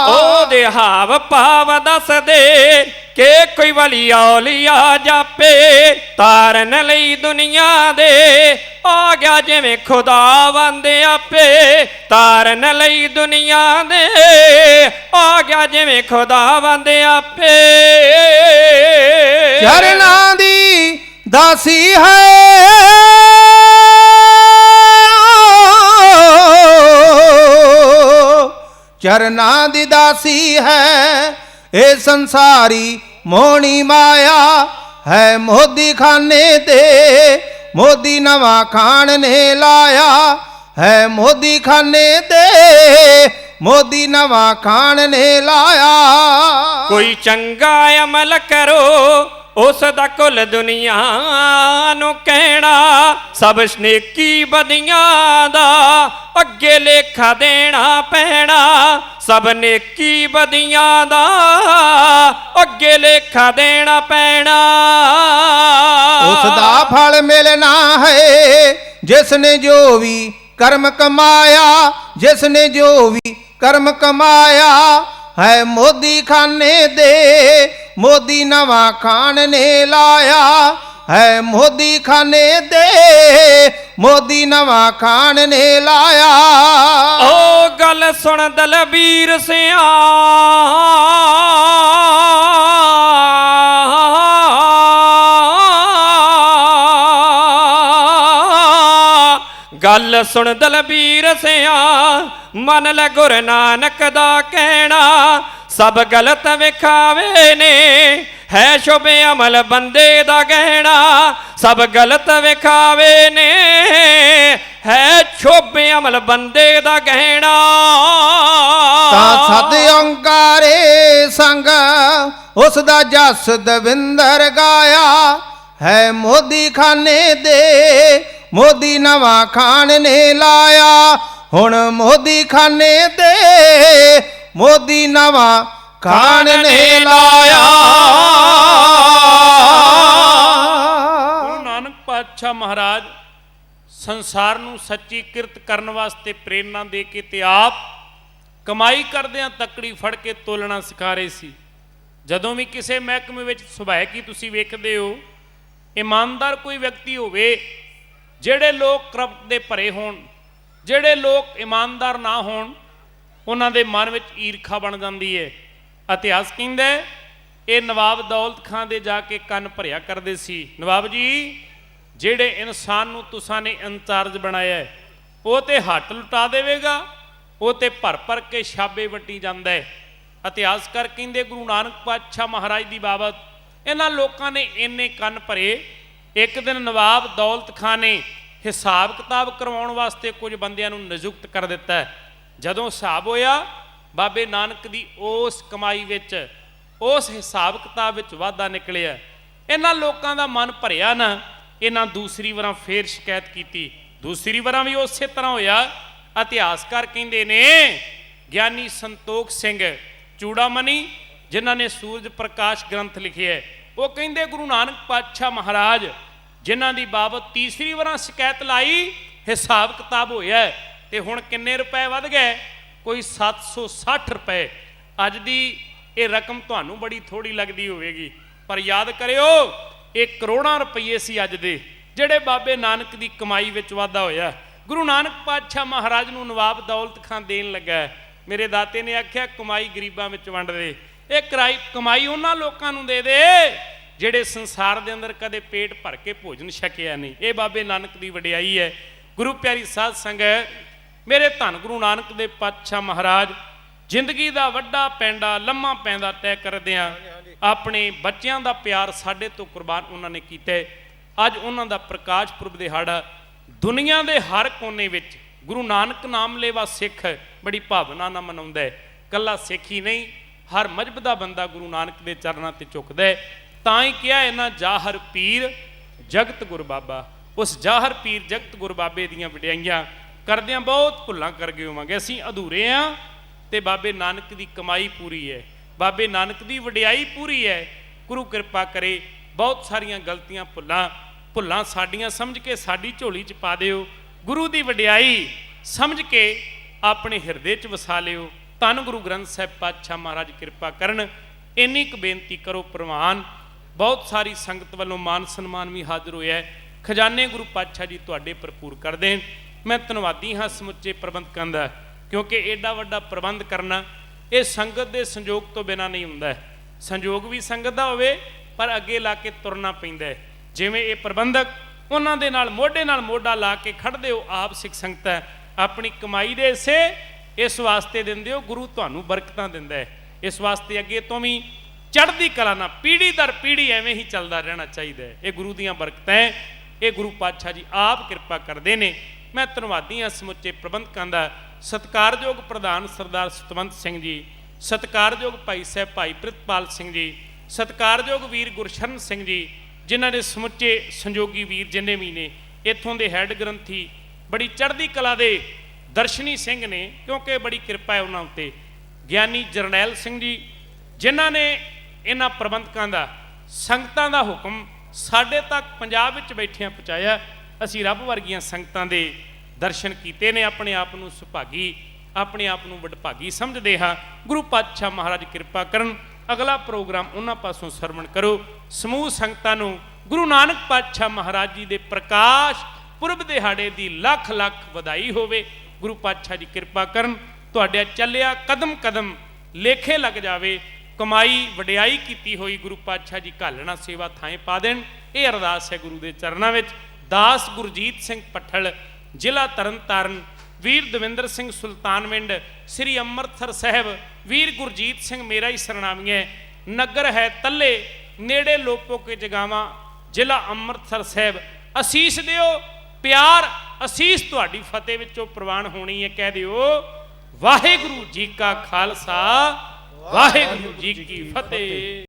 ਉਹਦੇ ਹਾਵ ਭਾਵ ਦੱਸਦੇ ਕਿ ਕੋਈ ਵਲੀ ਔਲੀਆ ਜਾਪੇ ਤਾਰਨ ਲਈ ਦੁਨੀਆ ਦੇ ਆ ਗਿਆ ਜਿਵੇਂ ਖੁਦਾ ਵੰਦੇ ਆਪੇ ਤਾਰਨ ਲਈ ਦੁਨੀਆ ਦੇ ਆ ਗਿਆ ਜਿਵੇਂ ਖੁਦਾ ਵੰਦੇ ਆਪੇ ਚਰਨਾਂ ਦੀ ਦਾਸੀ ਹੈ ਚਰਨਾਂ ਦੀ ਦਾਸੀ ਹੈ ਇਹ ਸੰਸਾਰੀ ਮੋਹਣੀ ਮਾਇਆ ਹੈ ਮੋਦੀ ਖਾਨੇ ਤੇ ਮੋਦੀ ਨਵਾਂ ਖਾਨ ਨੇ ਲਾਇਆ ਹੈ ਮੋਦੀ ਖਾਨੇ ਤੇ ਮੋਦੀ ਨਵਾਂ ਖਾਨ ਨੇ ਲਾਇਆ ਕੋਈ ਚੰਗਾ ਅਮਲ ਕਰੋ ਉਸ ਦਾ ਕੁੱਲ ਦੁਨੀਆ ਨੂੰ ਕਹਿਣਾ ਸਭ ਨੇਕੀ ਬਦੀਆਂ ਦਾ ਅੱਗੇ ਲੇਖਾ ਦੇਣਾ ਪੈਣਾ ਸਭ ਨੇਕੀ ਬਦੀਆਂ ਦਾ ਅੱਗੇ ਲੇਖਾ ਦੇਣਾ ਪੈਣਾ ਉਸ ਦਾ ਫਲ ਮਿਲਣਾ ਹੈ ਜਿਸ ਨੇ ਜੋ ਵੀ ਕਰਮ ਕਮਾਇਆ ਜਿਸ ਨੇ ਜੋ ਵੀ ਕਰਮ ਕਮਾਇਆ ਹੈ ਮੋਦੀ ਖਾਨੇ ਦੇ ਮੋਦੀ ਨਵਾਂ ਖਾਨ ਨੇ ਲਾਇਆ ਹੈ ਮੋਦੀ ਖਾਨੇ ਦੇ ਮੋਦੀ ਨਵਾਂ ਖਾਨ ਨੇ ਲਾਇਆ ਓ ਗੱਲ ਸੁਣ ਦਲਬੀਰ ਸਿਆ ਗੱਲ ਸੁਣ ਦਲਬੀਰ ਸਿਆ ਮਨ ਲੈ ਗੁਰੂ ਨਾਨਕ ਦਾ ਕਹਿਣਾ ਸਭ ਗਲਤ ਵਿਖਾਵੇ ਨੇ ਹੈ ਸ਼ੁਭ ਅਮਲ ਬੰਦੇ ਦਾ ਗਹਿਣਾ ਸਭ ਗਲਤ ਵਿਖਾਵੇ ਨੇ ਹੈ ਸ਼ੁਭ ਅਮਲ ਬੰਦੇ ਦਾ ਗਹਿਣਾ ਤਾਂ ਸਤ ਓੰਕਾਰੇ ਸੰਗ ਉਸ ਦਾ ਜਸ ਦਵਿੰਦਰ ਗਾਇਆ ਹੈ ਮੋਦੀ ਖਾਨੇ ਦੇ ਮੋਦੀ ਨਵਾਂ ਖਾਨ ਨੇ ਲਾਇਆ ਹੁਣ ਮੋਦੀ ਖਾਨੇ ਤੇ ਮੋਦੀ ਨਵਾਂ ਖਾਨ ਨੇ ਲਾਇਆ ਗੁਰੂ ਨਾਨਕ ਪਾਤਸ਼ਾਹ ਮਹਾਰਾਜ ਸੰਸਾਰ ਨੂੰ ਸੱਚੀ ਕਿਰਤ ਕਰਨ ਵਾਸਤੇ ਪ੍ਰੇਰਨਾ ਦੇ ਕੇ ਤੇ ਆਪ ਕਮਾਈ ਕਰਦਿਆਂ ਤੱਕੜੀ ਫੜ ਕੇ ਤੋਲਣਾ ਸਿਖਾ ਰਹੇ ਸੀ ਜਦੋਂ ਵੀ ਕਿਸੇ ਮਹਿਕਮੇ ਵਿੱਚ ਸੁਭਾਅ ਕੀ ਤੁਸੀਂ ਵੇਖਦੇ ਹੋ ਇਮਾਨਦਾਰ ਕੋਈ ਵਿਅਕਤੀ ਹੋਵੇ ਜਿਹੜੇ ਲੋਕ ਕਰਪਟ ਦੇ ਭਰੇ ਹੋਣ ਜਿਹੜੇ ਲੋਕ ਇਮਾਨਦਾਰ ਨਾ ਹੋਣ ਉਹਨਾਂ ਦੇ ਮਨ ਵਿੱਚ ਈਰਖਾ ਬਣ ਜਾਂਦੀ ਹੈ ਇਤਿਹਾਸ ਕਹਿੰਦਾ ਇਹ ਨਵਾਬ ਦੌਲਤ ਖਾਂ ਦੇ ਜਾ ਕੇ ਕੰਨ ਭਰਿਆ ਕਰਦੇ ਸੀ ਨਵਾਬ ਜੀ ਜਿਹੜੇ ਇਨਸਾਨ ਨੂੰ ਤੁਸਾਂ ਨੇ ਇੰਚਾਰਜ ਬਣਾਇਆ ਉਹ ਤੇ ਹੱਟ ਲੁਟਾ ਦੇਵੇਗਾ ਉਹ ਤੇ ਭਰ ਭਰ ਕੇ ਛਾਬੇ ਵੱਟੀ ਜਾਂਦਾ ਹੈ ਇਤਿਹਾਸਕਾਰ ਕਹਿੰਦੇ ਗੁਰੂ ਨਾਨਕ ਪਾਤਸ਼ਾਹ ਮਹਾਰਾਜ ਦੀ ਬਾਬਤ ਇਹਨਾਂ ਲੋਕਾਂ ਨੇ ਇੰਨੇ ਕੰਨ ਭਰੇ ਇੱਕ ਦਿਨ ਨਵਾਬ ਦੌਲਤ ਖਾਂ ਨੇ ਹਿਸਾਬ ਕਿਤਾਬ ਕਰਵਾਉਣ ਵਾਸਤੇ ਕੁਝ ਬੰਦਿਆਂ ਨੂੰ ਨਿਯੁਕਤ ਕਰ ਦਿੱਤਾ ਜਦੋਂ ਹਿਸਾਬ ਹੋਇਆ ਬਾਬੇ ਨਾਨਕ ਦੀ ਉਸ ਕਮਾਈ ਵਿੱਚ ਉਸ ਹਿਸਾਬ ਕਿਤਾਬ ਵਿੱਚ ਵਾਧਾ ਨਿਕਲਿਆ ਇਹਨਾਂ ਲੋਕਾਂ ਦਾ ਮਨ ਭਰਿਆ ਨਾ ਇਹਨਾਂ ਦੂਸਰੀ ਵਾਰਾਂ ਫੇਰ ਸ਼ਿਕਾਇਤ ਕੀਤੀ ਦੂਸਰੀ ਵਾਰਾਂ ਵੀ ਉਸੇ ਤਰ੍ਹਾਂ ਹੋਇਆ ਇਤਿਹਾਸਕਾਰ ਕਹਿੰਦੇ ਨੇ ਗਿਆਨੀ ਸੰਤੋਖ ਸਿੰਘ ਚੂੜਾਮਣੀ ਜਿਨ੍ਹਾਂ ਨੇ ਸੂਰਜ ਪ੍ਰਕਾਸ਼ ਗ੍ਰੰਥ ਲਿਖਿਆ ਉਹ ਕਹਿੰਦੇ ਗੁਰੂ ਨਾਨਕ ਪਾਤਸ਼ਾਹ ਮਹਾਰਾਜ ਜਿਨ੍ਹਾਂ ਦੀ ਬਾਬਤ ਤੀਸਰੀ ਵਾਰਾਂ ਸ਼ਿਕਾਇਤ ਲਾਈ ਹਿਸਾਬ ਕਿਤਾਬ ਹੋਇਆ ਤੇ ਹੁਣ ਕਿੰਨੇ ਰੁਪਏ ਵੱਧ ਗਏ ਕੋਈ 760 ਰੁਪਏ ਅੱਜ ਦੀ ਇਹ ਰਕਮ ਤੁਹਾਨੂੰ ਬੜੀ ਥੋੜੀ ਲੱਗਦੀ ਹੋਵੇਗੀ ਪਰ ਯਾਦ ਕਰਿਓ ਇਹ ਕਰੋੜਾਂ ਰੁਪਏ ਸੀ ਅੱਜ ਦੇ ਜਿਹੜੇ ਬਾਬੇ ਨਾਨਕ ਦੀ ਕਮਾਈ ਵਿੱਚ ਵਾਧਾ ਹੋਇਆ ਗੁਰੂ ਨਾਨਕ ਪਾਤਸ਼ਾਹ ਮਹਾਰਾਜ ਨੂੰ ਨਵਾਬ ਦੌਲਤ ਖਾਂ ਦੇਣ ਲੱਗਾ ਮੇਰੇ ਦਾਤੇ ਨੇ ਆਖਿਆ ਕਮਾਈ ਗਰੀਬਾਂ ਵਿੱਚ ਵੰਡ ਦੇ। ਇਹ ਕਮਾਈ ਉਹਨਾਂ ਲੋਕਾਂ ਨੂੰ ਦੇ ਦੇ ਜਿਹੜੇ ਸੰਸਾਰ ਦੇ ਅੰਦਰ ਕਦੇ ਪੇਟ ਭਰ ਕੇ ਭੋਜਨ ਛਕਿਆ ਨਹੀਂ। ਇਹ ਬਾਬੇ ਨਾਨਕ ਦੀ ਵਡਿਆਈ ਹੈ। ਗੁਰੂ ਪਿਆਰੀ ਸਾਧ ਸੰਗਤ, ਮੇਰੇ ਧੰਨ ਗੁਰੂ ਨਾਨਕ ਦੇ ਪਾਤਸ਼ਾਹ ਮਹਾਰਾਜ ਜ਼ਿੰਦਗੀ ਦਾ ਵੱਡਾ ਪੈਂਡਾ ਲੰਮਾ ਪੈਂਦਾ ਤੈਅ ਕਰਦਿਆਂ ਆਪਣੇ ਬੱਚਿਆਂ ਦਾ ਪਿਆਰ ਸਾਡੇ ਤੋਂ ਕੁਰਬਾਨ ਉਹਨਾਂ ਨੇ ਕੀਤਾ। ਅੱਜ ਉਹਨਾਂ ਦਾ ਪ੍ਰਕਾਸ਼ ਪੁਰਬ ਦਿਹਾੜਾ ਦੁਨੀਆ ਦੇ ਹਰ ਕੋਨੇ ਵਿੱਚ ਗੁਰੂ ਨਾਨਕ ਨਾਮ ਲੈਵਾ ਸਿੱਖ ਬੜੀ ਭਾਵਨਾ ਨਾਲ ਮਨਾਉਂਦਾ ਹੈ। ਕੱਲਾ ਸਿੱਖ ਹੀ ਨਹੀਂ, ਹਰ ਮਜ਼ਹਬ ਦਾ ਬੰਦਾ ਗੁਰੂ ਨਾਨਕ ਦੇ ਚਰਨਾਂ ਤੇ ਝੁਕਦਾ ਹੈ। ਤਾਂ ਹੀ ਕਿਹਾ ਇਹਨਾਂ ਜਾਹਰ ਪੀਰ ਜਗਤ ਗੁਰ ਬਾਬਾ। ਉਸ ਜਾਹਰ ਪੀਰ ਜਗਤ ਗੁਰ ਬਾਬੇ ਦੀਆਂ ਵਡਿਆਈਆਂ ਕਰਦਿਆਂ ਬਹੁਤ ਭੁੱਲਾਂ ਕਰ ਗਏ ਹੋਵਾਂਗੇ। ਅਸੀਂ ਅਧੂਰੇ ਹਾਂ ਤੇ ਬਾਬੇ ਨਾਨਕ ਦੀ ਕਮਾਈ ਪੂਰੀ ਹੈ, ਬਾਬੇ ਨਾਨਕ ਦੀ ਵਡਿਆਈ ਪੂਰੀ ਹੈ। ਗੁਰੂ ਕਿਰਪਾ ਕਰੇ, ਬਹੁਤ ਸਾਰੀਆਂ ਗਲਤੀਆਂ ਭੁੱਲਾਂ ਸਾਡੀਆਂ ਸਮਝ ਕੇ ਸਾਡੀ ਝੋਲੀ 'ਚ ਪਾ ਦਿਓ। ਗੁਰੂ ਦੀ ਵਡਿਆਈ ਸਮਝ ਕੇ ਆਪਣੇ ਹਿਰਦੇ 'ਚ ਵਸਾ ਲਿਓ। ਧੰਨ ਗੁਰੂ ਗ੍ਰੰਥ ਸਾਹਿਬ ਪਾਤਸ਼ਾਹ ਮਹਾਰਾਜ ਕਿਰਪਾ ਕਰਨ। ਇੰਨੀ ਕੁ ਬੇਨਤੀ ਕਰੋ ਪ੍ਰਵਾਨ। ਬਹੁਤ ਸਾਰੀ ਸੰਗਤ ਵੱਲੋਂ ਮਾਨ ਸਨਮਾਨ ਵੀ ਹਾਜ਼ਰ ਹੋਇਆ। ਖਜ਼ਾਨੇ ਗੁਰੂ ਪਾਤਸ਼ਾਹ ਜੀ ਤੁਹਾਡੇ ਭਰਪੂਰ ਕਰ ਦੇਣ। ਮੈਂ ਧੰਨਵਾਦੀ ਹਾਂ ਸਮੁੱਚੇ ਪ੍ਰਬੰਧਕਾਂ ਦਾ, ਕਿਉਂਕਿ ਐਡਾ ਵੱਡਾ ਪ੍ਰਬੰਧ ਕਰਨਾ ਇਹ ਸੰਗਤ ਦੇ ਸੰਯੋਗ ਤੋਂ ਬਿਨਾਂ ਨਹੀਂ ਹੁੰਦਾ। ਸੰਯੋਗ ਵੀ ਸੰਗਤ ਦਾ ਹੋਵੇ, ਪਰ ਅੱਗੇ ਲਾ ਕੇ ਤੁਰਨਾ ਪੈਂਦਾ ਹੈ। ਜਿਵੇਂ ਇਹ ਪ੍ਰਬੰਧਕ ਉਹਨਾਂ ਦੇ ਨਾਲ ਮੋਢਾ ਲਾ ਕੇ ਖੜਦੇ ਹੋ, ਆਪ ਸਿੱਖ ਸੰਗਤ ਹੈ। ਆਪਣੀ ਕਮਾਈ ਦੇ ਹਿੱਸੇ ਇਸ ਵਾਸਤੇ ਦਿੰਦੇ ਹੋ, ਗੁਰੂ ਤੁਹਾਨੂੰ ਬਰਕਤਾਂ ਦਿੰਦਾ ਹੈ। ਇਸ ਵਾਸਤੇ ਅੱਗੇ ਤੋਂ ਵੀ ਚੜ੍ਹਦੀ ਕਲਾ ਨਾਲ ਪੀੜ੍ਹੀ ਦਰ ਪੀੜ੍ਹੀ ਐਵੇਂ ਹੀ ਚੱਲਦਾ ਰਹਿਣਾ ਚਾਹੀਦਾ ਹੈ। ਇਹ ਗੁਰੂ ਦੀਆਂ ਬਰਕਤਾਂ ਹੈ, ਇਹ ਗੁਰੂ ਪਾਤਸ਼ਾਹ ਜੀ ਆਪ ਕਿਰਪਾ ਕਰਦੇ ਨੇ। ਮੈਂ ਧੰਨਵਾਦੀ ਹਾਂ ਸਮੁੱਚੇ ਪ੍ਰਬੰਧਕਾਂ ਦਾ। ਸਤਿਕਾਰਯੋਗ ਪ੍ਰਧਾਨ ਸਰਦਾਰ ਸਤਵੰਤ ਸਿੰਘ ਜੀ, ਸਤਿਕਾਰਯੋਗ ਭਾਈ ਸਾਹਿਬ ਭਾਈ ਪ੍ਰਿਤਪਾਲ ਸਿੰਘ ਜੀ, ਸਤਿਕਾਰਯੋਗ ਵੀਰ ਗੁਰਸ਼ਰਨ ਸਿੰਘ ਜੀ, ਜਿਨ੍ਹਾਂ ਦੇ ਸਮੁੱਚੇ ਸੰਯੋਗੀ ਵੀਰ ਜਿੰਨੇ ਵੀ ਨੇ, ਇੱਥੋਂ ਦੇ ਹੈੱਡ ਗ੍ਰੰਥੀ ਬੜੀ ਚੜ੍ਹਦੀ ਕਲਾ ਦੇ ਦਰਸ਼ਨੀ ਸਿੰਘ ਨੇ, ਕਿਉਂਕਿ ਬੜੀ ਕਿਰਪਾ ਹੈ ਉਹਨਾਂ ਉੱਤੇ। ਗਿਆਨੀ ਜਰਨੈਲ ਸਿੰਘ ਜੀ, ਜਿਨ੍ਹਾਂ ਨੇ ਇਹਨਾਂ ਪ੍ਰਬੰਧਕਾਂ ਦਾ ਸੰਗਤਾਂ ਦਾ ਹੁਕਮ ਸਾਡੇ ਤੱਕ ਪੰਜਾਬ ਵਿੱਚ ਬੈਠਿਆਂ ਪਹੁੰਚਾਇਆ। ਅਸੀਂ ਰੱਬ ਵਰਗੀਆਂ ਸੰਗਤਾਂ ਦੇ ਦਰਸ਼ਨ ਕੀਤੇ ਨੇ। ਆਪਣੇ ਆਪ ਨੂੰ ਸੁਭਾਗੀ, ਆਪਣੇ ਆਪ ਨੂੰ ਵਡਭਾਗੀ ਸਮਝਦੇ ਹਾਂ। ਗੁਰੂ ਪਾਤਸ਼ਾਹ ਮਹਾਰਾਜ ਕਿਰਪਾ ਕਰਨ। ਅਗਲਾ ਪ੍ਰੋਗਰਾਮ ਉਹਨਾਂ ਪਾਸੋਂ ਸਰਵਣ ਕਰੋ। ਸਮੂਹ ਸੰਗਤਾਂ ਨੂੰ ਗੁਰੂ ਨਾਨਕ ਪਾਤਸ਼ਾਹ ਮਹਾਰਾਜ ਜੀ ਦੇ ਪ੍ਰਕਾਸ਼ ਪੁਰਬ ਦਿਹਾੜੇ ਦੀ ਲੱਖ ਲੱਖ ਵਧਾਈ ਹੋਵੇ। ਗੁਰੂ ਪਾਤਸ਼ਾਹ ਜੀ ਕਿਰਪਾ ਕਰਨ, ਤੁਹਾਡੇ ਚੱਲਿਆ ਕਦਮ ਕਦਮ ਲੇਖੇ ਲੱਗ ਜਾਵੇ। ਕਮਾਈ ਵਡਿਆਈ ਕੀਤੀ ਹੋਈ ਗੁਰੂ ਪਾਤਸ਼ਾਹ ਜੀ ਘਾਲਣਾ ਸੇਵਾ ਥਾਂ ਪਾ ਦੇਣ। ਇਹ ਅਰਦਾਸ ਹੈ ਗੁਰੂ ਦੇ ਚਰਨਾਂ ਵਿੱਚ। ਦਾਸ ਗੁਰਜੀਤ ਸਿੰਘ ਪੱਠਲ, ਜ਼ਿਲ੍ਹਾ ਤਰਨਤਾਰਨ। ਵੀਰ ਦਵਿੰਦਰ ਸਿੰਘ ਸੁਲਤਾਨਵਿੰਡ, ਸ੍ਰੀ ਅੰਮ੍ਰਿਤਸਰ ਸਾਹਿਬ। ਵੀਰ ਗੁਰਜੀਤ ਸਿੰਘ ਮੇਰਾ ਹੀ ਸਰਨਾਮੀ ਹੈ। ਨਗਰ ਹੈ ਤੱਲੇ, ਨੇੜੇ ਲੋਪੋ ਕੇ ਜਗਾਵਾਂ, ਜ਼ਿਲ੍ਹਾ ਅੰਮ੍ਰਿਤਸਰ ਸਾਹਿਬ। ਅਸੀਸ ਦਿਓ, ਪਿਆਰ ਅਸੀਸ ਤੁਹਾਡੀ ਫਤਿਹ ਵਿੱਚੋਂ ਪ੍ਰਵਾਨ ਹੋਣੀ ਹੈ। ਕਹਿ ਦਿਓ ਵਾਹਿਗੁਰੂ ਜੀ ਕਾ ਖਾਲਸਾ, ਵਾਹਿਗੁਰੂ ਜੀ ਕੀ ਫਤਿਹ।